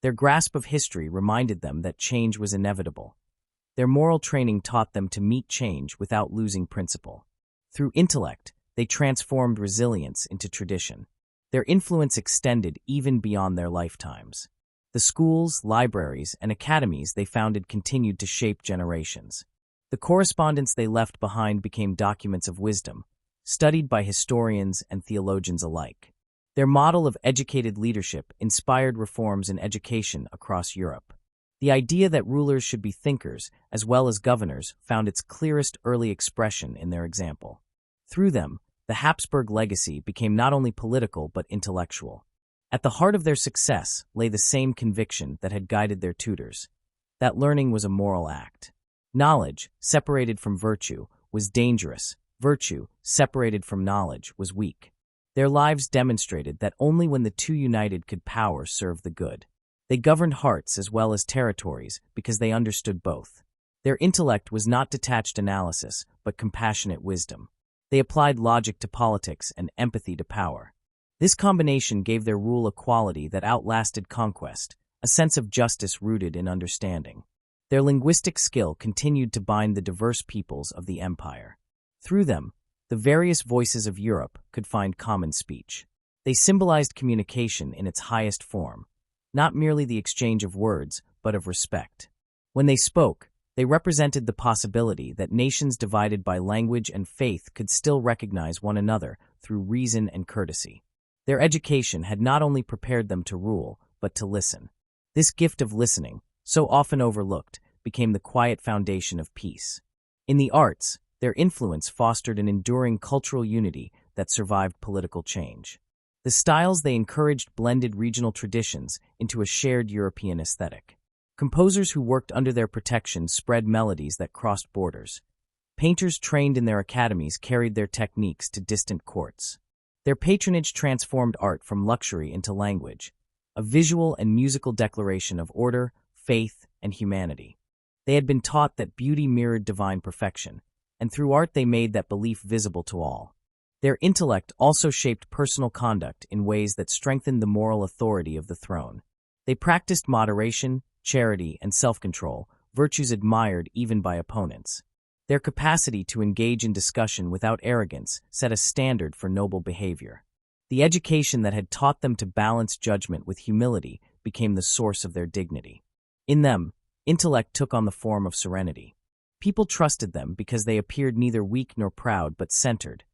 Their grasp of history reminded them that change was inevitable. Their moral training taught them to meet change without losing principle. Through intellect, they transformed resilience into tradition. Their influence extended even beyond their lifetimes. The schools, libraries, and academies they founded continued to shape generations. The correspondence they left behind became documents of wisdom, studied by historians and theologians alike. Their model of educated leadership inspired reforms in education across Europe. The idea that rulers should be thinkers as well as governors found its clearest early expression in their example. Through them, the Habsburg legacy became not only political but intellectual. At the heart of their success lay the same conviction that had guided their tutors: that learning was a moral act. Knowledge, separated from virtue, was dangerous. Virtue, separated from knowledge, was weak. Their lives demonstrated that only when the two united could power serve the good. They governed hearts as well as territories because they understood both. Their intellect was not detached analysis, but compassionate wisdom. They applied logic to politics and empathy to power. This combination gave their rule a quality that outlasted conquest, a sense of justice rooted in understanding. Their linguistic skill continued to bind the diverse peoples of the empire. Through them, the various voices of Europe could find common speech. They symbolized communication in its highest form, not merely the exchange of words, but of respect. When they spoke, they represented the possibility that nations divided by language and faith could still recognize one another through reason and courtesy. Their education had not only prepared them to rule, but to listen. This gift of listening, so often overlooked, became the quiet foundation of peace. In the arts, their influence fostered an enduring cultural unity that survived political change. The styles they encouraged blended regional traditions into a shared European aesthetic. Composers who worked under their protection spread melodies that crossed borders. Painters trained in their academies carried their techniques to distant courts. Their patronage transformed art from luxury into language, a visual and musical declaration of order, faith, and humanity. They had been taught that beauty mirrored divine perfection, and through art they made that belief visible to all. Their intellect also shaped personal conduct in ways that strengthened the moral authority of the throne. They practiced moderation, charity, and self-control, virtues admired even by opponents. Their capacity to engage in discussion without arrogance set a standard for noble behavior. The education that had taught them to balance judgment with humility became the source of their dignity. In them, intellect took on the form of serenity. People trusted them because they appeared neither weak nor proud but centered,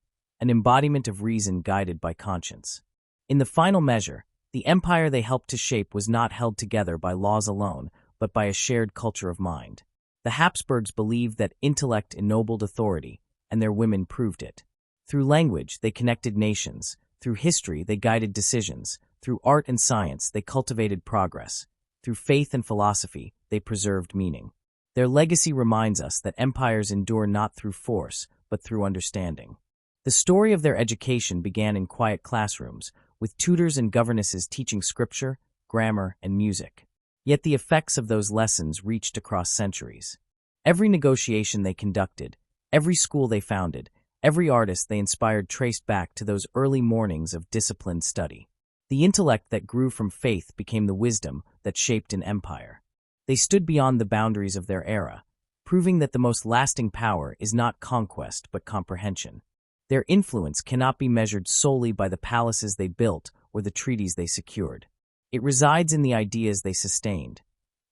an embodiment of reason guided by conscience. In the final measure, the empire they helped to shape was not held together by laws alone, but by a shared culture of mind. The Habsburgs believed that intellect ennobled authority, and their women proved it. Through language, they connected nations. Through history, they guided decisions. Through art and science, they cultivated progress. Through faith and philosophy, they preserved meaning. Their legacy reminds us that empires endure not through force, but through understanding. The story of their education began in quiet classrooms, with tutors and governesses teaching scripture, grammar, and music. Yet the effects of those lessons reached across centuries. Every negotiation they conducted, every school they founded, every artist they inspired traced back to those early mornings of disciplined study. The intellect that grew from faith became the wisdom that shaped an empire. They stood beyond the boundaries of their era, proving that the most lasting power is not conquest but comprehension. Their influence cannot be measured solely by the palaces they built or the treaties they secured. It resides in the ideas they sustained,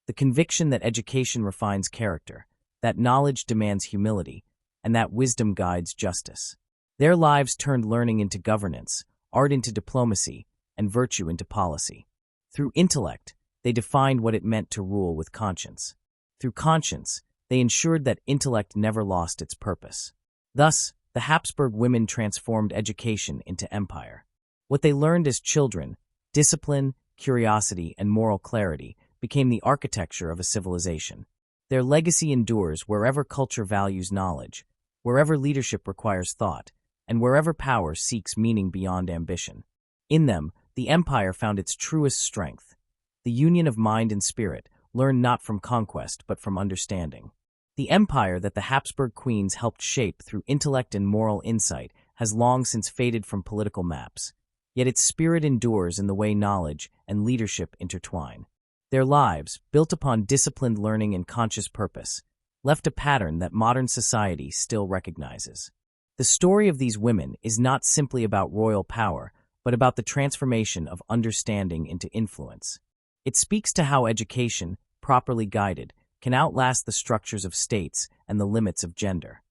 the conviction that education refines character, that knowledge demands humility, and that wisdom guides justice. Their lives turned learning into governance, art into diplomacy, and virtue into policy. Through intellect, they defined what it meant to rule with conscience. Through conscience, they ensured that intellect never lost its purpose. Thus, the Habsburg women transformed education into empire. What they learned as children, discipline, curiosity, and moral clarity, became the architecture of a civilization. Their legacy endures wherever culture values knowledge, wherever leadership requires thought, and wherever power seeks meaning beyond ambition. In them, the empire found its truest strength. The union of mind and spirit, learned not from conquest but from understanding. The empire that the Habsburg queens helped shape through intellect and moral insight has long since faded from political maps, yet its spirit endures in the way knowledge and leadership intertwine. Their lives, built upon disciplined learning and conscious purpose, left a pattern that modern society still recognizes. The story of these women is not simply about royal power, but about the transformation of understanding into influence. It speaks to how education, properly guided, can outlast the structures of states and the limits of gender.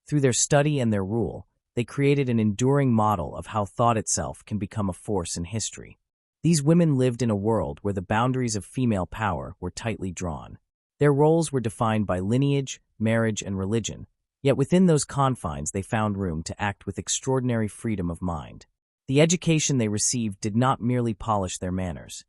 Through their study and their rule, they created an enduring model of how thought itself can become a force in history. These women lived in a world where the boundaries of female power were tightly drawn. Their roles were defined by lineage, marriage, and religion, yet within those confines they found room to act with extraordinary freedom of mind. The education they received did not merely polish their manners.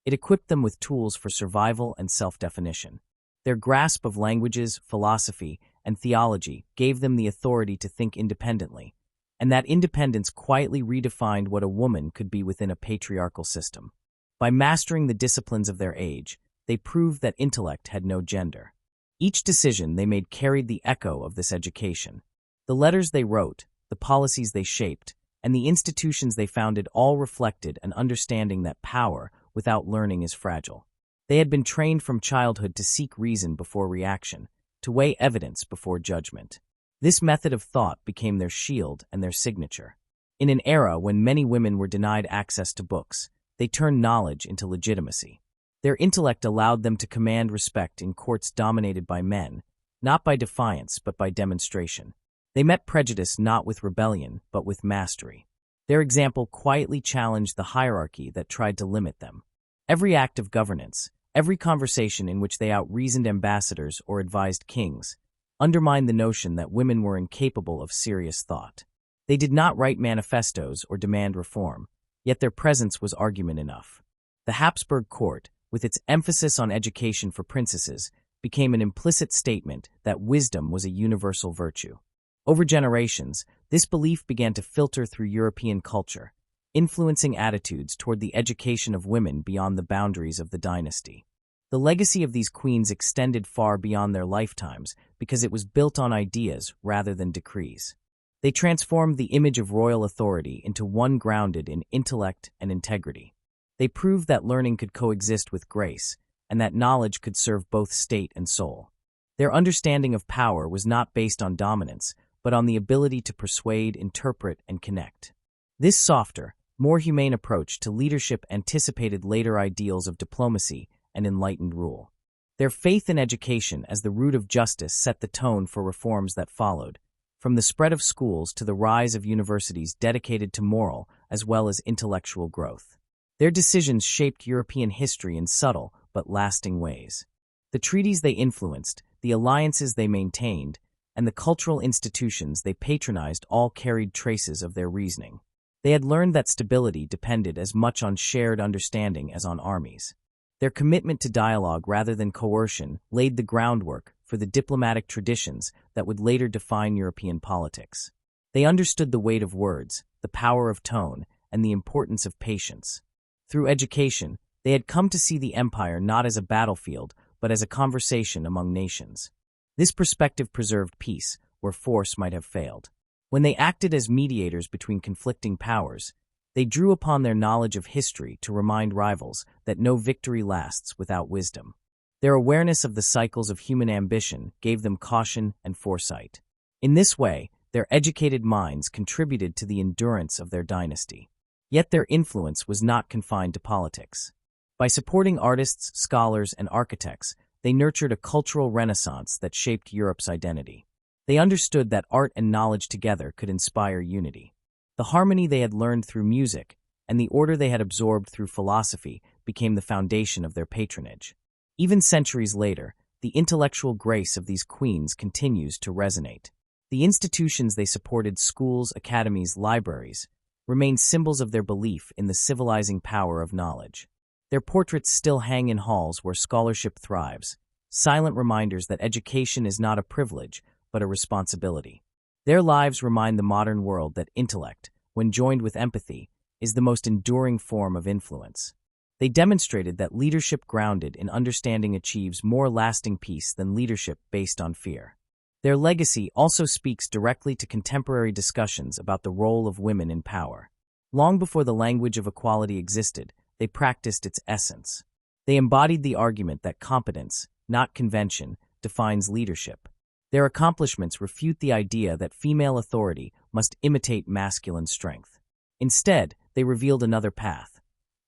It equipped them with tools for survival and self-definition. Their grasp of languages, philosophy, and theology gave them the authority to think independently, and that independence quietly redefined what a woman could be within a patriarchal system. By mastering the disciplines of their age, they proved that intellect had no gender. Each decision they made carried the echo of this education. The letters they wrote, the policies they shaped, and the institutions they founded all reflected an understanding that power without learning is fragile. They had been trained from childhood to seek reason before reaction, to weigh evidence before judgment. This method of thought became their shield and their signature. In an era when many women were denied access to books, they turned knowledge into legitimacy. Their intellect allowed them to command respect in courts dominated by men, not by defiance but by demonstration. They met prejudice not with rebellion but with mastery. Their example quietly challenged the hierarchy that tried to limit them. Every act of governance, every conversation in which they out-reasoned ambassadors or advised kings, undermined the notion that women were incapable of serious thought. They did not write manifestos or demand reform, yet their presence was argument enough. The Habsburg court, with its emphasis on education for princesses, became an implicit statement that wisdom was a universal virtue. Over generations, this belief began to filter through European culture, influencing attitudes toward the education of women beyond the boundaries of the dynasty. The legacy of these queens extended far beyond their lifetimes because it was built on ideas rather than decrees. They transformed the image of royal authority into one grounded in intellect and integrity. They proved that learning could coexist with grace, and that knowledge could serve both state and soul. Their understanding of power was not based on dominance, but on the ability to persuade, interpret, and connect. This softer, more humane approach to leadership anticipated later ideals of diplomacy and enlightened rule. Their faith in education as the root of justice set the tone for reforms that followed, from the spread of schools to the rise of universities dedicated to moral as well as intellectual growth. Their decisions shaped European history in subtle but lasting ways. The treaties they influenced, the alliances they maintained, and the cultural institutions they patronized all carried traces of their reasoning. They had learned that stability depended as much on shared understanding as on armies. Their commitment to dialogue rather than coercion laid the groundwork for the diplomatic traditions that would later define European politics. They understood the weight of words, the power of tone, and the importance of patience. Through education, they had come to see the empire not as a battlefield, but as a conversation among nations. This perspective preserved peace where force might have failed. When they acted as mediators between conflicting powers, they drew upon their knowledge of history to remind rivals that no victory lasts without wisdom. Their awareness of the cycles of human ambition gave them caution and foresight. In this way, their educated minds contributed to the endurance of their dynasty. Yet their influence was not confined to politics. By supporting artists, scholars, and architects, they nurtured a cultural renaissance that shaped Europe's identity. They understood that art and knowledge together could inspire unity. The harmony they had learned through music and the order they had absorbed through philosophy became the foundation of their patronage. Even centuries later, the intellectual grace of these queens continues to resonate. The institutions they supported, schools, academies, libraries, remain symbols of their belief in the civilizing power of knowledge. Their portraits still hang in halls where scholarship thrives, silent reminders that education is not a privilege, but a responsibility. Their lives remind the modern world that intellect, when joined with empathy, is the most enduring form of influence. They demonstrated that leadership grounded in understanding achieves more lasting peace than leadership based on fear. Their legacy also speaks directly to contemporary discussions about the role of women in power. Long before the language of equality existed, they practiced its essence. They embodied the argument that competence, not convention, defines leadership. Their accomplishments refute the idea that female authority must imitate masculine strength. Instead, they revealed another path,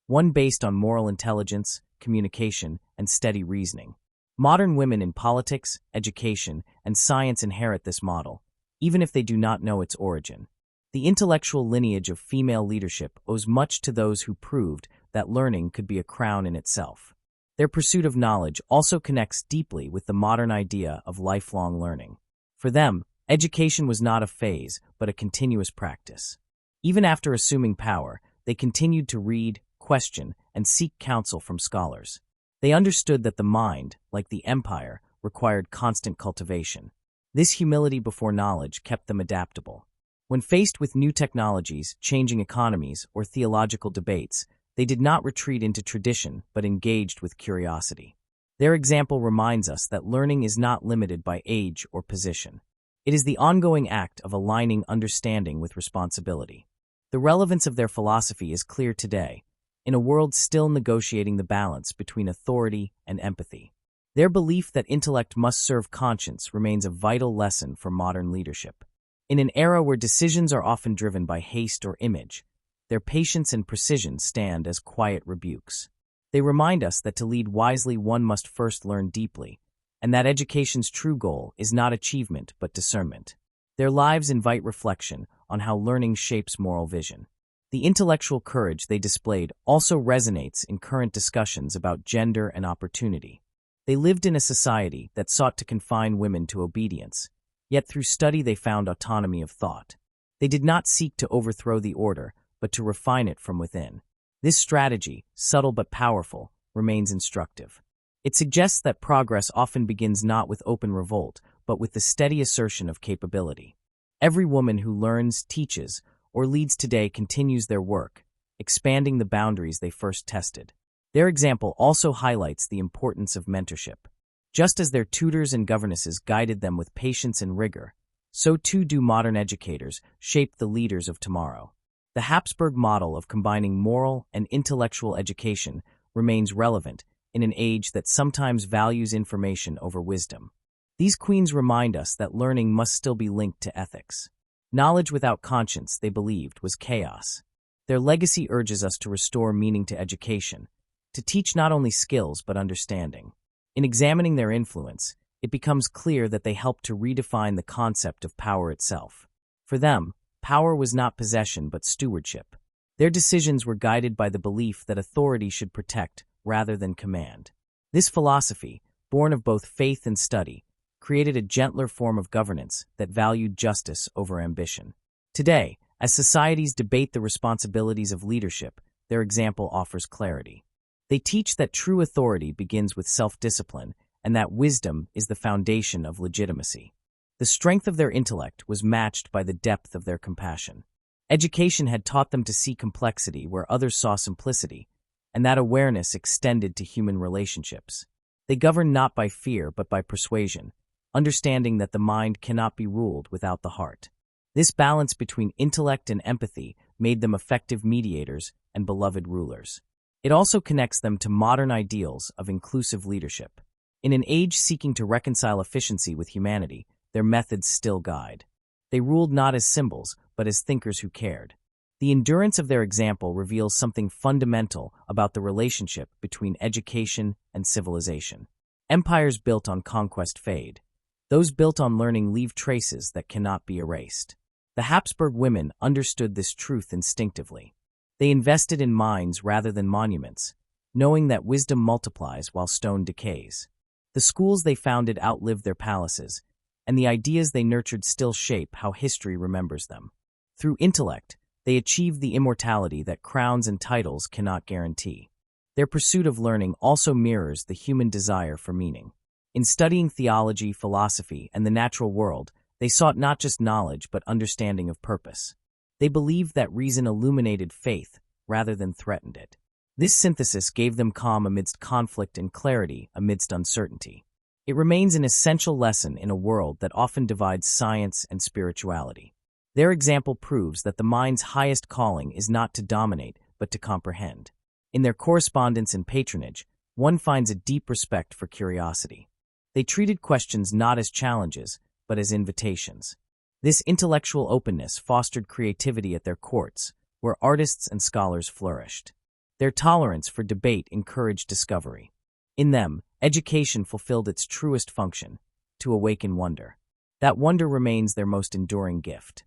one based on moral intelligence, communication, and steady reasoning. Modern women in politics, education, and science inherit this model, even if they do not know its origin. The intellectual lineage of female leadership owes much to those who proved that learning could be a crown in itself. Their pursuit of knowledge also connects deeply with the modern idea of lifelong learning. For them, education was not a phase, but a continuous practice. Even after assuming power, they continued to read, question, and seek counsel from scholars. They understood that the mind, like the empire, required constant cultivation. This humility before knowledge kept them adaptable. When faced with new technologies, changing economies, or theological debates, they did not retreat into tradition but engaged with curiosity. Their example reminds us that learning is not limited by age or position. It is the ongoing act of aligning understanding with responsibility. The relevance of their philosophy is clear today, in a world still negotiating the balance between authority and empathy. Their belief that intellect must serve conscience remains a vital lesson for modern leadership. In an era where decisions are often driven by haste or image, their patience and precision stand as quiet rebukes. They remind us that to lead wisely one must first learn deeply, and that education's true goal is not achievement but discernment. Their lives invite reflection on how learning shapes moral vision. The intellectual courage they displayed also resonates in current discussions about gender and opportunity. They lived in a society that sought to confine women to obedience, yet through study they found autonomy of thought. They did not seek to overthrow the order, but to refine it from within. This strategy, subtle but powerful, remains instructive. It suggests that progress often begins not with open revolt, but with the steady assertion of capability. Every woman who learns, teaches, or leads today continues their work, expanding the boundaries they first tested. Their example also highlights the importance of mentorship. Just as their tutors and governesses guided them with patience and rigor, so too do modern educators shape the leaders of tomorrow. The Habsburg model of combining moral and intellectual education remains relevant in an age that sometimes values information over wisdom. These queens remind us that learning must still be linked to ethics. Knowledge without conscience, they believed, was chaos. Their legacy urges us to restore meaning to education, to teach not only skills but understanding. In examining their influence, it becomes clear that they helped to redefine the concept of power itself. For them, power was not possession but stewardship. Their decisions were guided by the belief that authority should protect rather than command. This philosophy, born of both faith and study, created a gentler form of governance that valued justice over ambition. Today, as societies debate the responsibilities of leadership, their example offers clarity. They teach that true authority begins with self-discipline and that wisdom is the foundation of legitimacy. The strength of their intellect was matched by the depth of their compassion. Education had taught them to see complexity where others saw simplicity, and that awareness extended to human relationships. They governed not by fear but by persuasion, understanding that the mind cannot be ruled without the heart. This balance between intellect and empathy made them effective mediators and beloved rulers. It also connects them to modern ideals of inclusive leadership. In an age seeking to reconcile efficiency with humanity, their methods still guide. They ruled not as symbols, but as thinkers who cared. The endurance of their example reveals something fundamental about the relationship between education and civilization. Empires built on conquest fade. Those built on learning leave traces that cannot be erased. The Habsburg women understood this truth instinctively. They invested in minds rather than monuments, knowing that wisdom multiplies while stone decays. The schools they founded outlived their palaces, and the ideas they nurtured still shape how history remembers them. Through intellect, they achieved the immortality that crowns and titles cannot guarantee. Their pursuit of learning also mirrors the human desire for meaning. In studying theology, philosophy, and the natural world, they sought not just knowledge but understanding of purpose. They believed that reason illuminated faith rather than threatened it. This synthesis gave them calm amidst conflict and clarity amidst uncertainty. It remains an essential lesson in a world that often divides science and spirituality. Their example proves that the mind's highest calling is not to dominate, but to comprehend. In their correspondence and patronage, one finds a deep respect for curiosity. They treated questions not as challenges, but as invitations. This intellectual openness fostered creativity at their courts, where artists and scholars flourished. Their tolerance for debate encouraged discovery. In them, education fulfilled its truest function, to awaken wonder. That wonder remains their most enduring gift.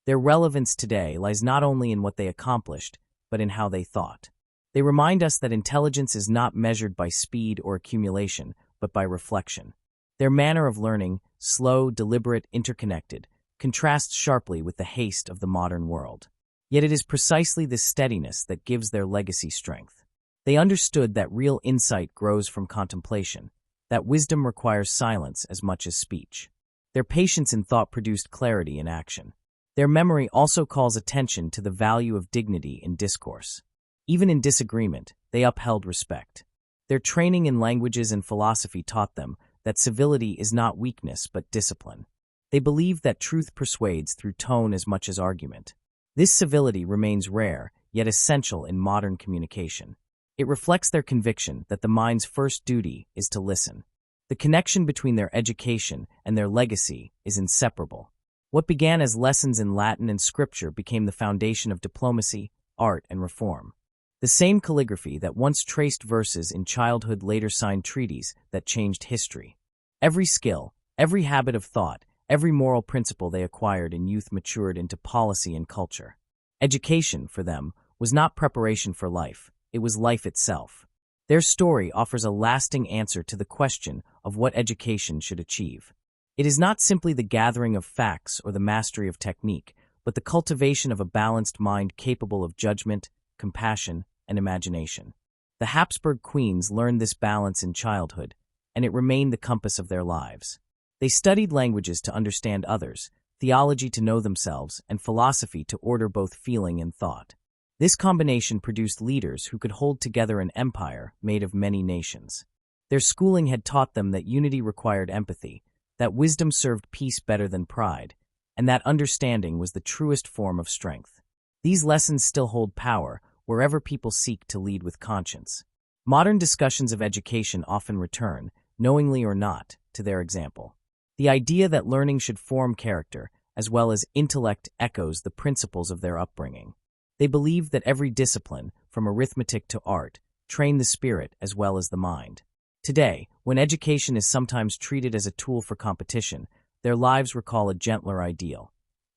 Their relevance today lies not only in what they accomplished, but in how they thought. They remind us that intelligence is not measured by speed or accumulation, but by reflection. Their manner of learning, slow, deliberate, interconnected, contrasts sharply with the haste of the modern world. Yet it is precisely this steadiness that gives their legacy strength. They understood that real insight grows from contemplation, that wisdom requires silence as much as speech. Their patience in thought produced clarity in action. Their memory also calls attention to the value of dignity in discourse. Even in disagreement, they upheld respect. Their training in languages and philosophy taught them that civility is not weakness but discipline. They believed that truth persuades through tone as much as argument. This civility remains rare, yet essential in modern communication. It reflects their conviction that the mind's first duty is to listen. The connection between their education and their legacy is inseparable. What began as lessons in Latin and scripture became the foundation of diplomacy, art, and reform. The same calligraphy that once traced verses in childhood later signed treaties that changed history. Every skill, every habit of thought, every moral principle they acquired in youth matured into policy and culture. Education, for them, was not preparation for life, it was life itself. Their story offers a lasting answer to the question of what education should achieve. It is not simply the gathering of facts or the mastery of technique, but the cultivation of a balanced mind capable of judgment, compassion, and imagination. The Habsburg queens learned this balance in childhood, and it remained the compass of their lives. They studied languages to understand others, theology to know themselves, and philosophy to order both feeling and thought. This combination produced leaders who could hold together an empire made of many nations. Their schooling had taught them that unity required empathy, that wisdom served peace better than pride, and that understanding was the truest form of strength. These lessons still hold power wherever people seek to lead with conscience. Modern discussions of education often return, knowingly or not, to their example. The idea that learning should form character, as well as intellect, echoes the principles of their upbringing. They believe that every discipline, from arithmetic to art, train the spirit as well as the mind. Today, when education is sometimes treated as a tool for competition, their lives recall a gentler ideal.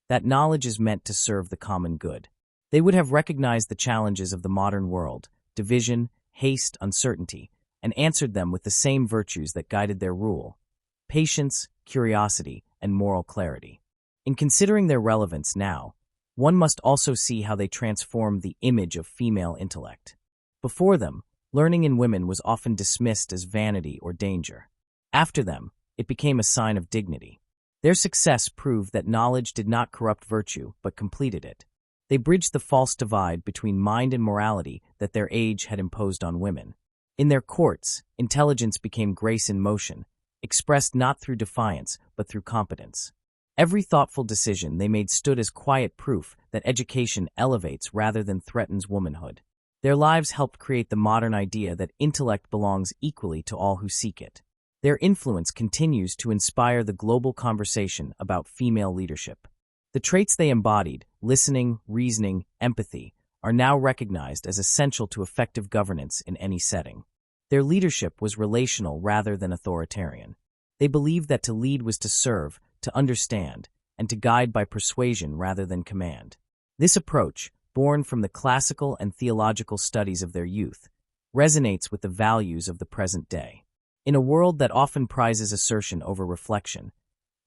That knowledge is meant to serve the common good. They would have recognized the challenges of the modern world, division, haste, uncertainty, and answered them with the same virtues that guided their rule: patience, curiosity, and moral clarity. In considering their relevance now, one must also see how they transformed the image of female intellect. Before them, learning in women was often dismissed as vanity or danger. After them, it became a sign of dignity. Their success proved that knowledge did not corrupt virtue, but completed it. They bridged the false divide between mind and morality that their age had imposed on women. In their courts, intelligence became grace in motion, expressed not through defiance, but through competence. Every thoughtful decision they made stood as quiet proof that education elevates rather than threatens womanhood. Their lives helped create the modern idea that intellect belongs equally to all who seek it. Their influence continues to inspire the global conversation about female leadership. The traits they embodied, listening, reasoning, empathy, are now recognized as essential to effective governance in any setting. Their leadership was relational rather than authoritarian. They believed that to lead was to serve, to understand, and to guide by persuasion rather than command. This approach, born from the classical and theological studies of their youth, resonates with the values of the present day. In a world that often prizes assertion over reflection,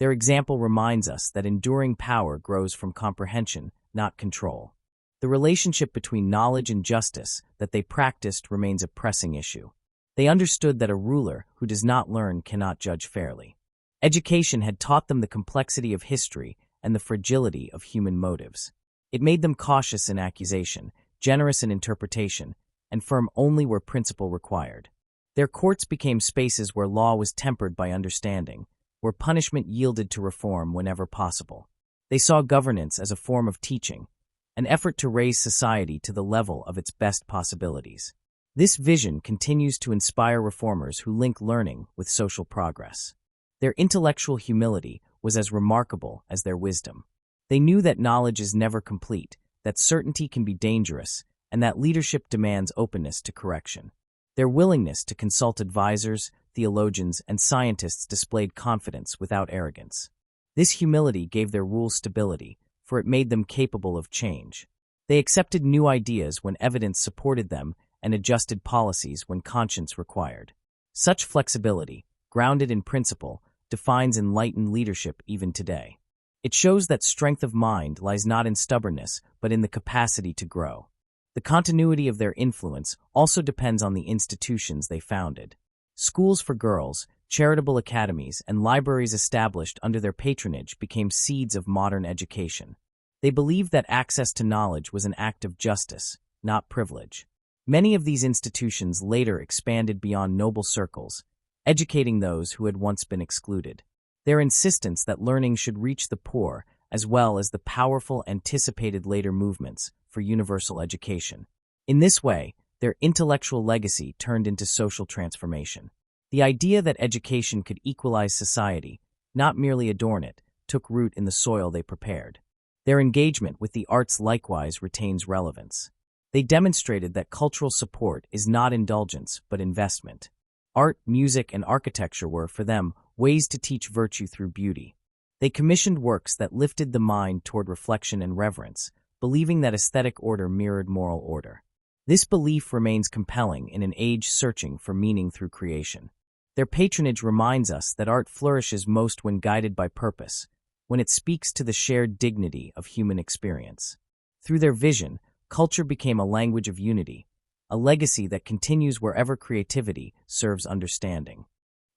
their example reminds us that enduring power grows from comprehension, not control. The relationship between knowledge and justice that they practiced remains a pressing issue. They understood that a ruler who does not learn cannot judge fairly. Education had taught them the complexity of history and the fragility of human motives. It made them cautious in accusation, generous in interpretation, and firm only where principle required. Their courts became spaces where law was tempered by understanding, where punishment yielded to reform whenever possible. They saw governance as a form of teaching, an effort to raise society to the level of its best possibilities. This vision continues to inspire reformers who link learning with social progress. Their intellectual humility was as remarkable as their wisdom. They knew that knowledge is never complete, that certainty can be dangerous, and that leadership demands openness to correction. Their willingness to consult advisors, theologians, and scientists displayed confidence without arrogance. This humility gave their rule stability, for it made them capable of change. They accepted new ideas when evidence supported them and adjusted policies when conscience required. Such flexibility, grounded in principle, defines enlightened leadership even today. It shows that strength of mind lies not in stubbornness, but in the capacity to grow. The continuity of their influence also depends on the institutions they founded. Schools for girls, charitable academies, and libraries established under their patronage became seeds of modern education. They believed that access to knowledge was an act of justice, not privilege. Many of these institutions later expanded beyond noble circles, educating those who had once been excluded. Their insistence that learning should reach the poor, as well as the powerful anticipated later movements for universal education. In this way, their intellectual legacy turned into social transformation. The idea that education could equalize society, not merely adorn it, took root in the soil they prepared. Their engagement with the arts likewise retains relevance. They demonstrated that cultural support is not indulgence but investment. Art, music, and architecture were, for them, ways to teach virtue through beauty. They commissioned works that lifted the mind toward reflection and reverence, believing that aesthetic order mirrored moral order. This belief remains compelling in an age searching for meaning through creation. Their patronage reminds us that art flourishes most when guided by purpose, when it speaks to the shared dignity of human experience. Through their vision, culture became a language of unity, a legacy that continues wherever creativity serves understanding.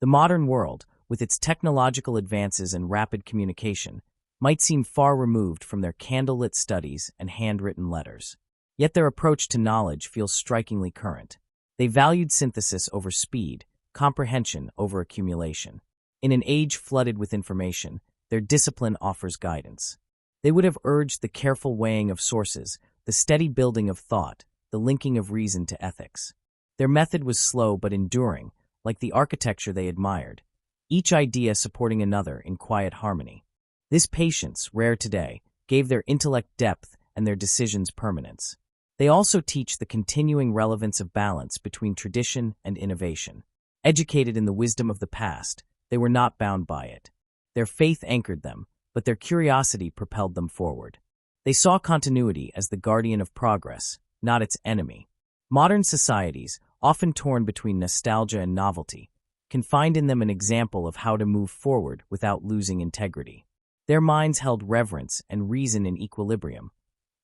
The modern world, with its technological advances and rapid communication, might seem far removed from their candlelit studies and handwritten letters. Yet their approach to knowledge feels strikingly current. They valued synthesis over speed, comprehension over accumulation. In an age flooded with information, their discipline offers guidance. They would have urged the careful weighing of sources, the steady building of thought, the linking of reason to ethics. Their method was slow but enduring, like the architecture they admired, each idea supporting another in quiet harmony. This patience, rare today, gave their intellect depth and their decisions permanence. They also teach the continuing relevance of balance between tradition and innovation. Educated in the wisdom of the past, they were not bound by it. Their faith anchored them, but their curiosity propelled them forward. They saw continuity as the guardian of progress, not its enemy. Modern societies, often torn between nostalgia and novelty, can find in them an example of how to move forward without losing integrity. Their minds held reverence and reason in equilibrium,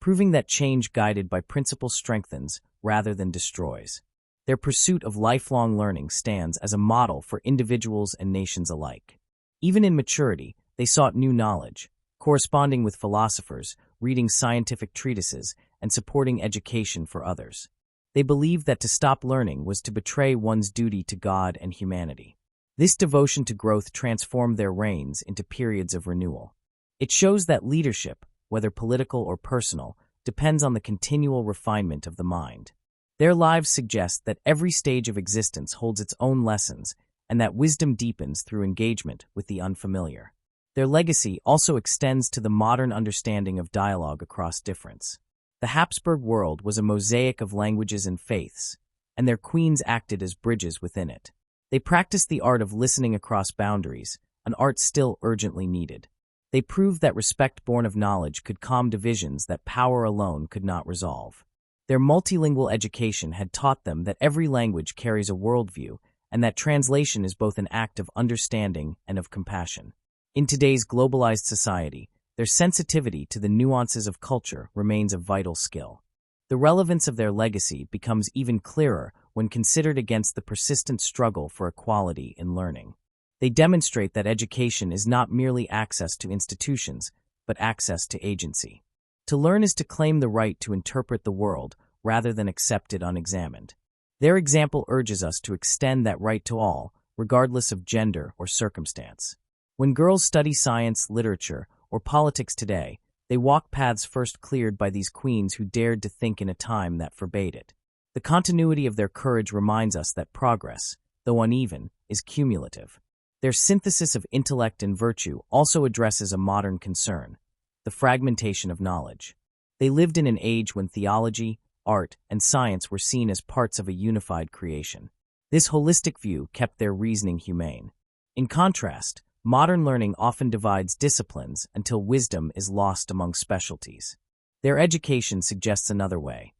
proving that change guided by principle strengthens rather than destroys. Their pursuit of lifelong learning stands as a model for individuals and nations alike. Even in maturity, they sought new knowledge, corresponding with philosophers, reading scientific treatises, and supporting education for others. They believed that to stop learning was to betray one's duty to God and humanity. This devotion to growth transformed their reigns into periods of renewal. It shows that leadership, whether political or personal, depends on the continual refinement of the mind. Their lives suggest that every stage of existence holds its own lessons and that wisdom deepens through engagement with the unfamiliar. Their legacy also extends to the modern understanding of dialogue across difference. The Habsburg world was a mosaic of languages and faiths, and their queens acted as bridges within it. They practiced the art of listening across boundaries, an art still urgently needed. They proved that respect born of knowledge could calm divisions that power alone could not resolve. Their multilingual education had taught them that every language carries a worldview and that translation is both an act of understanding and of compassion. In today's globalized society, their sensitivity to the nuances of culture remains a vital skill. The relevance of their legacy becomes even clearer when considered against the persistent struggle for equality in learning. They demonstrate that education is not merely access to institutions, but access to agency. To learn is to claim the right to interpret the world rather than accept it unexamined. Their example urges us to extend that right to all, regardless of gender or circumstance. When girls study science, literature, or politics today, they walk paths first cleared by these queens who dared to think in a time that forbade it. The continuity of their courage reminds us that progress, though uneven, is cumulative. Their synthesis of intellect and virtue also addresses a modern concern: the fragmentation of knowledge. They lived in an age when theology, art, and science were seen as parts of a unified creation. This holistic view kept their reasoning humane. In contrast, modern learning often divides disciplines until wisdom is lost among specialties. Their education suggests another way: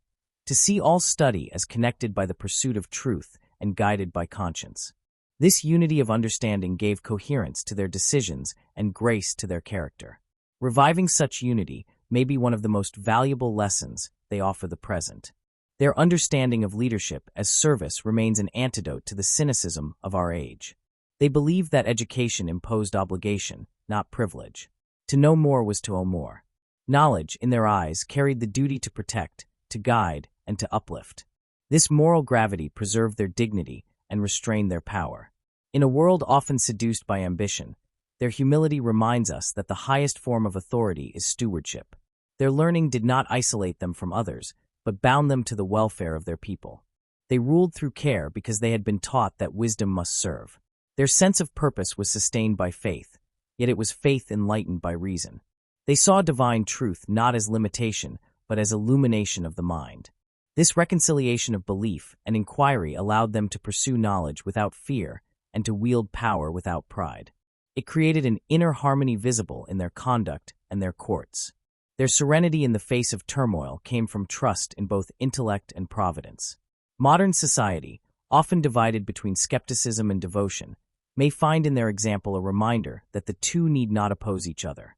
to see all study as connected by the pursuit of truth and guided by conscience. This unity of understanding gave coherence to their decisions and grace to their character. Reviving such unity may be one of the most valuable lessons they offer the present. Their understanding of leadership as service remains an antidote to the cynicism of our age. They believed that education imposed obligation, not privilege. To know more was to owe more. Knowledge, in their eyes, carried the duty to protect, to guide, and to uplift. This moral gravity preserved their dignity and restrained their power. In a world often seduced by ambition, their humility reminds us that the highest form of authority is stewardship. Their learning did not isolate them from others, but bound them to the welfare of their people. They ruled through care because they had been taught that wisdom must serve. Their sense of purpose was sustained by faith, yet it was faith enlightened by reason. They saw divine truth not as limitation, but as illumination of the mind. This reconciliation of belief and inquiry allowed them to pursue knowledge without fear and to wield power without pride. It created an inner harmony visible in their conduct and their courts. Their serenity in the face of turmoil came from trust in both intellect and providence. Modern society, often divided between skepticism and devotion, may find in their example a reminder that the two need not oppose each other.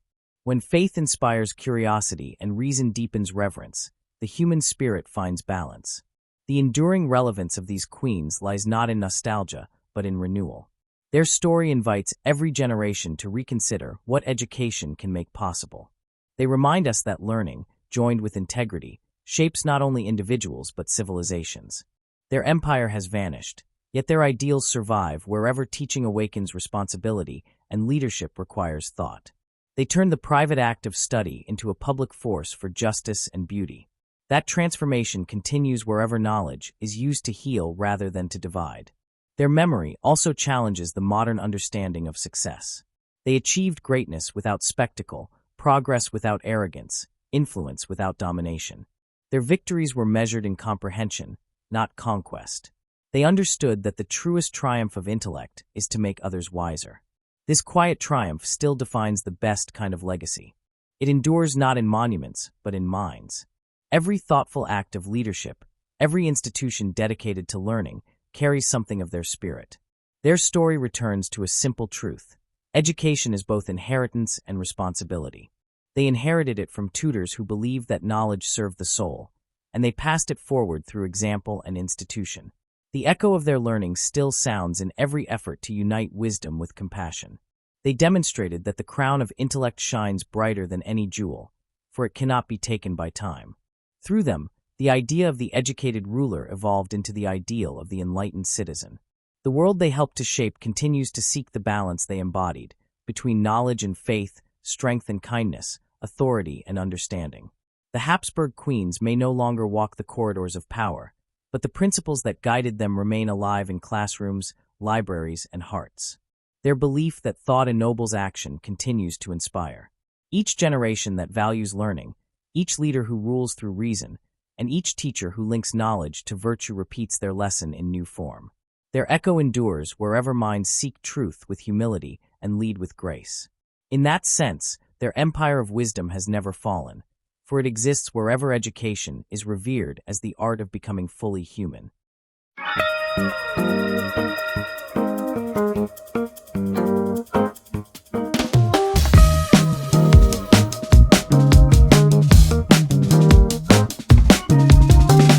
When faith inspires curiosity and reason deepens reverence, the human spirit finds balance. The enduring relevance of these queens lies not in nostalgia, but in renewal. Their story invites every generation to reconsider what education can make possible. They remind us that learning, joined with integrity, shapes not only individuals but civilizations. Their empire has vanished, yet their ideals survive wherever teaching awakens responsibility and leadership requires thought. They turn the private act of study into a public force for justice and beauty. That transformation continues wherever knowledge is used to heal rather than to divide. Their memory also challenges the modern understanding of success. They achieved greatness without spectacle, progress without arrogance, influence without domination. Their victories were measured in comprehension, not conquest. They understood that the truest triumph of intellect is to make others wiser. This quiet triumph still defines the best kind of legacy. It endures not in monuments, but in minds. Every thoughtful act of leadership, every institution dedicated to learning, carries something of their spirit. Their story returns to a simple truth. Education is both inheritance and responsibility. They inherited it from tutors who believed that knowledge served the soul, and they passed it forward through example and institution. The echo of their learning still sounds in every effort to unite wisdom with compassion. They demonstrated that the crown of intellect shines brighter than any jewel, for it cannot be taken by time. Through them, the idea of the educated ruler evolved into the ideal of the enlightened citizen. The world they helped to shape continues to seek the balance they embodied, between knowledge and faith, strength and kindness, authority and understanding. The Habsburg queens may no longer walk the corridors of power, but the principles that guided them remain alive in classrooms, libraries, and hearts. Their belief that thought ennobles action continues to inspire. Each generation that values learning, each leader who rules through reason, and each teacher who links knowledge to virtue repeats their lesson in new form. Their echo endures wherever minds seek truth with humility and lead with grace. In that sense, their empire of wisdom has never fallen, for it exists wherever education is revered as the art of becoming fully human.